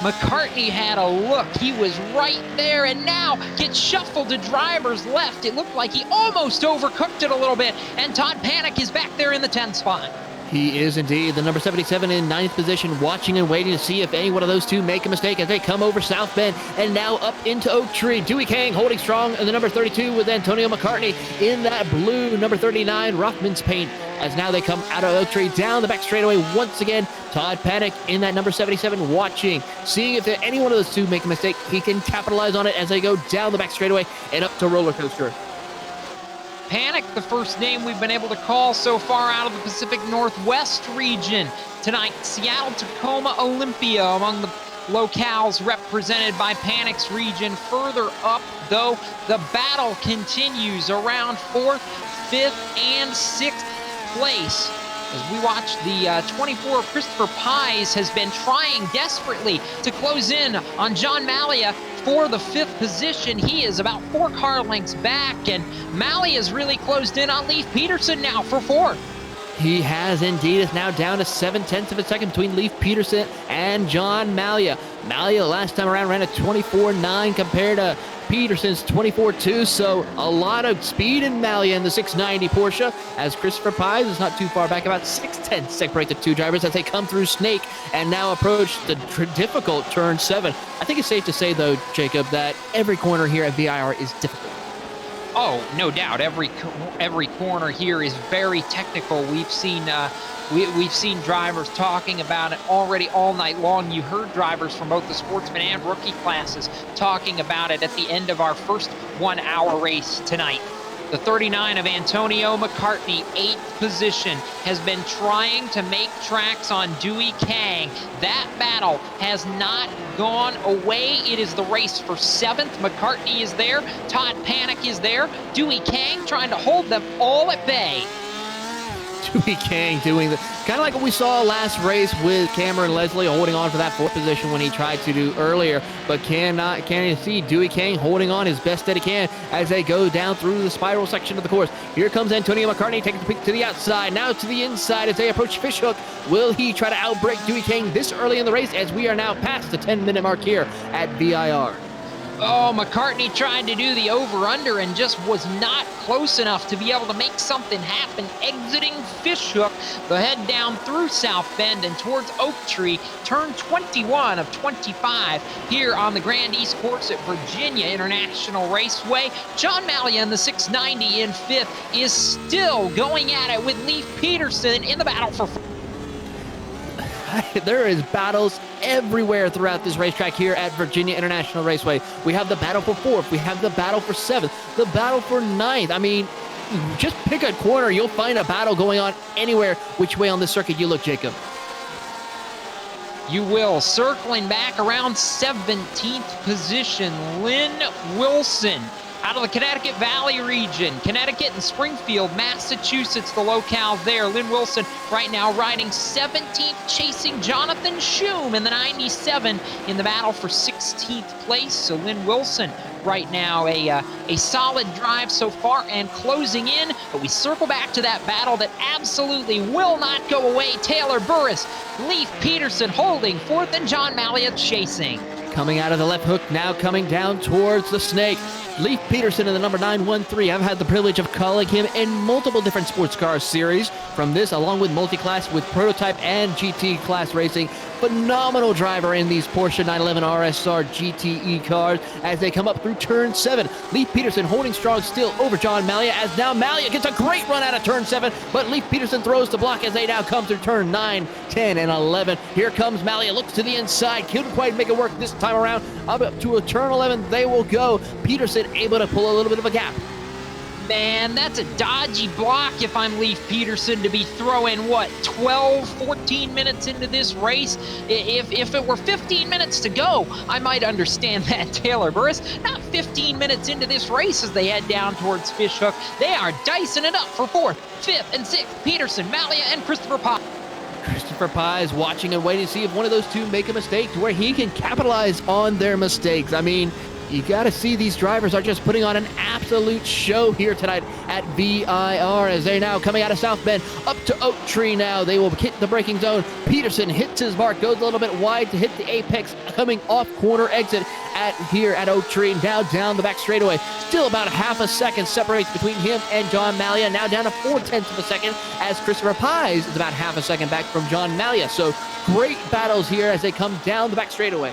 McCartney had a look. He was right there and now gets shuffled to driver's left. It looked like he almost overcooked it a little bit, and Todd Panic is back there in the 10th spot. He is indeed the number 77 in 9th position, watching and waiting to see if any one of those two make a mistake as they come over South Bend and now up into Oak Tree. Dewey Kang holding strong in the number 32 with Antonio McCartney in that blue number 39 Rothman's paint, as now they come out of Oak Tree down the back straightaway once again. Todd Panic in that number 77 watching, seeing if any one of those two make a mistake, he can capitalize on it as they go down the back straightaway and up to Roller Coaster. Panic, the first name we've been able to call so far out of the Pacific Northwest region tonight. Seattle, Tacoma, Olympia among the locales represented by Panic's region. Further up, though, the battle continues around 4th, 5th, and 6th place. As we watch the 24 of Christopher Pies has been trying desperately to close in on John Malia for the 5th position. He is about 4 car lengths back, and Malia is really closed in on Leif Peterson now for 4th. He has indeed. It's now down to 7/10 of a second between Leif Peterson and John Malia. Malia last time around ran a 24.9 compared to Peterson's 24.2, so a lot of speed in Malia in the 690 Porsche, as Christopher Pies is not too far back, about 6/10 separate the two drivers as they come through Snake and now approach the difficult turn 7. I think it's safe to say, though, Jacob, that every corner here at VIR is difficult. Oh, no doubt. Every corner here is very technical. We've seen drivers talking about it already all night long. You heard drivers from both the sportsman and rookie classes talking about it at the end of our first 1-hour race tonight. The 39 of Antonio McCartney, 8th position, has been trying to make tracks on Dewey Kang. That battle has not gone away. It is the race for 7th. McCartney is there. Todd Panic is there. Dewey Kang trying to hold them all at bay. Dewey Kang doing the kind of like what we saw last race with Cameron Leslie holding on for that 4th position when he tried to do earlier, but can you see Dewey Kang holding on as best that he can as they go down through the spiral section of the course. Here comes Antonio McCartney taking the peek to the outside, now to the inside as they approach Fishhook. Will he try to outbreak Dewey Kang this early in the race, as we are now past the 10-minute mark here at VIR? Oh, McCartney tried to do the over-under and just was not close enough to be able to make something happen. Exiting Fishhook, the head down through South Bend and towards Oak Tree, turn 21 of 25 here on the Grand East course at Virginia International Raceway. John Malia in the 690 in 5th is still going at it with Leif Peterson in the battle for... There is battles everywhere throughout this racetrack here at Virginia International Raceway. We have the battle for 4th. We have the battle for 7th. The battle for 9th. I mean, just pick a corner. You'll find a battle going on anywhere which way on this circuit you look, Jacob. You will. Circling back around 17th position, Lynn Wilson. Out of the Connecticut Valley region, Connecticut and Springfield, Massachusetts, the locale there. Lynn Wilson right now riding 17th, chasing Jonathan Schum in the 97 in the battle for 16th place. So Lynn Wilson right now a solid drive so far and closing in, but we circle back to that battle that absolutely will not go away. Taylor Burris, Leif Peterson holding 4th, and John Malia chasing. Coming out of the left hook, now coming down towards the Snake. Leif Peterson in the number 913. I've had the privilege of calling him in multiple different sports car series from this, along with multi-class with prototype and GT class racing. Phenomenal driver in these Porsche 911 RSR GTE cars as they come up through turn 7. Leif Peterson holding strong still over John Malia, as now Malia gets a great run out of turn 7, but Leif Peterson throws the block as they now come through turn 9, 10, and 11. Here comes Malia, looks to the inside, couldn't quite make it work this time around. Up to a turn 11 they will go. Peterson able to pull a little bit of a gap. Man, that's a dodgy block if I'm Leif Peterson to be throwing, what, 12, 14 minutes into this race? If it were 15 minutes to go, I might understand that, Taylor Burris. Not 15 minutes into this race as they head down towards Fishhook. They are dicing it up for 4th, 5th, and 6th. Peterson, Malia, and Christopher Pye. Christopher Pye is watching and waiting to see if one of those two make a mistake to where he can capitalize on their mistakes. I mean, you got to see these drivers are just putting on an absolute show here tonight at VIR as they're now coming out of South Bend up to Oak Tree now. They will hit the braking zone. Peterson hits his mark, goes a little bit wide to hit the apex, coming off corner exit here at Oak Tree. Now down the back straightaway. Still about half a second separates between him and John Malia. Now down to 0.4 of a second as Christopher Pies is about half a second back from John Malia. So great battles here as they come down the back straightaway.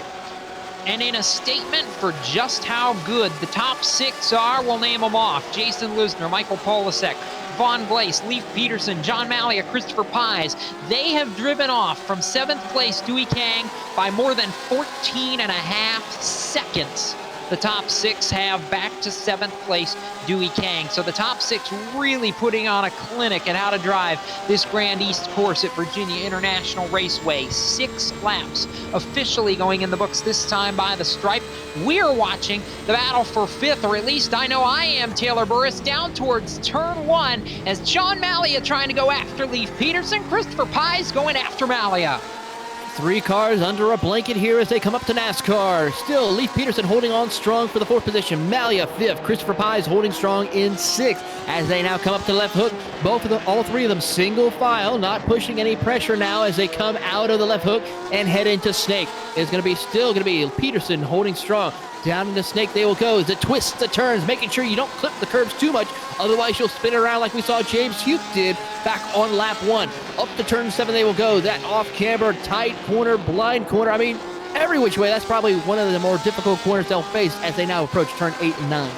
And in a statement for just how good the top 6 are, we'll name them off. Jason Lusner, Michael Polasek, Vaughn Glace, Leif Peterson, John Malia, Christopher Pies. They have driven off from 7th place Dewey Kang by more than 14.5 seconds. The top 6 have back to 7th place Dewey Kang. So the top 6 really putting on a clinic at how to drive this Grand East course at Virginia International Raceway. 6 laps officially going in the books this time by the stripe. We're watching the battle for 5th, or at least I know I am, Taylor Burris, down towards turn 1 as John Malia trying to go after Leif Peterson. Christopher Pies going after Malia. 3 cars under a blanket here as they come up to NASCAR. Still, Leif Peterson holding on strong for the 4th position. Malia 5th. Christopher Pies holding strong in 6th as they now come up to left hook. All 3 of them single file, not pushing any pressure now as they come out of the left hook and head into Snake. It's still going to be Peterson holding strong. Down into Snake they will go as it twists the turns, making sure you don't clip the curves too much. Otherwise, you'll spin around like we saw James Hugh did back on lap 1. Up to turn 7 they will go. That off-camber, tight corner, blind corner. I mean, every which way. That's probably one of the more difficult corners they'll face as they now approach turn 8 and 9.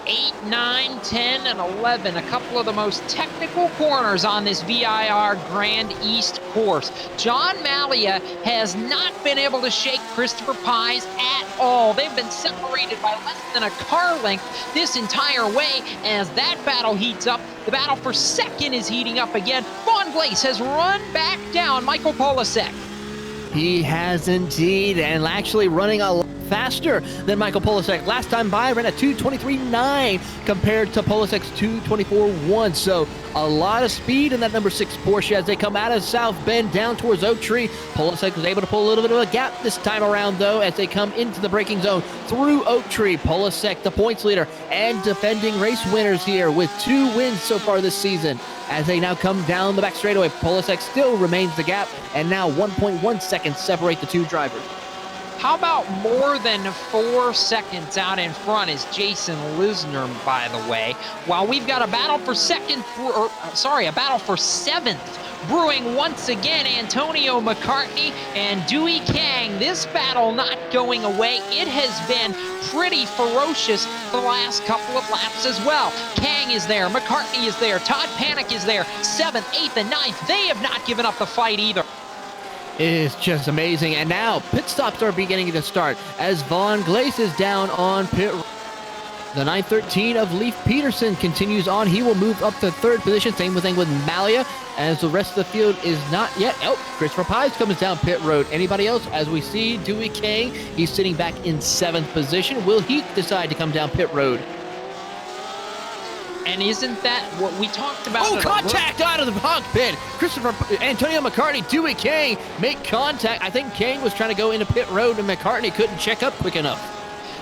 8, 9, 10, and 11, a couple of the most technical corners on this VIR Grand East course. John Malia has not been able to shake Christopher Pies at all. They've been separated by less than a car length this entire way as that battle heats up. The battle for second is heating up again. Vaughn Glace has run back down Michael Polasek. He has indeed, and actually running a lot faster than Michael Polasek. Last time by, ran a 2:23.9 compared to Polasek's 2:24.1. So a lot of speed in that number 6 Porsche as they come out of South Bend down towards Oak Tree. Polasek was able to pull a little bit of a gap this time around, though, as they come into the braking zone through Oak Tree. Polasek, the points leader and defending race winners here with 2 wins so far this season. As they now come down the back straightaway, Polasek still remains the gap, and now 1.1 seconds separate the 2 drivers. How about more than 4 seconds out in front is Jason Lisner, by the way. While we've got a battle for a battle for 7th brewing once again, Antonio McCartney and Dewey Kang. This battle not going away. It has been pretty ferocious the last couple of laps as well. Kang is there, McCartney is there, Todd Panic is there, 7th, 8th, and 9th. They have not given up the fight either. It is just amazing. And now pit stops are beginning to start as Vaughn Glace is down on pit. The 913 of Leif Peterson continues on. He will move up to 3rd position. Same thing with Malia, as the rest of the field is not yet. Oh, Christopher Pies comes down pit road. Anybody else? As we see, Dewey Kang, he's sitting back in 7th position. Will he decide to come down pit road? And isn't that what we talked about? Oh, contact out of the cockpit. Antonio McCartney, Dewey Kang make contact. I think Kang was trying to go into pit road and McCartney couldn't check up quick enough.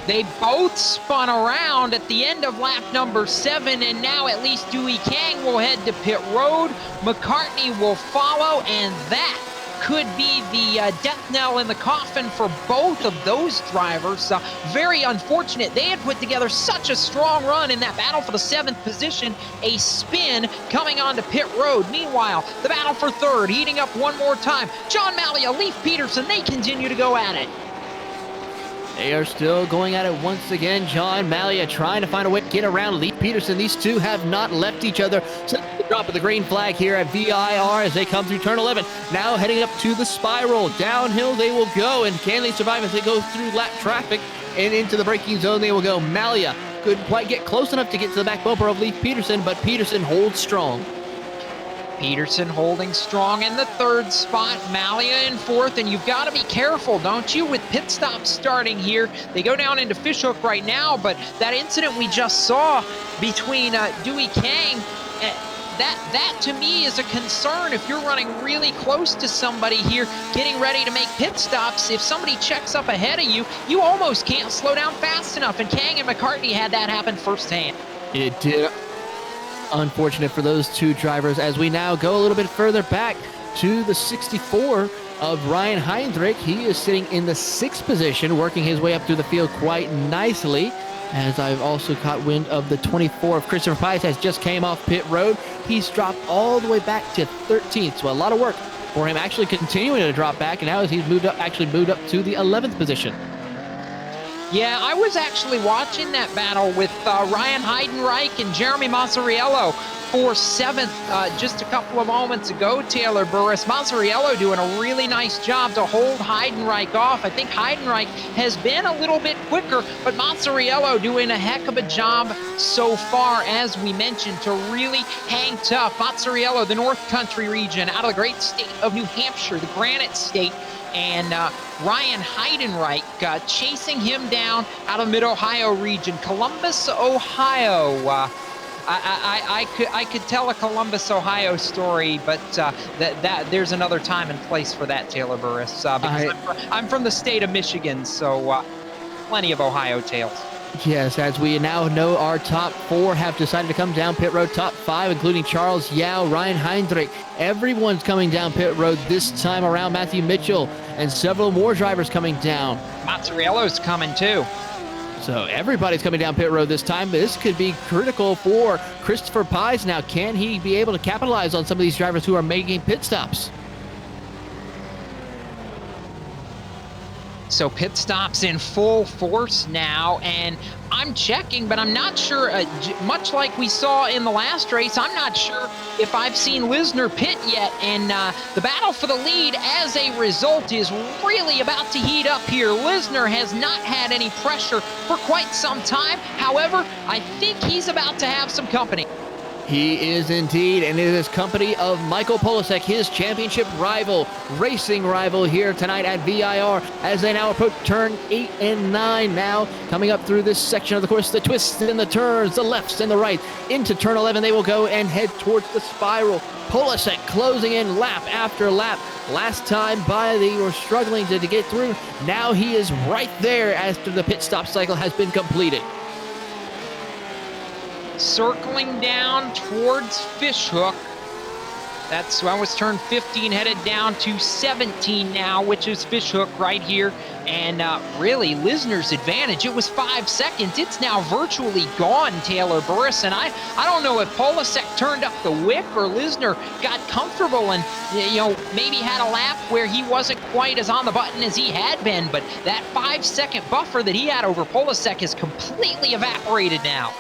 They both spun around at the end of lap number 7, and now at least Dewey Kang will head to pit road. McCartney will follow, and that could be the death knell in the coffin for both of those drivers. Very unfortunate. They had put together such a strong run in that battle for the 7th position. A spin coming onto pit road. Meanwhile, the battle for 3rd heating up one more time. John Malia, Leif Peterson, they continue to go at it. They are still going at it once again. John Malia trying to find a way to get around Leif Peterson. These two have not left each other since the drop of the green flag here at VIR as they come through turn 11. Now heading up to the spiral. Downhill they will go, and can they survive as they go through lap traffic and into the braking zone? They will go. Malia couldn't quite get close enough to get to the back bumper of Leif Peterson, but Peterson holds strong. Peterson holding strong in the 3rd spot, Malia in 4th, and you've got to be careful, don't you, with pit stops starting here. They go down into Fishhook right now, but that incident we just saw between Dewey Kang, that to me is a concern. If you're running really close to somebody here, getting ready to make pit stops, if somebody checks up ahead of you, you almost can't slow down fast enough, and Kang and McCartney had that happen firsthand. It did. Unfortunate for those 2 drivers as we now go a little bit further back to the 64 of Ryan Heinrich. He is sitting in the 6th position, working his way up through the field quite nicely. As I've also caught wind of the 24 of Christopher Pies has just came off pit road. He's dropped all the way back to 13th, so a lot of work for him actually continuing to drop back, and now as he's moved up to the 11th position. Yeah, I was actually watching that battle with Ryan Heidenreich and Jeremy Mazzariello for 7th just a couple of moments ago, Taylor Burris. Mazzariello doing a really nice job to hold Heidenreich off. I think Heidenreich has been a little bit quicker, but Mazzariello doing a heck of a job so far, as we mentioned, to really hang tough. Mazzariello, the North Country region, out of the great state of New Hampshire, the Granite State, and Ryan Heidenreich chasing him down out of Mid-Ohio region, Columbus, Ohio. I could tell a Columbus, Ohio story, but that there's another time and place for that, Taylor Burris. Because I'm from the state of Michigan, so plenty of Ohio tales. Yes, as we now know, our top 4 have decided to come down pit road. Top 5, including Charles Yao, Ryan Heinrich. Everyone's coming down pit road this time around. Matthew Mitchell and several more drivers coming down. Mazzarello's coming too. So everybody's coming down pit road this time. This could be critical for Christopher Pies now. Can he be able to capitalize on some of these drivers who are making pit stops? So pit stops in full force now, and I'm checking, but I'm not sure, much like we saw in the last race, I'm not sure if I've seen Lisner pit yet, and the battle for the lead as a result is really about to heat up here. Lisner has not had any pressure for quite some time. However, I think he's about to have some company. He is indeed, and it is company of Michael Polasek, his championship rival, racing rival here tonight at VIR, as they now approach turn 8 and 9 now. Coming up through this section of the course, the twists and the turns, the lefts and the right. Into turn 11 they will go and head towards the spiral. Polasek closing in lap after lap. Last time by, they were struggling to get through. Now he is right there after the pit stop cycle has been completed. Circling down towards Fishhook. That was turn 15, headed down to 17 now, which is Fishhook right here. And really, Lisner's advantage, it was 5 seconds. It's now virtually gone, Taylor Burris. And I don't know if Polasek turned up the wick or Lisner got comfortable and, maybe had a lap where he wasn't quite as on the button as he had been. But that 5-second buffer that he had over Polasek is completely evaporated now.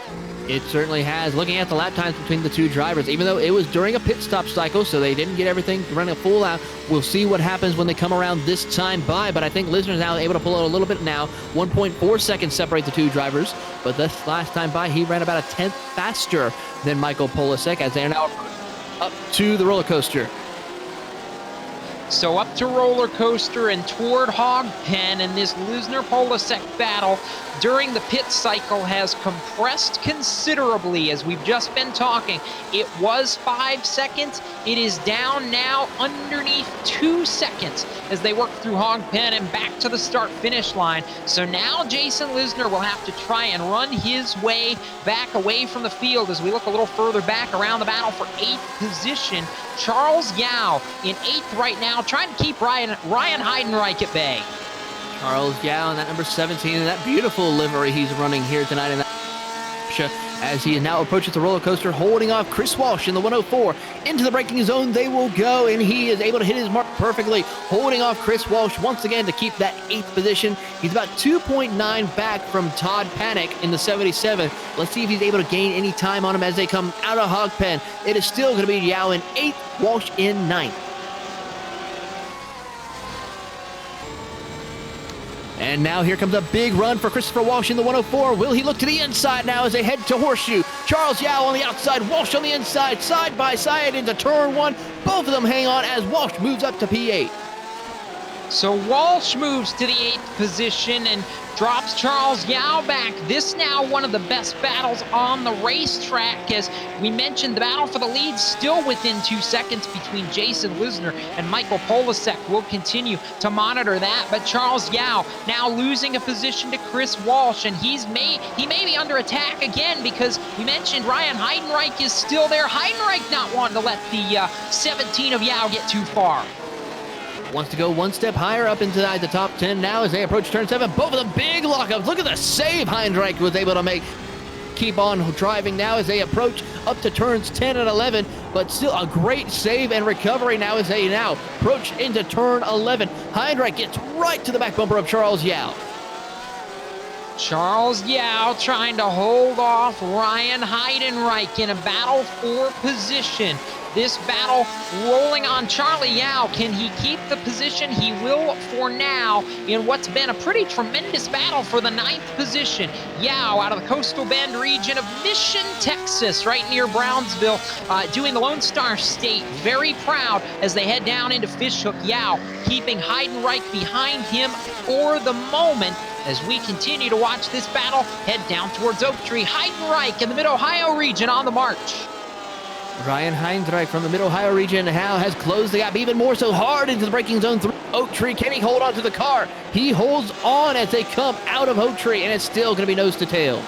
It certainly has. Looking at the lap times between the two drivers, even though it was during a pit stop cycle, so they didn't get everything running a full out. We'll see what happens when they come around this time by, but I think Lisner's now able to pull out a little bit now. 1.4 seconds separate the two drivers, but this last time by, he ran about a 10th faster than Michael Polasek as they are now up to the roller coaster. So up to roller coaster and toward hog pen, and this Lisner-Polasek battle during the pit cycle has compressed considerably, as we've just been talking. It was 5 seconds. It is down now underneath 2 seconds as they work through hog pen and back to the start-finish line. So now Jason Lisner will have to try and run his way back away from the field as we look a little further back around the battle for 8th position. Charles Yao in 8th right now, trying to keep Ryan Heidenreich at bay. Charles Yao in that number 17, and that beautiful livery he's running here tonight in that as he now approaches the roller coaster, holding off Chris Walsh in the 104. Into the braking zone they will go, and he is able to hit his mark perfectly, holding off Chris Walsh once again to keep that 8th position. He's about 2.9 back from Todd Panic in the 77. Let's see if he's able to gain any time on him as they come out of hog pen. It is still going to be Yao in 8th, Walsh in 9th. And now here comes a big run for Christopher Walsh in the 104. Will he look to the inside now as they head to Horseshoe? Charles Yao on the outside, Walsh on the inside, side by side into turn 1. Both of them hang on as Walsh moves up to P8. So Walsh moves to the 8th position and drops Charles Yao back. This now one of the best battles on the racetrack. As we mentioned, the battle for the lead still within 2 seconds between Jason Lisner and Michael Polasek. We'll continue to monitor that, but Charles Yao now losing a position to Chris Walsh, and he may be under attack again because we mentioned Ryan Heidenreich is still there. Heidenreich not wanting to let the 17 of Yao get too far. Wants to go one step higher up into the top 10 now as they approach turn 7. Both of them big lockups. Look at the save Heinrich was able to make. Keep on driving now as they approach up to turns 10 and 11, but still a great save and recovery now as they now approach into turn 11. Heinrich gets right to the back bumper of Charles Yao. Charles Yao trying to hold off Ryan Heidenreich in a battle for position. This battle rolling on Charlie Yao. Can he keep the position? He will for now in what's been a pretty tremendous battle for the 9th position. Yao out of the Coastal Bend region of Mission, Texas, right near Brownsville, doing the Lone Star State. Very proud as they head down into Fishhook. Yao keeping Heidenreich behind him for the moment. as we continue to watch this battle head down towards Oak Tree. Heidenreich in the Mid-Ohio region on the march. Ryan Heinrich from the Mid-Ohio region now has closed the gap even more so hard into the braking zone through Oak Tree. Can he hold on to the car? He holds on as they come out of Oak Tree, and it's still going to be nose to tail.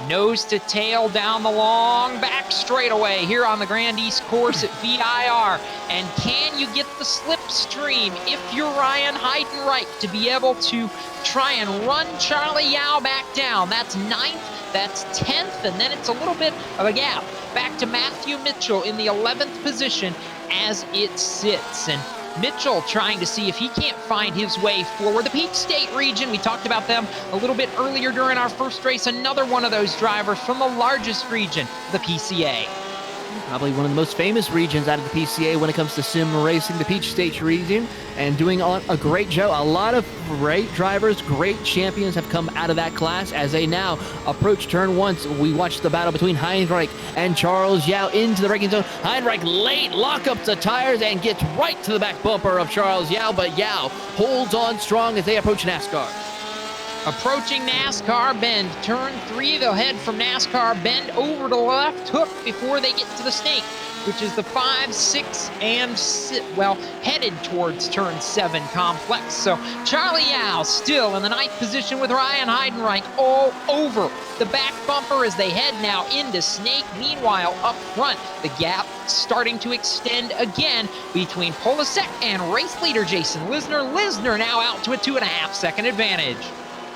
Nose to tail down the long back straightaway here on the Grand East course at VIR. And can you get the slipstream if you're Ryan Heidenreich to be able to try and run Charlie Yao back down? That's 9th, that's 10th, and then it's a little bit of a gap back to Matthew Mitchell in the 11th position as it sits. And Mitchell trying to see if he can't find his way forward. The Peach State region, we talked about them a little bit earlier during our first race. Another one of those drivers from the largest region, the PCA. Probably one of the most famous regions out of the PCA when it comes to sim racing, the Peach State region, and doing a great job. A lot of great drivers, great champions have come out of that class as they now approach turn 1. We watched the battle between Heinrich and Charles Yao into the braking zone. Heinrich late lock up the tires and gets right to the back bumper of Charles Yao, but Yao holds on strong as they approach NASCAR. Approaching NASCAR bend, turn 3, they'll head from NASCAR bend over to the left hook before they get to the snake, which is the 5, 6, and headed towards turn 7 complex. So Charlie Yao still in the 9th position with Ryan Heidenreich all over the back bumper as they head now into snake. Meanwhile, up front, the gap starting to extend again between Polasek and race leader Jason Lisner. Lisner now out to a 2.5-second advantage.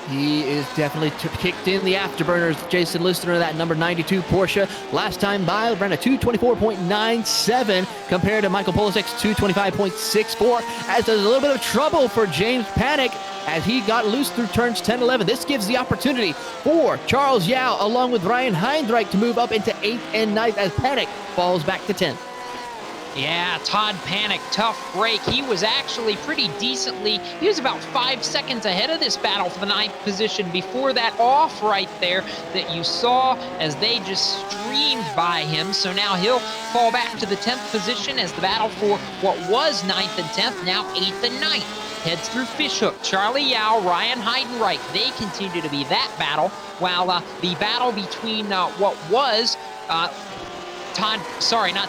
He is definitely kicked in the afterburners. Jason Lisner, that number 92 Porsche. Last time by, ran a 224.97 compared to Michael Polasek's 225.64. As there's a little bit of trouble for James Panic as he got loose through turns 10, 11. This gives the opportunity for Charles Yao along with Ryan Heinrich to move up into 8th and 9th as Panic falls back to 10th. Yeah, Todd Panic, tough break. He was actually pretty decently, he was about 5 seconds ahead of this battle for the 9th position before that off right there that you saw as they just streamed by him. So now he'll fall back to the 10th position as the battle for what was 9th and 10th, now 8th and 9th. Heads through Fishhook, Charlie Yao, Ryan Heidenreich. They continue to be that battle, while the battle between what was not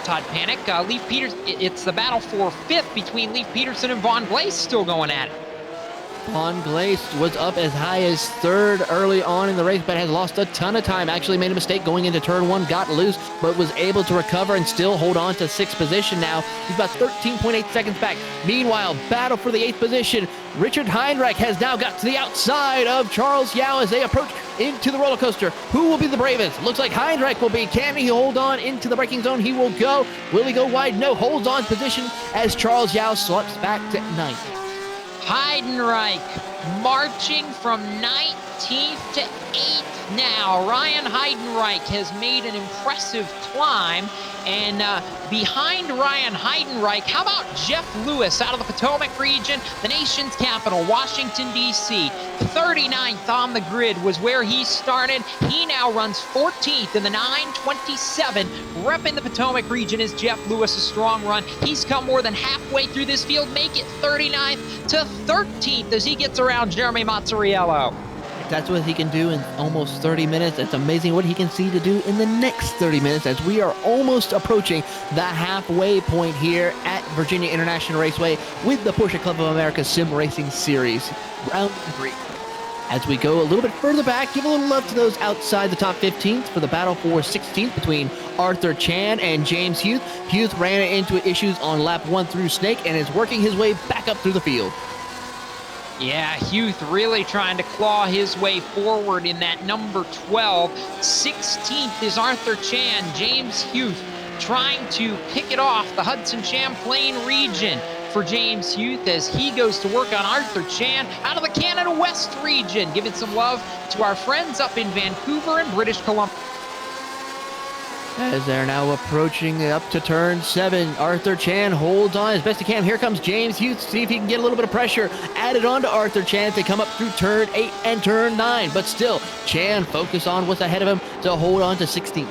Todd Panic. Leif Peters. It's the battle for 5th between Leif Peterson and Vaughn Glace still going at it. Vaughn Glace was up as high as 3rd early on in the race, but has lost a ton of time. Actually made a mistake going into turn 1, got loose, but was able to recover and still hold on to 6th position now. He's about 13.8 seconds back. Meanwhile, battle for the 8th position. Richard Heinrich has now got to the outside of Charles Yao as they approach into the roller coaster. Who will be the bravest? Looks like Heinrich will be. Can he hold on into the braking zone? He will go. Will he go wide? No. Holds on position as Charles Yao slips back to 9th. Heidenreich marching from 19th to 8th now. Ryan Heidenreich has made an impressive climb. And behind Ryan Heidenreich, how about Jeff Lewis out of the Potomac region, the nation's capital, Washington, D.C. 39th on the grid was where he started. He now runs 14th in the 9:27. Repping the Potomac region is Jeff Lewis, a strong run. He's come more than halfway through this field, make it 39th to 13th as he gets around Jeremy Mazzariello. That's what he can do in almost 30 minutes. It's amazing what he can see to do in the next 30 minutes as we are almost approaching the halfway point here at Virginia International Raceway with the Porsche Club of America Sim Racing Series. Round 3. As we go a little bit further back, give a little love to those outside the top 15th for the battle for 16th between Arthur Chan and James Huth. Huth ran into issues on lap 1 through Snake and is working his way back up through the field. Yeah, Huth really trying to claw his way forward in that number 12. 16th is Arthur Chan. James Huth trying to pick it off the Hudson Champlain region for James Huth as he goes to work on Arthur Chan out of the Canada West region. Giving some love to our friends up in Vancouver and British Columbia. As they're now approaching up to turn 7, Arthur Chan holds on as best he can. Here comes James Huth. See if he can get a little bit of pressure added on to Arthur Chan as they come up through turn 8 and turn 9. But still, Chan focus on what's ahead of him to hold on to 16th.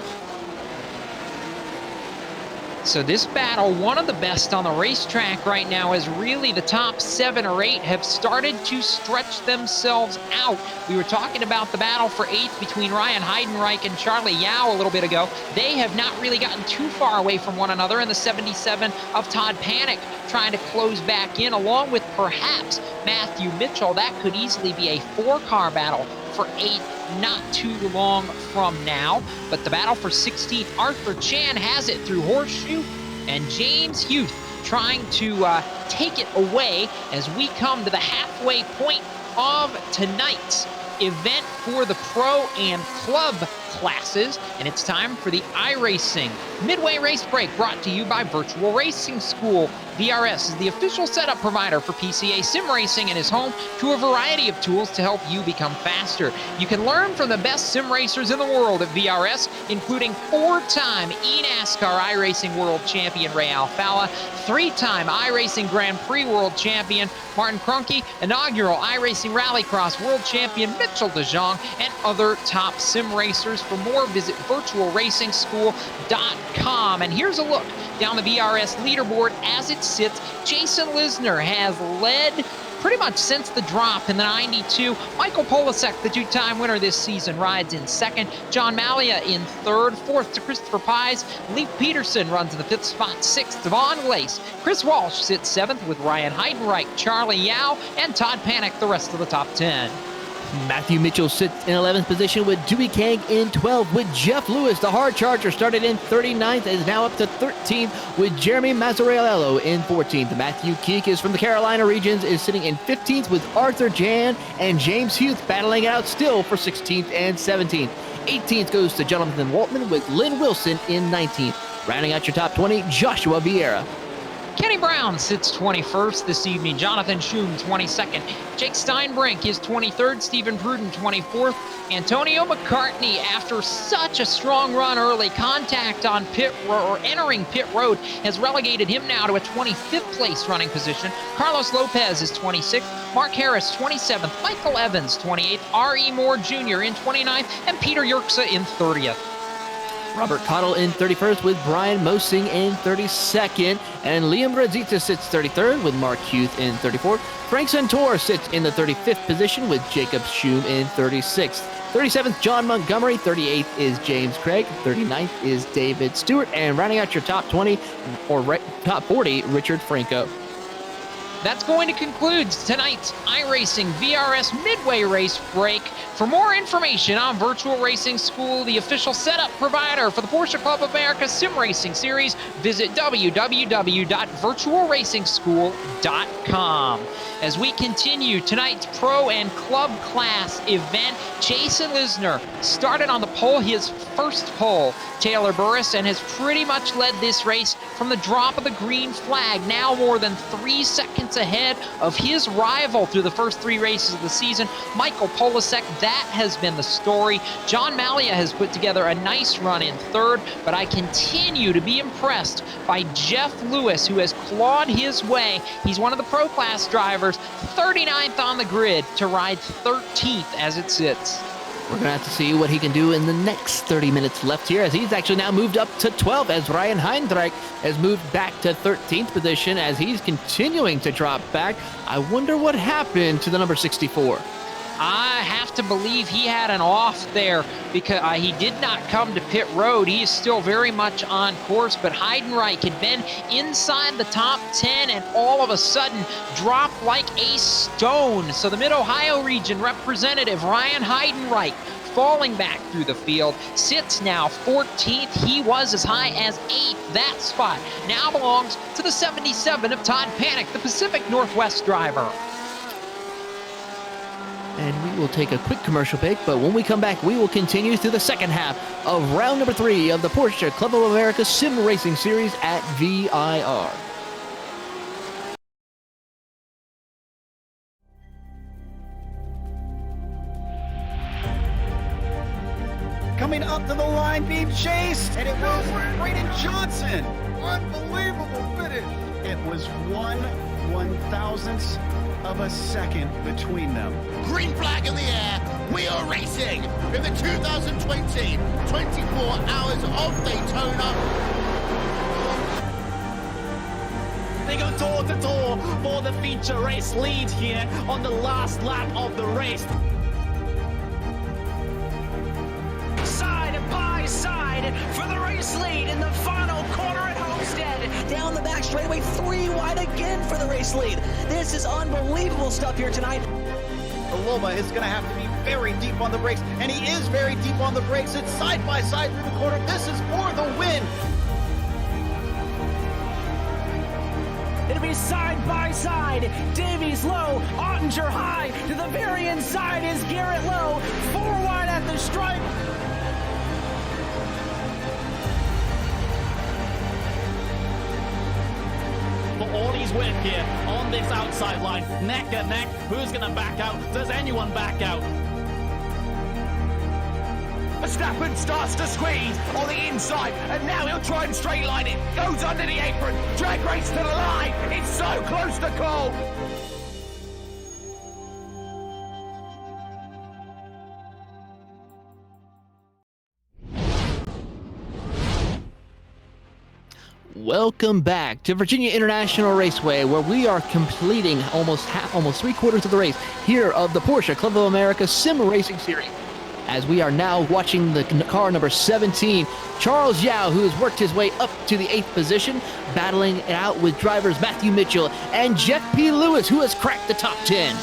So this battle, one of the best on the racetrack right now, is really the top 7 or 8 have started to stretch themselves out. We were talking about the battle for 8th between Ryan Heidenreich and Charlie Yao a little bit ago. They have not really gotten too far away from one another, and the 77 of Todd Panic trying to close back in, along with perhaps Matthew Mitchell. That could easily be a 4-car battle for 8th not too long from now. But the battle for 16th, Arthur Chan has it through Horseshoe, and James Youth trying to take it away as we come to the halfway point of tonight's event for the pro and club classes, and it's time for the iRacing Midway Race Break, brought to you by Virtual Racing School. VRS is the official setup provider for PCA Sim Racing and is home to a variety of tools to help you become faster. You can learn from the best sim racers in the world at VRS, including 4-time eNASCAR iRacing World Champion Ray Alfala, 3-time iRacing Grand Prix World Champion Martin Kroenke, inaugural iRacing Rallycross World Champion Mitchell DeJong, and other top sim racers. For more, visit virtualracingschool.com. And here's a look down the VRS leaderboard as it sits. Jason Lisner has led pretty much since the drop in the 92. Michael Polasek, the 2-time winner this season, rides in 2nd. John Malia in 3rd. 4th to Christopher Pies. Leif Peterson runs in the 5th spot. 6th, Devon Glace. Chris Walsh sits 7th with Ryan Heidenreich, Charlie Yao, and Todd Panic, the rest of the top 10. Matthew Mitchell sits in 11th position with Dewey Kang in 12th, with Jeff Lewis. The hard charger started in 39th and is now up to 13th with Jeremy Mazzarello in 14th. Matthew Keek from the Carolina regions is sitting in 15th with Arthur Jan and James Huth battling it out still for 16th and 17th. 18th goes to Jonathan Waltman with Lynn Wilson in 19th. Rounding out your top 20, Joshua Vieira. Kenny Brown sits 21st this evening. Jonathan Schum 22nd. Jake Steinbrink is 23rd. Stephen Pruden 24th. Antonio McCartney, after such a strong run early, contact on entering pit road has relegated him now to a 25th place running position. Carlos Lopez is 26th. Mark Harris 27th. Michael Evans 28th. R.E. Moore Jr. in 29th. And Peter Yerxa in 30th. Robert Cottle in 31st with Brian Mosing in 32nd. And Liam Radzita sits 33rd with Mark Huth in 34th. Frank Santor sits in the 35th position with Jacob Schum in 36th. 37th, John Montgomery. 38th is James Craig. 39th is David Stewart. And rounding out your top 20, or top 40, Richard Franco. That's going to conclude tonight's iRacing VRS Midway Race Break. For more information on Virtual Racing School, the official setup provider for the Porsche Club of America Sim Racing Series, visit www.virtualracingschool.com. As we continue tonight's pro and club class event, Jason Lisner started on the pole, his first pole, Taylor Burris, and has pretty much led this race from the drop of the green flag, now more than 3 seconds ahead of his rival through the first 3 races of the season, Michael Polasek. That has been the story. John Malia has put together a nice run in 3rd, but I continue to be impressed by Jeff Lewis, who has clawed his way. He's one of the pro class drivers, 39th on the grid to ride 13th as it sits. We're going to have to see what he can do in the next 30 minutes left here, as he's actually now moved up to 12th, as Ryan Heidenreich has moved back to 13th position as he's continuing to drop back. I wonder what happened to the number 64. I have to believe he had an off there because he did not come to pit road. He is still very much on course, but Heidenreich had been inside the top 10 and all of a sudden dropped like a stone. So the Mid-Ohio region representative, Ryan Heidenreich, falling back through the field, sits now 14th. He was as high as 8th. That spot now belongs to the 77 of Todd Panic, the Pacific Northwest driver. And we will take a quick commercial break, but when we come back, we will continue through the second half of round number 3 of the Porsche Club of America Sim Racing Series at VIR. Coming up to the line, being chased, and it was Braden Johnson. Unbelievable finish. It was 1/1000th of a second between them. Green flag in the air. We are racing in the 2020 24 Hours of Daytona. They go door to door for the feature race lead here on the last lap of the race. Side by side for the race lead in the final corner at Homestead. Down the back straightaway, 3 wide again for the race lead. This is unbelievable stuff here tonight. Loma is going to have to be very deep on the brakes, and he is very deep on the brakes. It's side by side through the corner. This is for the win. It'll be side by side. Davies low, Ottinger high. To the very inside is Garrett Low. 4 wide at the stripe. For all he's worth here on this outside line, neck and neck. Who's going to back out? Does anyone back out? Verstappen starts to squeeze on the inside, and now he'll try and straight line it. Goes under the apron, drag race to the line. It's so close to call. Welcome back to Virginia International Raceway, where we are completing almost 3/4 of the race here of the Porsche Club of America Sim Racing Series. As we are now watching the car number 17, Charles Yao, who has worked his way up to the 8th position, battling it out with drivers Matthew Mitchell and Jeff P. Lewis, who has cracked the top 10.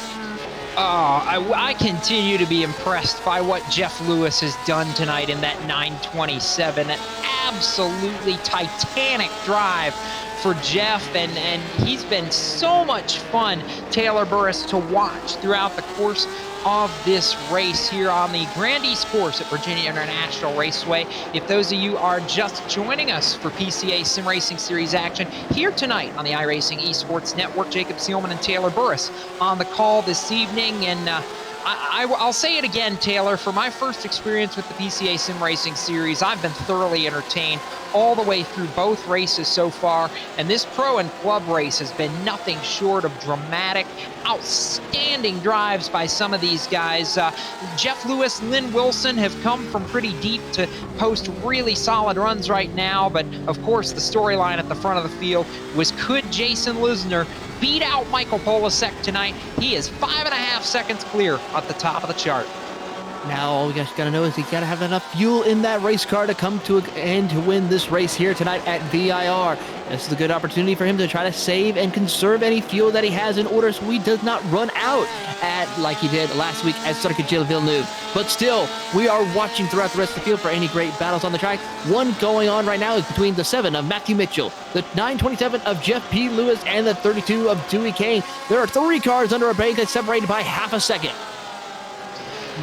I continue to be impressed by what Jeff Lewis has done tonight in that 927. An absolutely titanic drive for Jeff, and he's been so much fun, Taylor Burris, to watch throughout the course of this race here on the Grand East course at Virginia International Raceway. If those of you are just joining us for PCA Sim Racing Series action here tonight on the iRacing Esports Network, Jacob Seelman and Taylor Burris on the call this evening. And I'll say it again, Taylor, for my first experience with the PCA Sim Racing Series, I've been thoroughly entertained all the way through both races so far, and this pro and club race has been nothing short of dramatic, outstanding drives by some of these guys. Jeff Lewis, Lynn Wilson have come from pretty deep to post really solid runs right now, but of course the storyline at the front of the field was, could Jason Lisner beat out Michael Polasek tonight? He is 5.5 seconds clear at the top of the chart. Now all we got to know is he got to have enough fuel in that race car to come to an end to win this race here tonight at VIR. This is a good opportunity for him to try to save and conserve any fuel that he has in order so he does not run out like he did last week at Circuit de Villeneuve. But still, we are watching throughout the rest of the field for any great battles on the track. One going on right now is between the 7 of Matthew Mitchell, the 927 of Jeff P. Lewis, and the 32 of Dewey Kane. There are 3 cars under a break that's separated by half a second.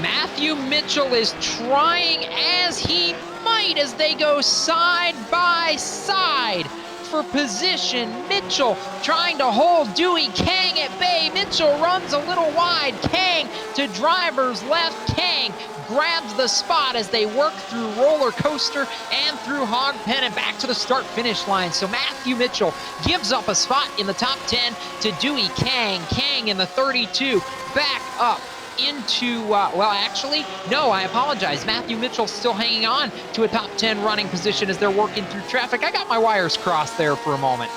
Matthew Mitchell is trying as he might as they go side by side for position. Mitchell trying to hold Dewey Kang at bay. Mitchell runs a little wide. Kang to driver's left. Kang grabs the spot as they work through roller coaster and through hog pen and back to the start finish line. So Matthew Mitchell gives up a spot in the top 10 to Dewey Kang. Kang in the 32 back up into, well, actually, no, I apologize. Matthew Mitchell still hanging on to a top 10 running position as they're working through traffic. I got my wires crossed there for a moment.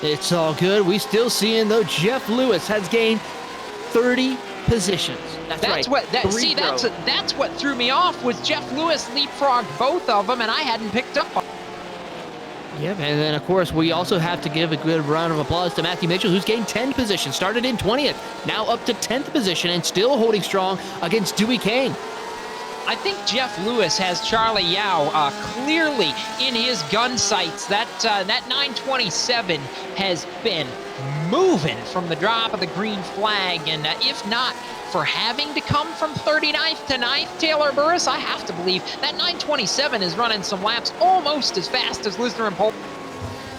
It's all good. We still seeing, though, Jeff Lewis has gained 30 positions. That's right. That's what threw me off was Jeff Lewis leapfrogged both of them, and I hadn't picked up on. Yep, and then, of course, we also have to give a good round of applause to Matthew Mitchell, who's gained 10 positions, started in 20th, now up to 10th position, and still holding strong against Dewey Kane. I think Jeff Lewis has Charlie Yao clearly in his gun sights. That 927 has been moving from the drop of the green flag, and if not for having to come from 39th to 9th, Taylor Burris, I have to believe that 927 is running some laps almost as fast as Lisner and Pol.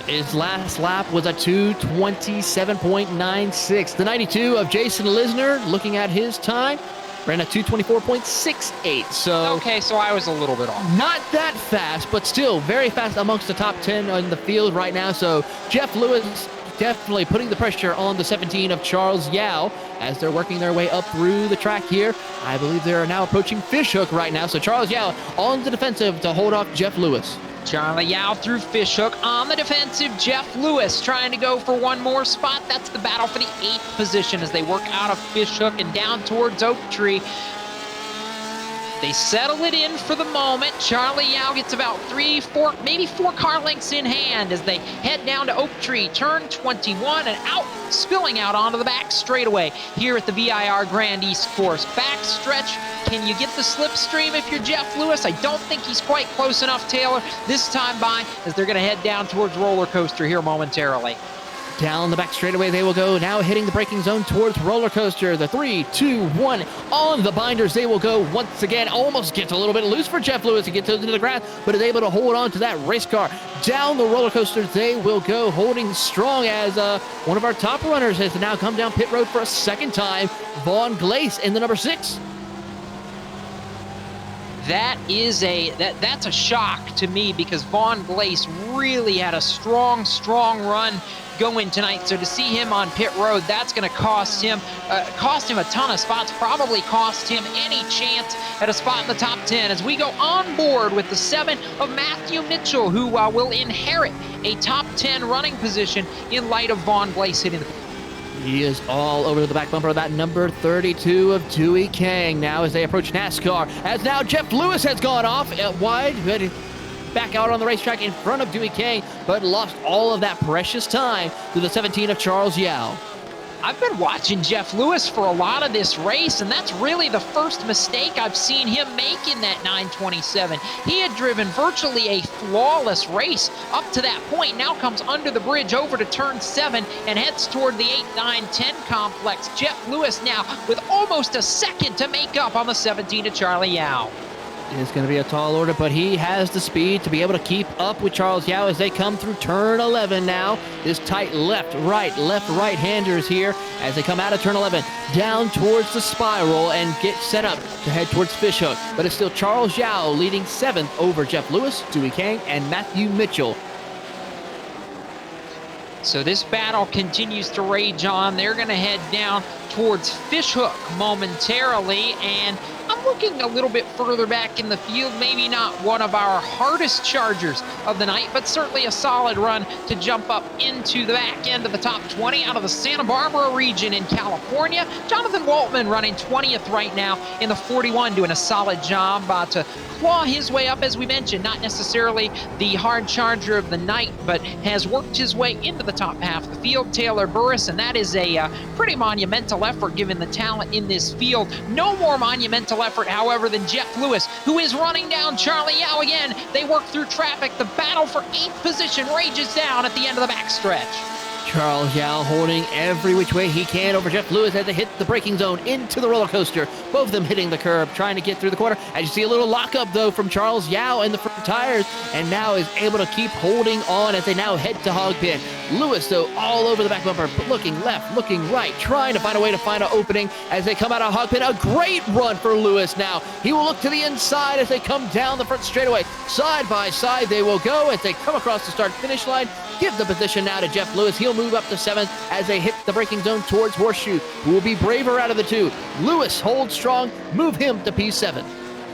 His last lap was a 2:27.96. The 92 of Jason Lisner, looking at his time, ran a 2:24.68. So okay, so I was a little bit off. Not that fast, but still very fast amongst the top 10 in the field right now. So Jeff Lewis definitely putting the pressure on the 17 of Charles Yao as they're working their way up through the track here. I believe they're now approaching Fishhook right now. So Charles Yao on the defensive to hold off Jeff Lewis. Charlie Yao through Fishhook on the defensive. Jeff Lewis trying to go for one more spot. That's the battle for the 8th position as they work out of Fishhook and down towards Oak Tree. They settle it in for the moment. Charlie Yao gets about 3-4, maybe 4 car lengths in hand as they head down to Oak Tree, turn 21, and out, spilling out onto the back straightaway here at the VIR Grand East course. Back stretch, can you get the slipstream if you're Jeff Lewis? I don't think he's quite close enough, Taylor, this time by, as they're going to head down towards Roller Coaster here momentarily. Down the back straightaway they will go, now hitting the braking zone towards Roller Coaster. The 3, 2, 1 on the binders they will go once again. Almost gets a little bit loose for Jeff Lewis to get into the grass, but is able to hold on to that race car. Down the Roller Coaster they will go, holding strong as one of our top runners has now come down pit road for a second time. Vaughn Glace in the number 6. That's a shock to me because Vaughn Glace really had a strong run going tonight. So to see him on pit road, that's going to cost him a ton of spots, probably cost him any chance at a spot in the top 10 as we go on board with the 7 of Matthew Mitchell, who will inherit a top 10 running position in light of Vaughn Glace hitting the He is all over the back bumper of that number 32 of Dewey Kang now as they approach NASCAR. As now Jeff Lewis has gone off wide, back out on the racetrack in front of Dewey Kang, but lost all of that precious time to the 17 of Charles Yao. I've been watching Jeff Lewis for a lot of this race, and that's really the first mistake I've seen him make in that 927. He had driven virtually a flawless race up to that point, now comes under the bridge over to turn 7 and heads toward the 8, 9, 10 complex. Jeff Lewis now with almost a second to make up on the 17 of Charlie Yao. It's going to be a tall order, but he has the speed to be able to keep up with Charles Yao as they come through turn 11 now. This tight left-right-handers here as they come out of turn 11, down towards the spiral and get set up to head towards Fishhook. But it's still Charles Yao leading 7th over Jeff Lewis, Dewey Kang, and Matthew Mitchell. So this battle continues to rage on. They're going to head down towards Fishhook momentarily, and I'm looking a little bit further back in the field. Maybe not one of our hardest chargers of the night, but certainly a solid run to jump up into the back end of the top 20 out of the Santa Barbara region in California. Jonathan Waltman running 20th right now in the 41, doing a solid job to claw his way up, as we mentioned. Not necessarily the hard charger of the night, but has worked his way into the top half of the field. Taylor Burris, and that is a pretty monumental effort given the talent in this field. No more monumental effort, however, than Jeff Lewis, who is running down Charlie Yao again. They work through traffic. The battle for 8th position rages down at the end of the backstretch. Charles Yao holding every which way he can over Jeff Lewis as they hit the braking zone into the roller coaster. Both of them hitting the curb, trying to get through the corner. As you see a little lockup, though, from Charles Yao in the front tires, and now is able to keep holding on as they now head to hog pin. Lewis, though, all over the back bumper, looking left, looking right, trying to find a way to find an opening as they come out of hog pin. A great run for Lewis now. He will look to the inside as they come down the front straightaway. Side by side they will go as they come across the start-finish line. Give the position now to Jeff Lewis. He'll move up to 7th as they hit the braking zone towards Horseshoe, who will be braver out of the two. Lewis holds strong, move him to P7.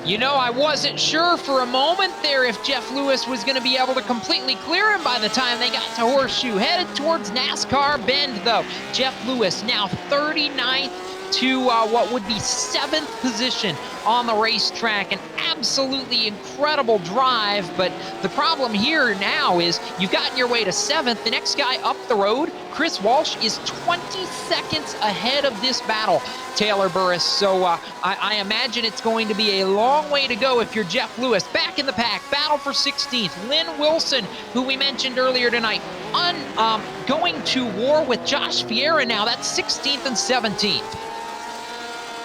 You know, I wasn't sure for a moment there if Jeff Lewis was going to be able to completely clear him by the time they got to Horseshoe. Headed towards NASCAR Bend, though. Jeff Lewis now 39th to what would be 7th position on the racetrack. An absolutely incredible drive, but the problem here now is you've gotten your way to 7th. The next guy up the road, Chris Walsh, is 20 seconds ahead of this battle, Taylor Burris. So I imagine it's going to be a long way to go if you're Jeff Lewis. Back in the pack, battle for 16th. Lynn Wilson, who we mentioned earlier tonight, going to war with Josh Vieira now. That's 16th and 17th.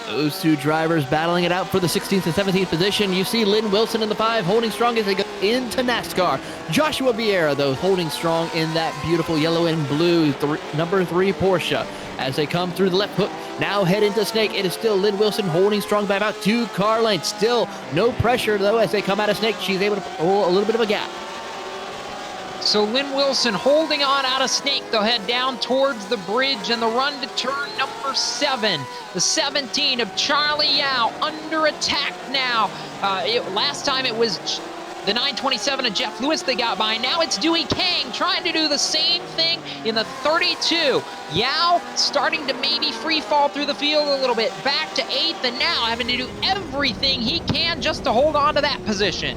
Those two drivers battling it out for the 16th and 17th position. You see Lynn Wilson in the 5 holding strong as they go into NASCAR. Joshua Vieira, though, holding strong in that beautiful yellow and blue number 3 Porsche. As they come through the left hook, now head into Snake. It is still Lynn Wilson holding strong by about 2 car lengths. Still no pressure, though, as they come out of Snake. She's able to pull a little bit of a gap. So Lynn Wilson holding on out of Snake. They'll head down towards the bridge and the run to turn number 7. The 17 of Charlie Yao under attack now. Last time it was the 927 of Jeff Lewis they got by. Now it's Dewey Kang trying to do the same thing in the 32. Yao starting to maybe free fall through the field a little bit. Back to 8th and now having to do everything he can just to hold on to that position.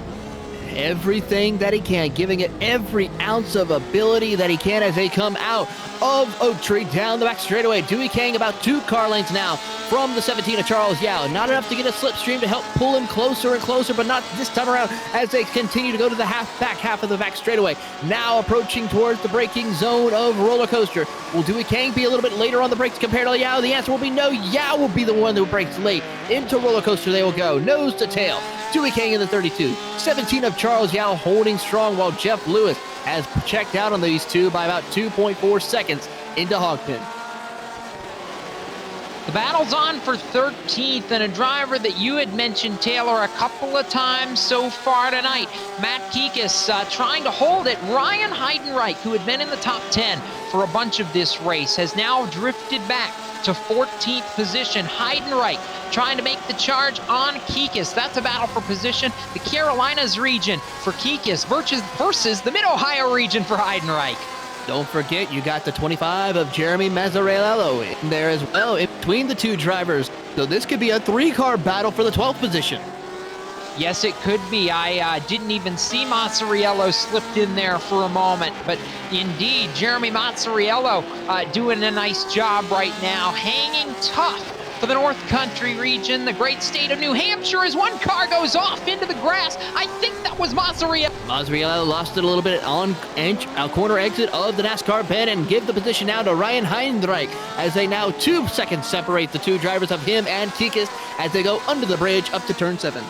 Everything that he can, giving it every ounce of ability that he can as they come out of Oak Tree down the back straightaway. Dewey Kang about 2 car lengths now from the 17 of Charles Yao. Not enough to get a slipstream to help pull him closer and closer, but not this time around as they continue to go to the back half of the back straightaway. Now approaching towards the braking zone of Roller Coaster. Will Dewey Kang be a little bit later on the brakes compared to Yao? The answer will be no. Yao will be the one who brakes late. Into Roller Coaster they will go, nose to tail. Dewey Kang in the 32. 17 of Charles Yao holding strong while Jeff Lewis has checked out on these two by about 2.4 seconds into Hogpen. The battle's on for 13th, and a driver that you had mentioned, Taylor, a couple of times so far tonight. Matt Kikis trying to hold it. Ryan Heidenreich, who had been in the top 10 for a bunch of this race, has now drifted back to 14th position. Heidenreich trying to make the charge on Kikis. That's a battle for position. The Carolinas region for Kikis versus the Mid-Ohio region for Heidenreich. Don't forget, you got the 25 of Jeremy Mazzarello in there as well, in between the two drivers. So this could be a 3-car battle for the 12th position. Yes, it could be. I didn't even see Mazzariello slipped in there for a moment, but indeed, Jeremy Mazzariello doing a nice job right now, hanging tough for the North Country region, the great state of New Hampshire, as one car goes off into the grass. I think that was Mazzariello. Mazzariello lost it a little bit on corner exit of the NASCAR bend and give the position now to Ryan Heidenreich as they now 2 seconds separate the two drivers of him and Kikis as they go under the bridge up to turn 7.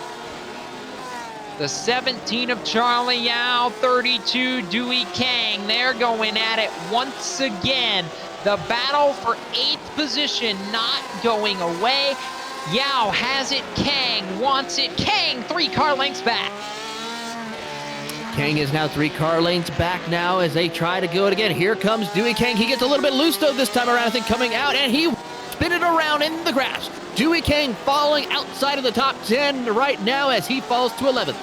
The 17 of Charlie Yao, 32 Dewey Kang. They're going at it once again. The battle for 8th position not going away. Yao has it. Kang wants it. Kang 3 car lengths back. Kang is now 3 car lengths back now as they try to go it again. Here comes Dewey Kang. He gets a little bit loose though this time around, I think, coming out, and he spin it around in the grass. Dewey Kang falling outside of the top 10 right now as he falls to 11th.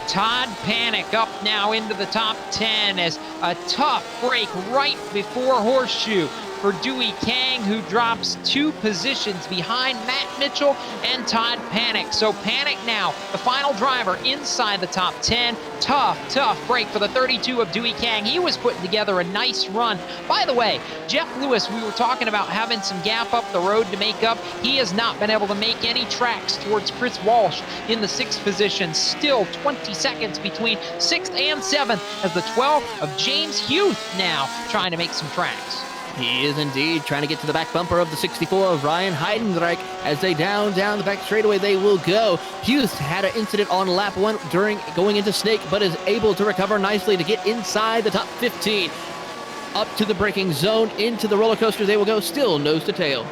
Todd Panic up now into the top 10 as a tough break right before Horseshoe for Dewey Kang, who drops 2 positions behind Matt Mitchell and Todd Panic. So Panic now, the final driver inside the top 10. Tough break for the 32 of Dewey Kang. He was putting together a nice run. By the way, Jeff Lewis, we were talking about having some gap up the road to make up. He has not been able to make any tracks towards Chris Walsh in the 6th position. Still 20 seconds between 6th and 7th as the 12 of James Hughes now trying to make some tracks. He is indeed trying to get to the back bumper of the 64 of Ryan Heidenreich as they down the back straightaway they will go. Hughes had an incident on lap 1 during going into Snake, but is able to recover nicely to get inside the top 15. Up to the braking zone, into the roller coaster they will go, still nose to tail.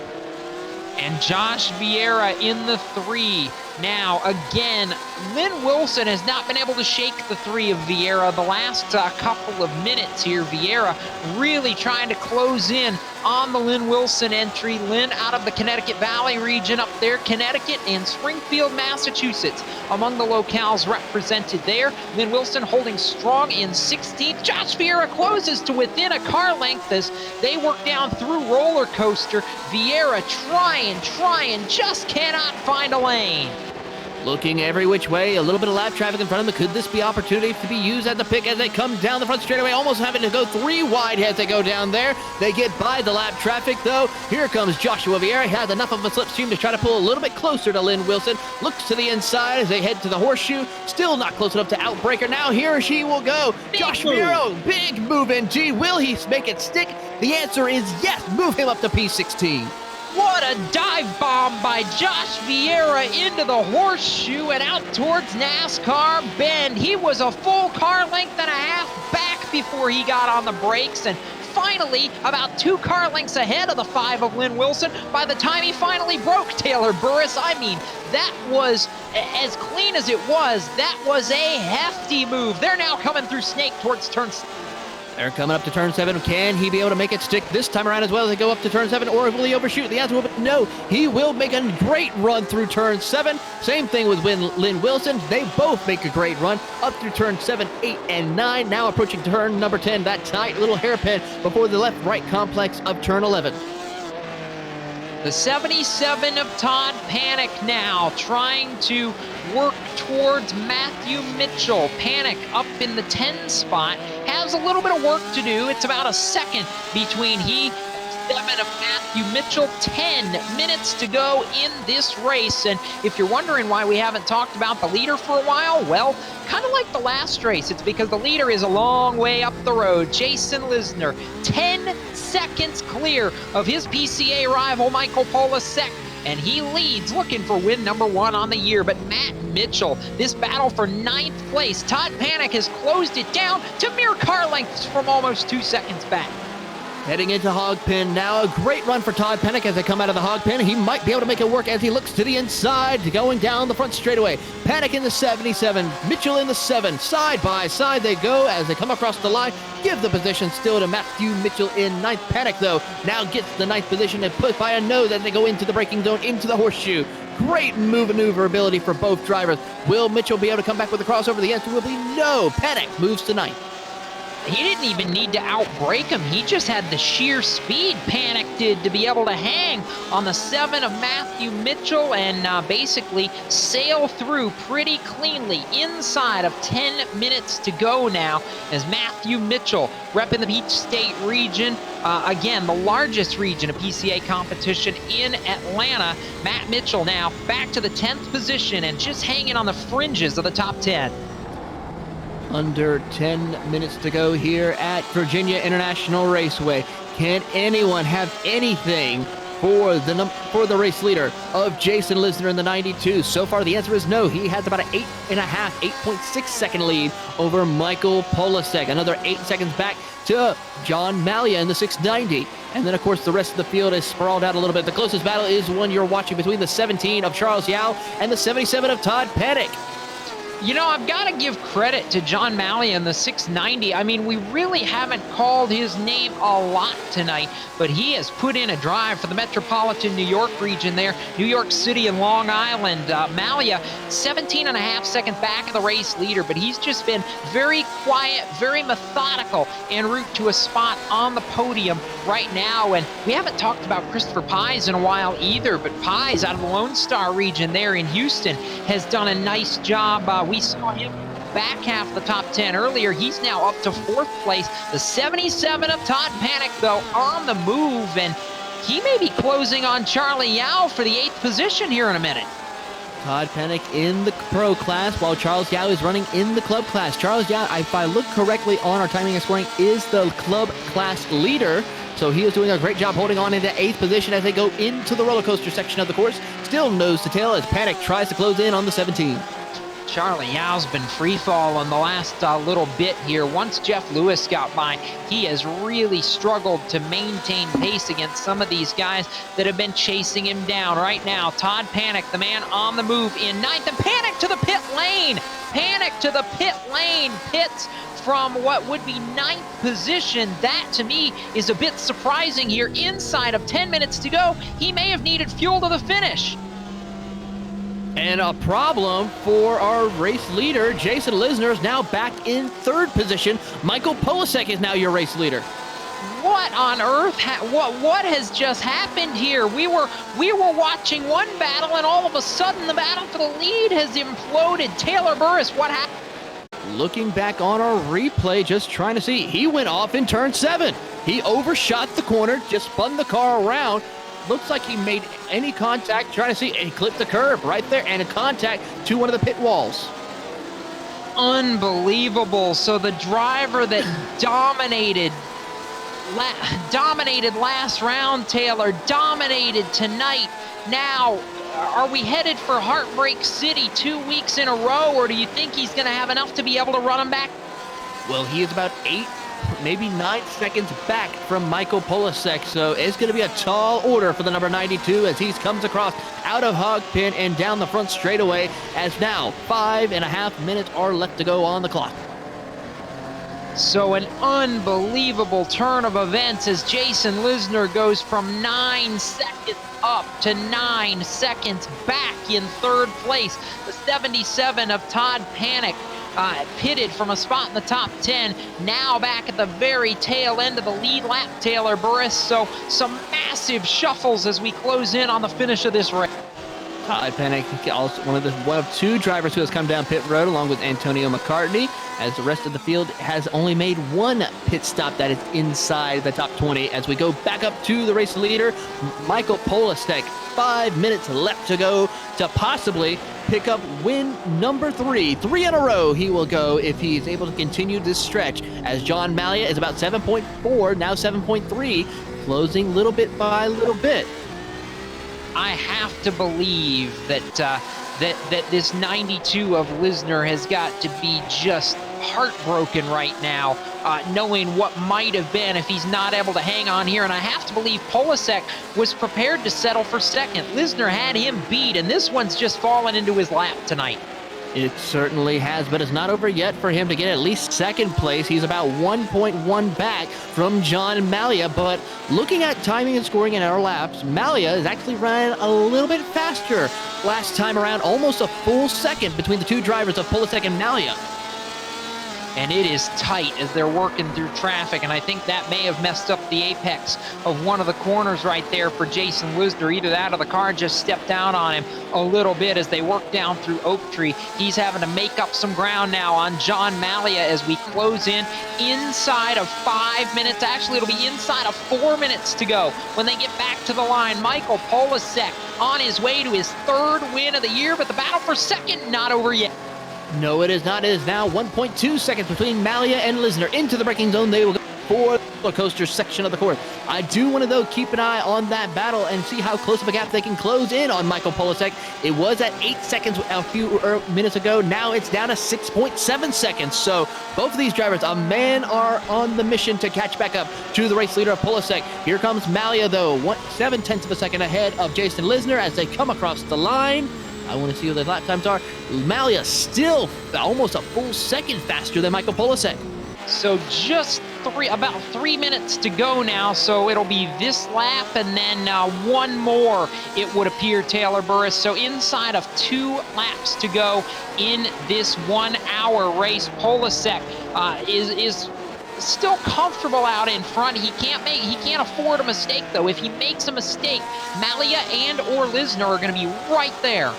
And Josh Vieira in the 3. Now, again, Lynn Wilson has not been able to shake the 3 of Vieira the last couple of minutes here. Vieira really trying to close in on the Lynn Wilson entry. Lynn out of the Connecticut Valley region up there, Connecticut and Springfield, Massachusetts among the locales represented there. Lynn Wilson holding strong in 16th. Josh Vieira closes to within a car length as they work down through roller coaster. Vieira trying, just cannot find a lane. Looking every which way, a little bit of lap traffic in front of them. Could this be opportunity to be used at the pick as they come down the front straightaway, almost having to go 3 wide as they go down there. They get by the lap traffic though. Here comes Joshua Vieira. He has enough of a slipstream to try to pull a little bit closer to Lynn Wilson. Looks to the inside as they head to the horseshoe. Still not close enough to Outbreaker. Now he or she will go. Josh Vieira, big move indeed. Will he make it stick? The answer is yes. Move him up to P16. What a dive bomb by Josh Vieira into the horseshoe and out towards NASCAR Bend. He was a full car length and a half back before he got on the brakes and finally about 2 car lengths ahead of the 5 of Lynn Wilson by the time he finally broke Taylor Burris. I mean, that was, as clean as it was, that was a hefty move. They're now coming through Snake towards turn. They're coming up to turn 7. Can he be able to make it stick this time around as well as they go up to turn 7, or will he overshoot? The answer will be no. He will make a great run through turn 7. Same thing with Lynn Wilson. They both make a great run up through turn 7, 8, and 9. Now approaching turn number 10, that tight little hairpin before the left-right complex of turn 11. The 77 of Todd Panic now trying to work towards Matthew Mitchell. Panic up in the 10 spot, has a little bit of work to do. It's about a second between he and 7 of Matthew Mitchell. 10 minutes to go in this race. And if you're wondering why we haven't talked about the leader for a while, well, kind of like the last race, it's because the leader is a long way up the road. Jason Lisner, 10 seconds clear of his PCA rival Michael Polasek, and he leads, looking for win number 1 on the year. But Matt Mitchell, this battle for 9th place, Todd Panic has closed it down to mere car lengths from almost 2 seconds back. Heading into Hogpen now, a great run for Todd Panic as they come out of the Hogpen. He might be able to make it work as he looks to the inside, going down the front straightaway. Panic in the 77, Mitchell in the 7. Side by side they go as they come across the line. Give the position still to Matthew Mitchell in 9th. Panic, though, now gets the 9th position and put by a nose as they go into the braking zone, into the horseshoe. Great maneuverability for both drivers. Will Mitchell be able to come back with the crossover? The answer will be no. Panic moves to 9th. He didn't even need to outbrake him. He just had the sheer speed Panic did to be able to hang on the 7 of Matthew Mitchell and basically sail through pretty cleanly inside of 10 minutes to go now as Matthew Mitchell repping the Peach State region. Again, the largest region of PCA competition in Atlanta. Matt Mitchell now back to the 10th position and just hanging on the fringes of the top 10. Under 10 minutes to go here at Virginia International Raceway. Can anyone have anything for the race leader of Jason Lisner in the 92? So far, the answer is no. He has about an 8.6 second lead over Michael Polasek. Another 8 seconds back to John Malia in the 690. And then, of course, the rest of the field is sprawled out a little bit. The closest battle is one you're watching between the 17 of Charles Yao and the 77 of Todd Panic. You know, I've got to give credit to John Malia in the 690. I mean, we really haven't called his name a lot tonight, but he has put in a drive for the metropolitan New York region there, New York City and Long Island. Malia, 17.5 seconds back of the race leader, but he's just been very quiet, very methodical en route to a spot on the podium right now. And we haven't talked about Christopher Pies in a while either, but Pies out of the Lone Star region there in Houston has done a nice job. We saw him back half of the top 10 earlier. He's now up to 4th place. The 77 of Todd Panic, though, on the move, and he may be closing on Charlie Yao for the 8th position here in a minute. Todd Panic in the pro class while Charles Yao is running in the club class. Charles Yao, if I look correctly on our timing and scoring, is the club class leader. So he is doing a great job holding on into 8th position as they go into the roller coaster section of the course. Still nose to tail as Panic tries to close in on the 17. Charlie Yao's been free falling the last little bit here. Once Jeff Lewis got by, he has really struggled to maintain pace against some of these guys that have been chasing him down. Right now, Todd Panic, the man on the move in 9th, and Panic to the pit lane. Panic to the pit lane. Pits from what would be 9th position. That, to me, is a bit surprising here. Inside of 10 minutes to go, he may have needed fuel to the finish. And a problem for our race leader. Jason Lisner is now back in 3rd position. Michael Polasek is now your race leader. What on earth? What has just happened here? We were watching one battle, and all of a sudden the battle for the lead has imploded. Taylor Burris, what happened? Looking back on our replay, just trying to see. He went off in turn 7. He overshot the corner, just spun the car around. Looks like he made any contact, trying to see, and he clipped the curb right there, and a contact to one of the pit walls. Unbelievable. So the driver that dominated last round, Taylor, dominated tonight. Now, are we headed for Heartbreak City 2 weeks in a row, or do you think he's going to have enough to be able to run him back? Well, he is about maybe 9 seconds back from Michael Polasek. So it's going to be a tall order for the number 92 as he comes across out of hog pen and down the front straightaway, as now 5.5 minutes are left to go on the clock. So an unbelievable turn of events as Jason Lisner goes from 9 seconds up to 9 seconds back in third place. The 77 of Todd Panic pitted from a spot in the top 10, now back at the very tail end of the lead lap, Taylor Burris. So some massive shuffles as we close in on the finish of this race. Todd Panic, also one of 2 drivers who has come down pit road along with Antonio McCartney, as the rest of the field has only made 1 pit stop that is inside the top 20. As we go back up to the race leader, Michael Polasek, 5 minutes left to go to possibly pick up win number 3. 3 in a row he will go if he is able to continue this stretch, as John Malia is about 7.4, now 7.3, closing little bit by little bit. I have to believe that that this 92 of Lisner has got to be just heartbroken right now, knowing what might have been if he's not able to hang on here. And I have to believe Polasek was prepared to settle for second. Lisner had him beat, and this one's just fallen into his lap tonight. It certainly has, but it's not over yet for him to get at least second place. He's about 1.1 back from John Malia, but looking at timing and scoring in our laps, Malia is actually running a little bit faster last time around, almost a full second between the 2 drivers of Polasek and Malia. And it is tight as they're working through traffic, and I think that may have messed up the apex of one of the corners right there for Jason Lisner. Either that or the car just stepped down on him a little bit as they work down through Oak Tree. He's having to make up some ground now on John Malia as we close in inside of 5 minutes. Actually, it'll be inside of 4 minutes to go when they get back to the line. Michael Polasek on his way to his 3rd win of the year, but the battle for second not over yet. No, it is not. It is now 1.2 seconds between Malia and Lisner. Into the braking zone they will go for the roller coaster section of the course. I do want to, though, keep an eye on that battle and see how close of a gap they can close in on Michael Polasek. It was at 8 seconds a few minutes ago. Now it's down to 6.7 seconds. So both of these drivers, a man, are on the mission to catch back up to the race leader of Polasek. Here comes Malia, though, 7/10 of a second ahead of Jason Lisner as they come across the line. I want to see what the lap times are. Malia still almost a full second faster than Michael Polasek. So just about 3 minutes to go now. So it'll be this lap and then one more, it would appear, Taylor Burris. So inside of 2 laps to go in this 1 hour race. Polasek is still comfortable out in front. He can't afford a mistake, though. If he makes a mistake, Malia and or Lisner are going to be right there.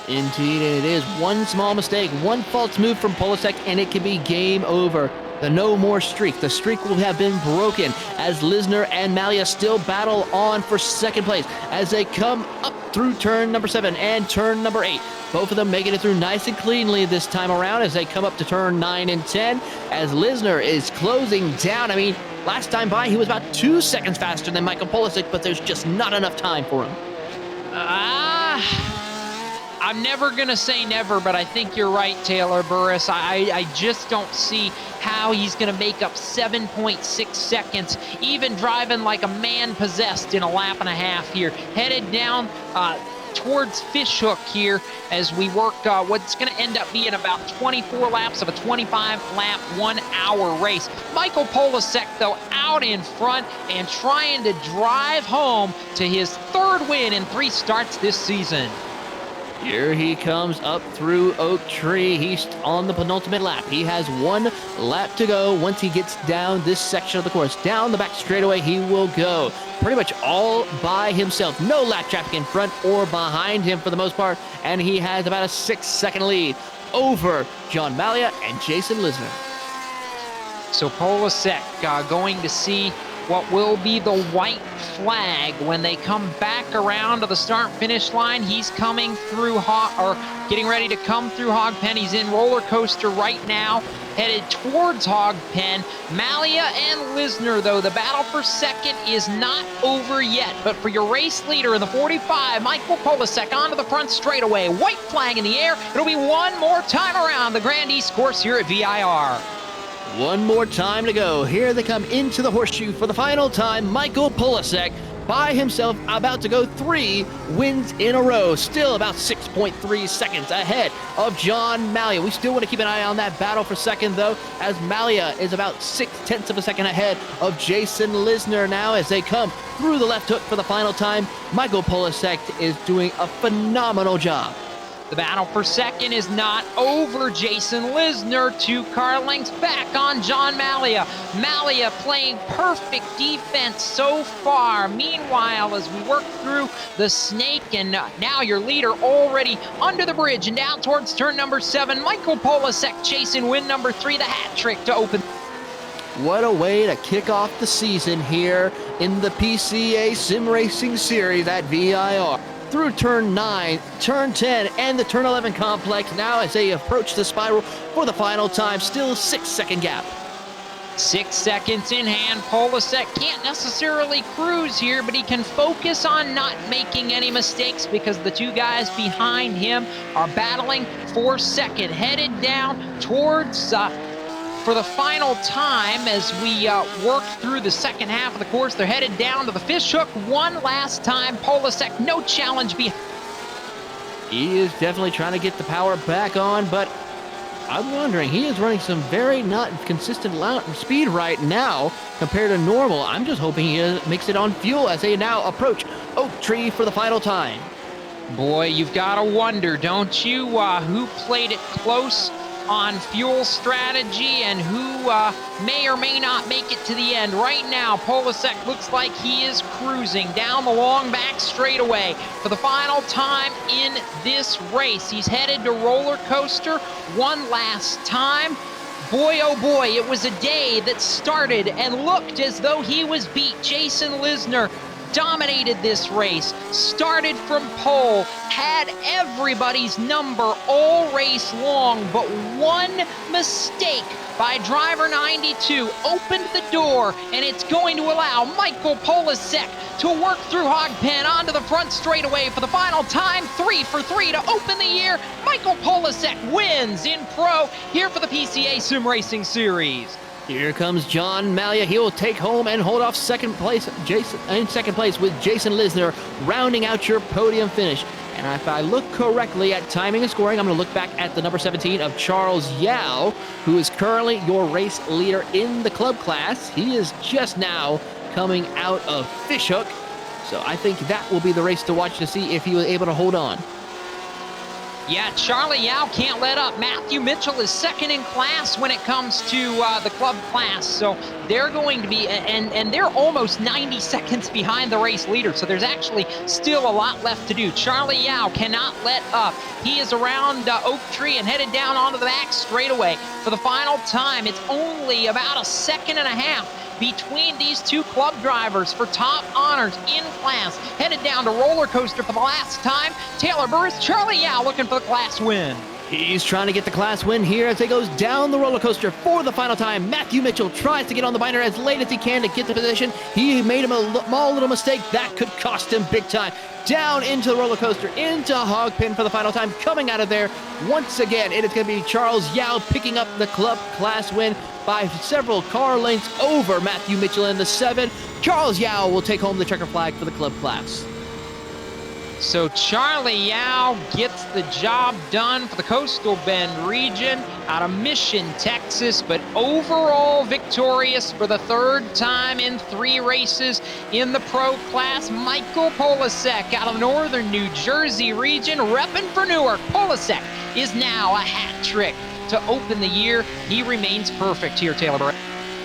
Indeed, it is. One small mistake, one false move from Polasek, and it can be game over. The no more streak. The streak will have been broken as Lisner and Malia still battle on for second place as they come up through turn number 7 and turn number 8. Both of them making it through nice and cleanly this time around as they come up to turn 9 and 10 as Lisner is closing down. I mean, last time by, he was about 2 seconds faster than Michael Polasek, but there's just not enough time for him. I'm never going to say never, but I think you're right, Taylor Burris. I just don't see how he's going to make up 7.6 seconds, even driving like a man possessed in a lap and a half here. Headed down towards Fishhook here as we work what's going to end up being about 24 laps of a 25-lap, 1 hour race. Michael Polasek, though, out in front and trying to drive home to his 3rd win in 3 starts this season. Here he comes up through Oak Tree. He's on the penultimate lap. He has 1 lap to go once he gets down this section of the course. Down the back straightaway he will go. Pretty much all by himself. No lap traffic in front or behind him for the most part. And he has about a 6-second lead over John Malia and Jason Lisner. So Polasek going to see what will be the white flag when they come back around to the start-finish line. He's coming through getting ready to come through Hog Pen. He's in roller coaster right now, headed towards Hog Pen. Malia and Lisner, though, the battle for second is not over yet. But for your race leader in the 45, Michael Polasek onto the front straightaway. White flag in the air. It'll be one more time around the Grand East course here at VIR. One more time to go. Here they come into the horseshoe for the final time. Michael Polasek by himself, about to go 3 wins in a row. Still about 6.3 seconds ahead of John Malia. We still want to keep an eye on that battle for second, though, as Malia is about 0.6 of a second ahead of Jason Lisner now as they come through the left hook for the final time. Michael Polasek is doing a phenomenal job. The battle for second is not over. Jason Lisner 2 car lengths back on John Malia. Malia playing perfect defense so far. Meanwhile, as we work through the snake, and now your leader already under the bridge and down towards turn number 7. Michael Polasek chasing win number 3, the hat trick to open. What a way to kick off the season here in the PCA Sim Racing Series at VIR. Through turn 9, turn 10, and the turn 11 complex now as they approach the spiral for the final time. Still 6-second gap. 6 seconds in hand. Polasek can't necessarily cruise here, but he can focus on not making any mistakes because the 2 guys behind him are battling for second. Headed down towards for the final time as we work through the second half of the course. They're headed down to the fish hook one last time. Polasek, no challenge behind. He is definitely trying to get the power back on, but I'm wondering, he is running some very not consistent speed right now compared to normal. I'm just hoping he makes it on fuel as they now approach Oak Tree for the final time. Boy, you've got to wonder, don't you, who played it close on fuel strategy and who may or may not make it to the end. Right now, Polasek looks like he is cruising down the long back straightaway for the final time in this race. He's headed to roller coaster one last time. Boy, oh boy, it was a day that started and looked as though he was beat. Jason Lisner dominated this race, started from pole, had everybody's number all race long, but one mistake by driver 92 opened the door, and it's going to allow Michael Polasek to work through Hogpen onto the front straightaway for the final time. 3 for 3 to open the year. Michael Polasek wins in pro here for the PCA Sim Racing Series. Here comes John Malia. He will take home and hold off second place. In second place with Jason Lisner rounding out your podium finish. And if I look correctly at timing and scoring, I'm going to look back at the number 17 of Charles Yao, who is currently your race leader in the club class. He is just now coming out of Fishhook. So I think that will be the race to watch to see if he was able to hold on. Yeah, Charlie Yao can't let up. Matthew Mitchell is second in class when it comes to the club class. So they're going to be, and they're almost 90 seconds behind the race leader. So there's actually still a lot left to do. Charlie Yao cannot let up. He is around Oak Tree and headed down onto the back straightaway for the final time. It's only about a second and a half between these 2 club drivers for top honors in class. Headed down to roller coaster for the last time. Taylor Burris, Charlie Yao looking for the class win. He's trying to get the class win here as he goes down the roller coaster for the final time. Matthew Mitchell tries to get on the binder as late as he can to get the position. He made him a small little mistake that could cost him big time. Down into the roller coaster, into Hogpen for the final time. Coming out of there, once again, it is going to be Charles Yao picking up the club class win by several car lengths over Matthew Mitchell in the 7. Charles Yao will take home the checker flag for the club class. So Charlie Yao gets the job done for the Coastal Bend region out of Mission, Texas, but overall victorious for the 3rd time in 3 races in the pro class. Michael Polasek out of Northern New Jersey region, repping for Newark. Polasek is now a hat trick to open the year. He remains perfect here, Taylor Bray.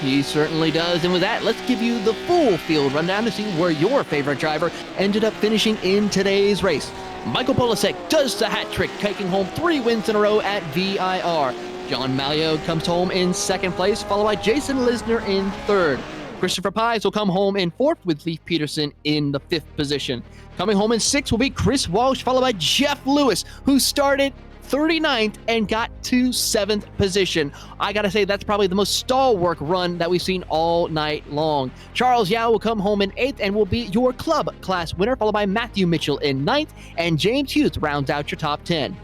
He certainly does. And with that, let's give you the full field rundown to see where your favorite driver ended up finishing in today's race. Michael Polasek does the hat trick, taking home 3 wins in a row at VIR. John Malia comes home in 2nd place, followed by Jason Lisner in 3rd. Christopher Pies will come home in 4th with Leif Peterson in the 5th position. Coming home in 6th will be Chris Walsh, followed by Jeff Lewis, who started 39th and got to 7th position. I gotta say, that's probably the most stalwart run that we've seen all night long. Charles Yao will come home in 8th and will be your club class winner, followed by Matthew Mitchell in 9th, and James Hughes rounds out your top 10.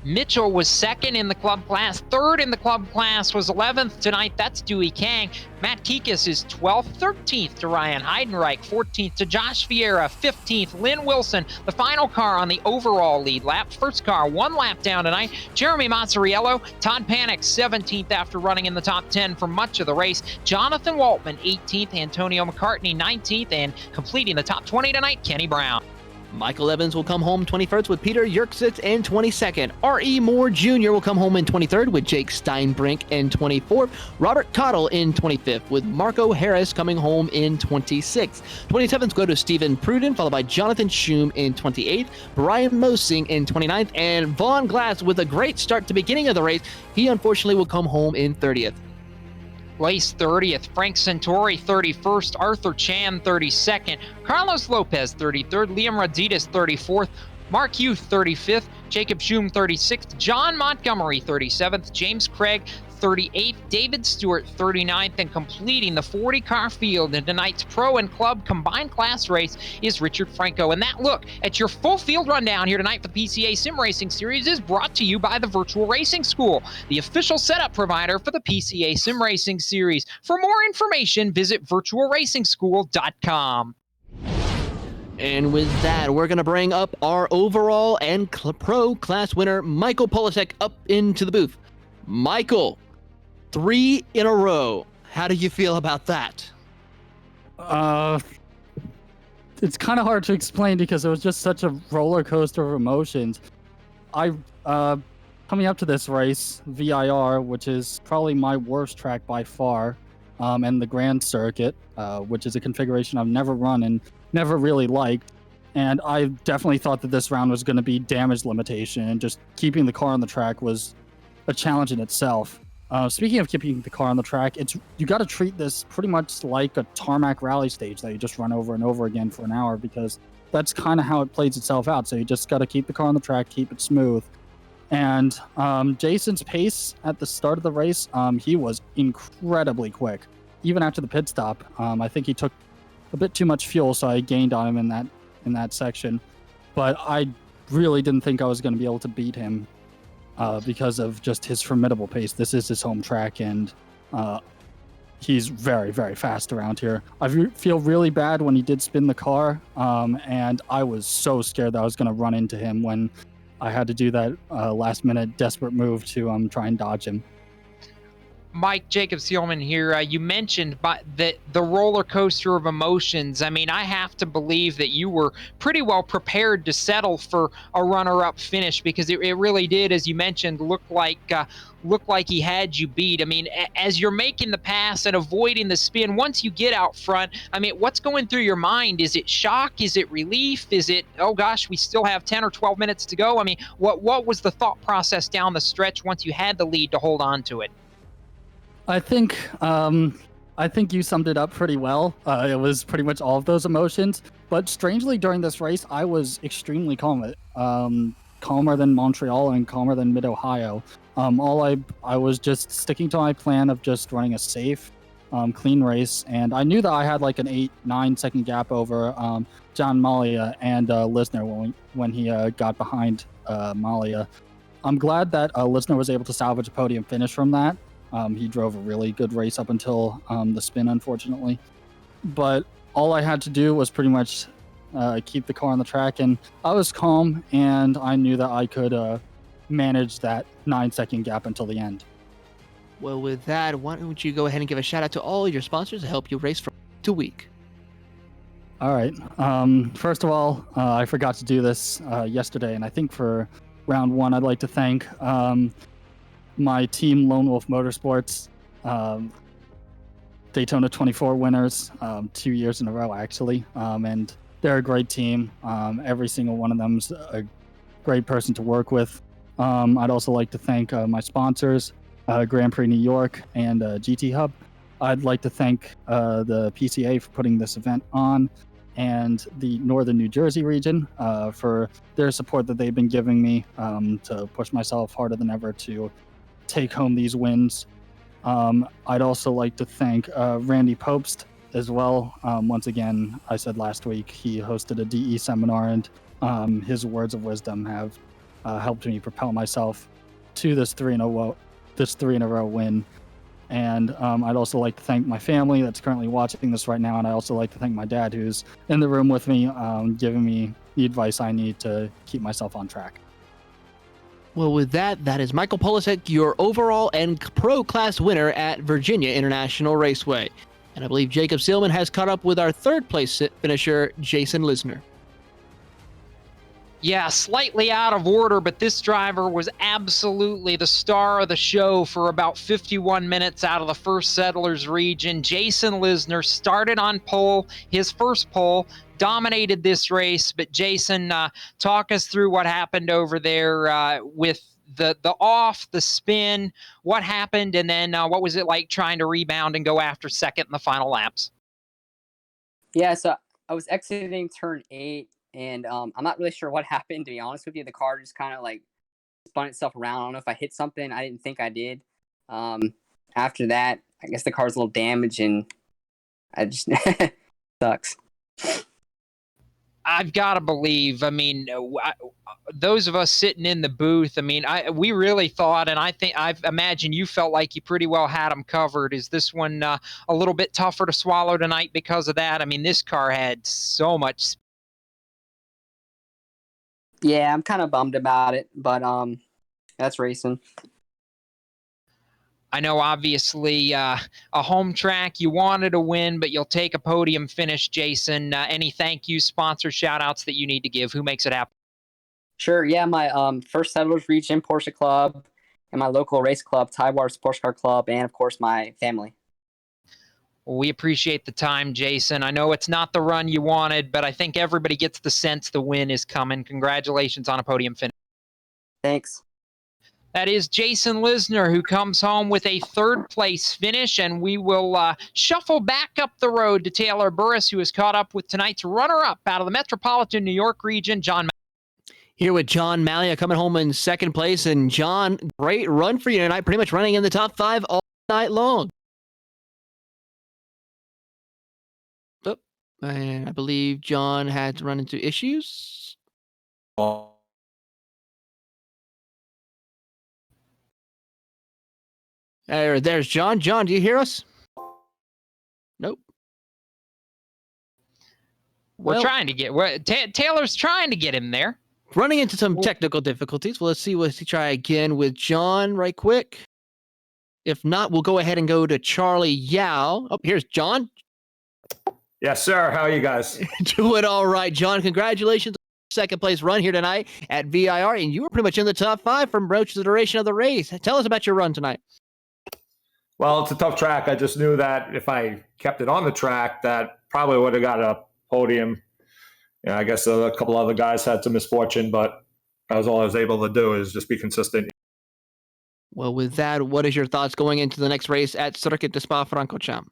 Mitchell was second in the club class. Third in the club class was 11th tonight. That's Dewey Kang. Matt Kikas is 12th. 13th to Ryan Heidenreich. 14th to Josh Vieira. 15th, Lynn Wilson. The final car on the overall lead lap. First car, 1 lap down tonight. Jeremy Mazzariello. Todd Panik, 17th after running in the top 10 for much of the race. Jonathan Waltman, 18th. Antonio McCartney, 19th. And completing the top 20 tonight, Kenny Brown. Michael Evans will come home 21st with Peter Yerksitz in 22nd. R.E. Moore Jr. will come home in 23rd with Jake Steinbrink in 24th. Robert Cottle in 25th with Marco Harris coming home in 26th. 27th go to Stephen Pruden, followed by Jonathan Schum in 28th. Brian Mosing in 29th. And Vaughn Glass with a great start to beginning of the race. He unfortunately will come home in 30th. Place 30th, Frank Santori 31st, Arthur Chan 32nd, Carlos Lopez 33rd, Liam Raditas 34th, Mark Hugh 35th, Jacob Schum 36th, John Montgomery 37th, James Craig 38th, David Stewart 39th, and completing the 40-car field in tonight's pro and club combined class race is Richard Franco. And that look at your full field rundown here tonight for the PCA Sim Racing Series is brought to you by the Virtual Racing School, the official setup provider for the PCA Sim Racing Series. For more information, visit virtualracingschool.com. And with that, we're going to bring up our overall and pro class winner, Michael Polasek, up into the booth. Michael, 3 in a row. How do you feel about that? It's kind of hard to explain because it was just such a roller coaster of emotions. Coming up to this race, VIR, which is probably my worst track by far, and the Grand Circuit, which is a configuration I've never run and never really liked. And I definitely thought that this round was going to be damage limitation, and just keeping the car on the track was a challenge in itself. Speaking of keeping the car on the track, you got to treat this pretty much like a tarmac rally stage that you just run over and over again for an hour, because that's kind of how it plays itself out. So you just got to keep the car on the track, keep it smooth. And Jason's pace at the start of the race, he was incredibly quick. Even after the pit stop, I think he took a bit too much fuel, so I gained on him in that section. But I really didn't think I was going to be able to beat him because of just his formidable pace. This is his home track, and he's very, very fast around here. I feel really bad when he did spin the car, and I was so scared that I was going to run into him when I had to do that last-minute desperate move to try and dodge him. Mike, Jacob Seelman here. You mentioned the roller coaster of emotions. I mean, I have to believe that you were pretty well prepared to settle for a runner-up finish, because it really did, as you mentioned, look like he had you beat. I mean, as you're making the pass and avoiding the spin, once you get out front, I mean, what's going through your mind? Is it shock? Is it relief? Is it, oh gosh, we still have 10 or 12 minutes to go? I mean, what was the thought process down the stretch once you had the lead to hold on to it? I think you summed it up pretty well. It was pretty much all of those emotions. But strangely, during this race, I was extremely calm. Calmer than Montreal and calmer than Mid-Ohio. I was just sticking to my plan of just running a safe, clean race. And I knew that I had like an 8-9 second gap over John Malia and Lisner when he got behind Malia. I'm glad that Lisner was able to salvage a podium finish from that. He drove a really good race up until the spin, unfortunately. But all I had to do was pretty much keep the car on the track, and I was calm, and I knew that I could manage that 9-second gap until the end. Well, with that, why don't you go ahead and give a shout out to all your sponsors to help you race from week to week. All right. First of all, I forgot to do this yesterday, and I think for round one, I'd like to thank my team, Lone Wolf Motorsports, Daytona 24 winners, 2 years in a row, actually. And they're a great team. Every single one of them's a great person to work with. I'd also like to thank my sponsors, Grand Prix New York and GT Hub. I'd like to thank the PCA for putting this event on, and the Northern New Jersey region for their support that they've been giving me to push myself harder than ever to take home these wins. I'd also like to thank Randy Popst as well. Once again, I said last week, he hosted a DE seminar, and his words of wisdom have helped me propel myself to this 3-in-a-row win. And I'd also like to thank my family that's currently watching this right now, and I also like to thank my dad, who's in the room with me, giving me the advice I need to keep myself on track. Well, with that, that is Michael Polisek, your overall and pro class winner at Virginia International Raceway. And I believe Jacob Seelman has caught up with our third place finisher, Jason Lisner. Yeah, slightly out of order, but this driver was absolutely the star of the show for about 51 minutes out of the first Settlers region. Jason Lisner started on pole, his first pole, dominated this race. But Jason, talk us through what happened over there with the off, the spin, what happened, and then what was it like trying to rebound and go after second in the final laps? Yeah, so I was exiting turn 8. And I'm not really sure what happened, to be honest with you. The car just kind of like spun itself around. I don't know if I hit something. I didn't think I did. After that, I guess the car's a little damaged, and I just sucks. I've got to believe, I mean, those of us sitting in the booth, I mean, we really thought, and I imagine you felt like you pretty well had them covered. Is this one a little bit tougher to swallow tonight because of that? I mean, this car had so much speed. Yeah, I'm kind of bummed about it, but that's racing. I know, obviously, a home track, you wanted to win, but you'll take a podium finish, Jason. Any thank you, sponsor shout-outs that you need to give? Who makes it happen? Sure, yeah, my first Settlers Region Porsche Club and my local race club, Taiwan's Porsche Car Club, and, of course, my family. Well, we appreciate the time, Jason. I know it's not the run you wanted, but I think everybody gets the sense the win is coming. Congratulations on a podium finish. Thanks. That is Jason Lisner, who comes home with a third-place finish, and we will shuffle back up the road to Taylor Burris, who is caught up with tonight's runner-up out of the Metropolitan New York region, John. Here with John Malia coming home in second place. And John, great run for you tonight, pretty much running in the top 5 all night long. And I believe John had to run into issues. There's John. John, do you hear us? Nope. We're trying to get Taylor's trying to get him there. Running into some technical difficulties. Well, let's see. Let's try again with John right quick. If not, we'll go ahead and go to Charlie Yao. Oh, here's John. Yes, sir. How are you guys? Doing all right, John. Congratulations on the second place run here tonight at VIR, and you were pretty much in the top 5 from Roach to the duration of the race. Tell us about your run tonight. Well, it's a tough track. I just knew that if I kept it on the track, that probably would have got a podium. You know, I guess a couple other guys had some misfortune, but that was all I was able to do is just be consistent. Well, with that, what is your thoughts going into the next race at Circuit de Spa-Francorchamps?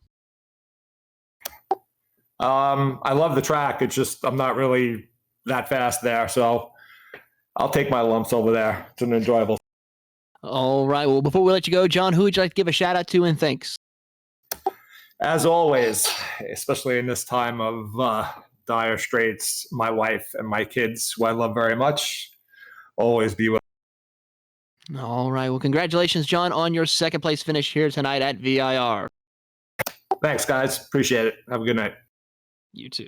I love the track. It's just I'm not really that fast there, so I'll take my lumps over there. It's an enjoyable. All right. Well, before we let you go, John, who would you like to give a shout out to and thanks? As always, especially in this time of dire straits, my wife and my kids, who I love very much, always be with. All right. Well, congratulations, John, on your second place finish here tonight at VIR. Thanks, guys. Appreciate it. Have a good night. You too.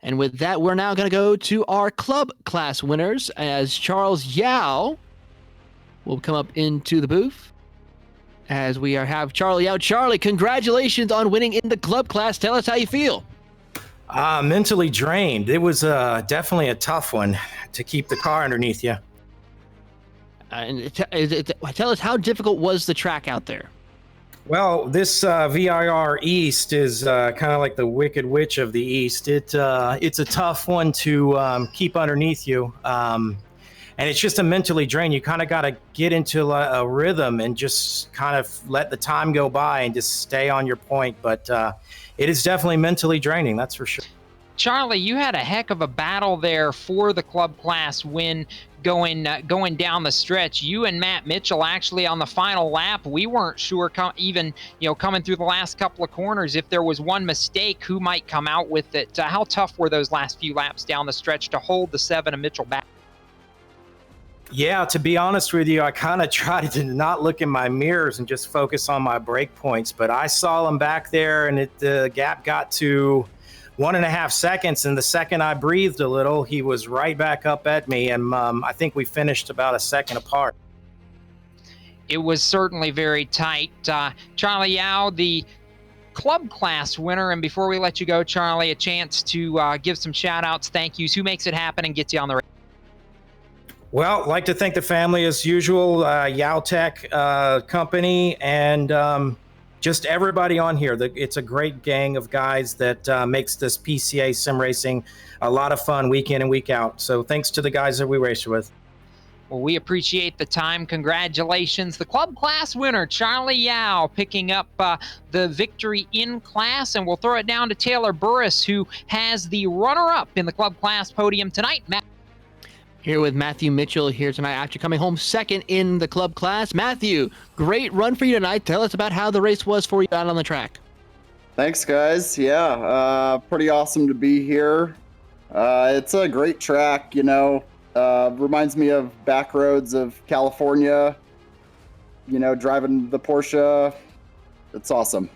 And with that, we're now going to go to our club class winners as Charles Yao will come up into the booth as we have Charlie Yao. Charlie, congratulations on winning in the club class. Tell us how you feel. Mentally drained. It was definitely a tough one to keep the car underneath you. And tell us, how difficult was the track out there? Well, this VIR East is kind of like the Wicked Witch of the East. It's a tough one to keep underneath you, and it's just a mentally drain. You kind of got to get into a rhythm and just kind of let the time go by and just stay on your point. But it is definitely mentally draining, that's for sure. Charlie, you had a heck of a battle there for the club class win going down the stretch. You and Matt Mitchell actually on the final lap, we weren't sure coming through the last couple of corners if there was one mistake, who might come out with it. How tough were those last few laps down the stretch to hold the 7 of Mitchell back? Yeah, to be honest with you, I kind of tried to not look in my mirrors and just focus on my break points, but I saw him back there, and the gap got to 1.5 seconds, and the second I breathed a little, he was right back up at me, and I think we finished about a second apart. It was certainly very tight. Charlie Yao, the club class winner, and before we let you go, Charlie, a chance to give some shout-outs, thank yous. Who makes it happen and gets you on the race? Well, I'd like to thank the family as usual, Yautech company, and just everybody on here. It's a great gang of guys that makes this PCA Sim Racing a lot of fun week in and week out. So thanks to the guys that we race with. Well, we appreciate the time. Congratulations. The club class winner, Charlie Yao, picking up the victory in class, and we'll throw it down to Taylor Burris, who has the runner-up in the club class podium tonight. Matt. Here with Matthew Mitchell here tonight after coming home second in the club class. Matthew, great run for you tonight. Tell us about how the race was for you out on the track. Thanks, guys. Yeah, pretty awesome to be here. It's a great track, reminds me of back roads of California, driving the Porsche. It's awesome.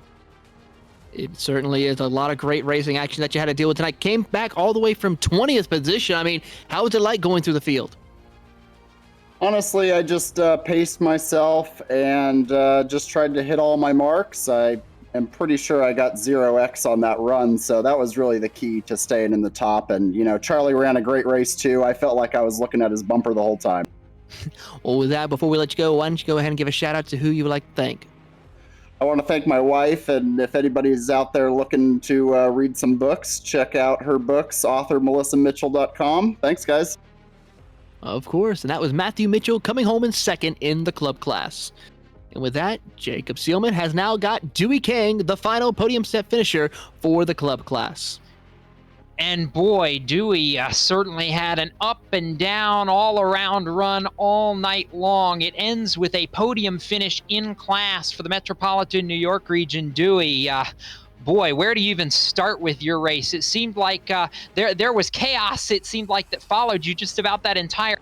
It certainly is a lot of great racing action that you had to deal with tonight. Came back all the way from 20th position. I mean, how was it like going through the field? Honestly, I just paced myself and just tried to hit all my marks. I am pretty sure I got 0x on that run, so that was really the key to staying in the top. And, Charlie ran a great race too. I felt like I was looking at his bumper the whole time. Well, with that, before we let you go, why don't you go ahead and give a shout out to who you would like to thank? I want to thank my wife, and if anybody's out there looking to read some books, check out her books, author melissamitchell.com. Thanks, guys. Of course, and that was Matthew Mitchell coming home in second in the club class. And with that, Jacob Seelman has now got Dewey Kang, the final podium set finisher for the club class. And boy, Dewey certainly had an up and down, all-around run all night long. It ends with a podium finish in class for the Metropolitan New York region. Dewey, boy, where do you even start with your race? It seemed like there was chaos, it seemed like, that followed you just about that entire...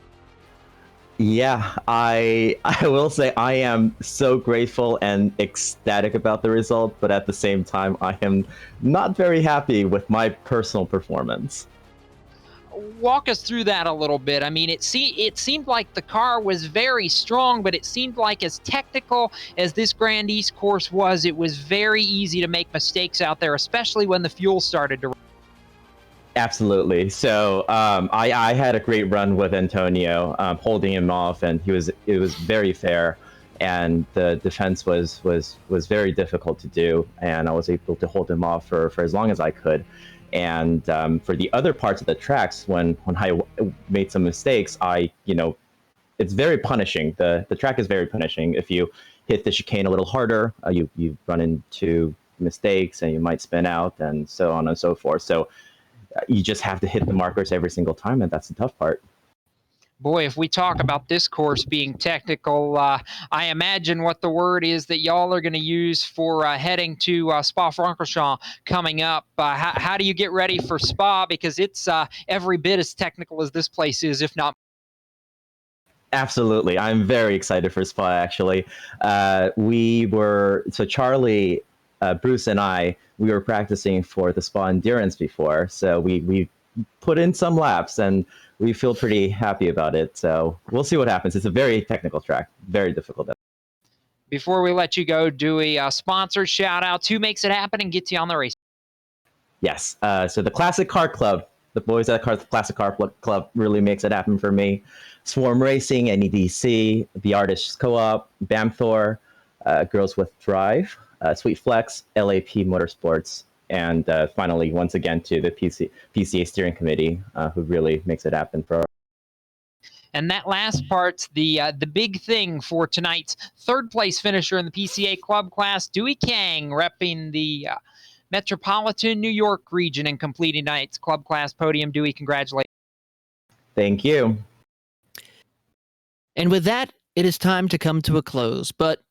Yeah, I will say I am so grateful and ecstatic about the result, but at the same time, I am not very happy with my personal performance. Walk us through that a little bit. I mean, it seemed like the car was very strong, but it seemed like as technical as this Grand East course was, it was very easy to make mistakes out there, especially when the fuel started to... Absolutely. So I had a great run with Antonio, holding him off, and it was very fair, and the defense was very difficult to do, and I was able to hold him off for as long as I could. And for the other parts of the tracks, when I made some mistakes, it's very punishing. The track is very punishing. If you hit the chicane a little harder, you run into mistakes, and you might spin out, and so on and so forth. So you just have to hit the markers every single time, and that's the tough part. Boy, if we talk about this course being technical, I imagine what the word is that y'all are going to use for heading to Spa-Francorchamps coming up. How do you get ready for Spa? Because it's every bit as technical as this place is, if not. Absolutely. I'm very excited for Spa, actually. So Charlie, Bruce, and we were practicing for the Spa Endurance before, so we put in some laps, and we feel pretty happy about it. So we'll see what happens. It's a very technical track, very difficult. Before we let you go, Dewey, sponsor shout-outs. Who makes it happen and gets you on the race? Yes. So the Classic Car Club, the boys at the Classic Car Club really makes it happen for me. Swarm Racing, NEDC, The Artists Co-op, Bamthor, Girls with Drive, Sweet Flex, LAP Motorsports, and finally, once again, to the PCA Steering Committee, who really makes it happen for. And that last part's the big thing for tonight's third place finisher in the PCA Club class, Dewey Kang, repping the Metropolitan New York region and completing tonight's club class podium. Dewey, congratulations. Thank you. And with that, it is time to come to a close. But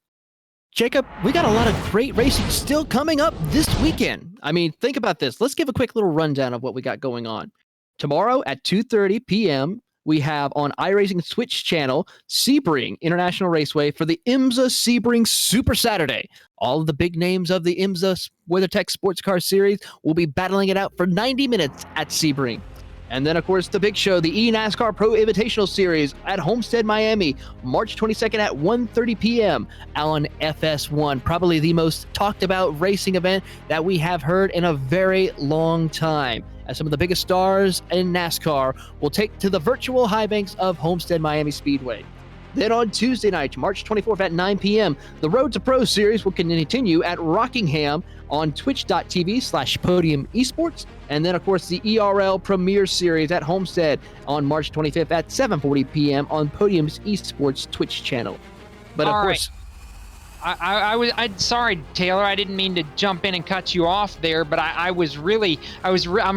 Jacob, we got a lot of great racing still coming up this weekend. I mean, think about this. Let's give a quick little rundown of what we got going on. Tomorrow at 2:30 p.m., we have on iRacing Twitch channel, Sebring International Raceway for the IMSA Sebring Super Saturday. All of the big names of the IMSA WeatherTech Sports Car Series will be battling it out for 90 minutes at Sebring. And then, of course, the big show, the eNASCAR Pro Invitational Series at Homestead, Miami, March 22nd at 1:30 p.m. on FS1. Probably the most talked about racing event that we have heard in a very long time, as some of the biggest stars in NASCAR will take to the virtual high banks of Homestead Miami Speedway. Then on Tuesday night, March 24th at 9 p.m., the Road to Pro Series will continue at Rockingham on twitch.tv/Podium Esports. And then, of course, the ERL Premier Series at Homestead on March 25th at 7:40 p.m. on Podium's Esports Twitch channel. But of course, I'm sorry, Taylor. I didn't mean to jump in and cut you off there, but I'm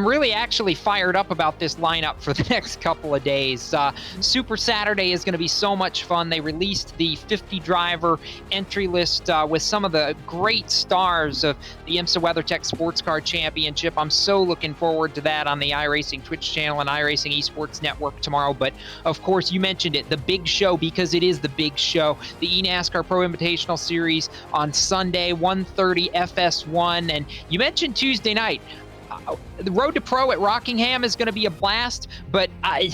really actually fired up about this lineup for the next couple of days. Super Saturday is going to be so much fun. They released the 50 driver entry list with some of the great stars of the IMSA WeatherTech Sports Car Championship. I'm so looking forward to that on the iRacing Twitch channel and iRacing Esports Network tomorrow. But of course, you mentioned it, the big show, because it is the big show, the eNASCAR Pro Invitational Series on Sunday, 1:30 FS1. And you mentioned Tuesday night. The Road to Pro at Rockingham is going to be a blast, but any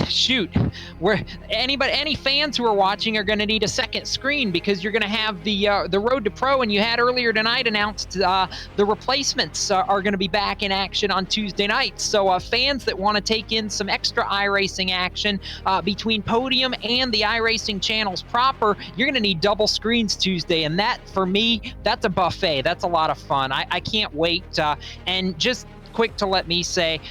fans who are watching are going to need a second screen, because you're going to have the Road to Pro, and you had earlier tonight announced the replacements are going to be back in action on Tuesday night. So fans that want to take in some extra iRacing action between Podium and the iRacing channels proper, you're going to need double screens Tuesday, and that, for me, that's a buffet. That's a lot of fun. I can't wait. And just quick to let me say,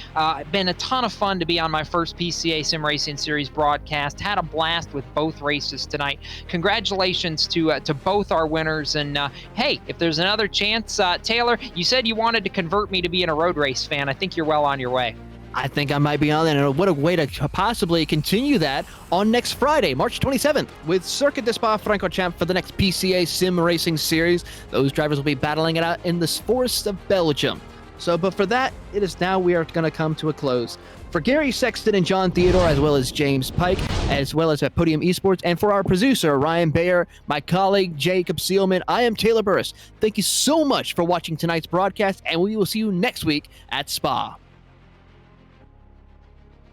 been a ton of fun to be on my first PCA Sim Racing Series broadcast. Had a blast with both races tonight. Congratulations to both our winners. And hey, if there's another chance, Taylor, you said you wanted to convert me to being a road race fan. I think you're well on your way. I think I might be on that, and what a way to possibly continue that on next Friday, March 27th, with Circuit de Spa-Francorchamps for the next PCA Sim Racing Series. Those drivers will be battling it out in the forests of Belgium. But for that, it is now we are going to come to a close. For Gary Sexton and John Theodore, as well as James Pike, as well as at Podium Esports, and for our producer, Ryan Bayer, my colleague, Jacob Seelman, I am Taylor Burris. Thank you so much for watching tonight's broadcast, and we will see you next week at Spa.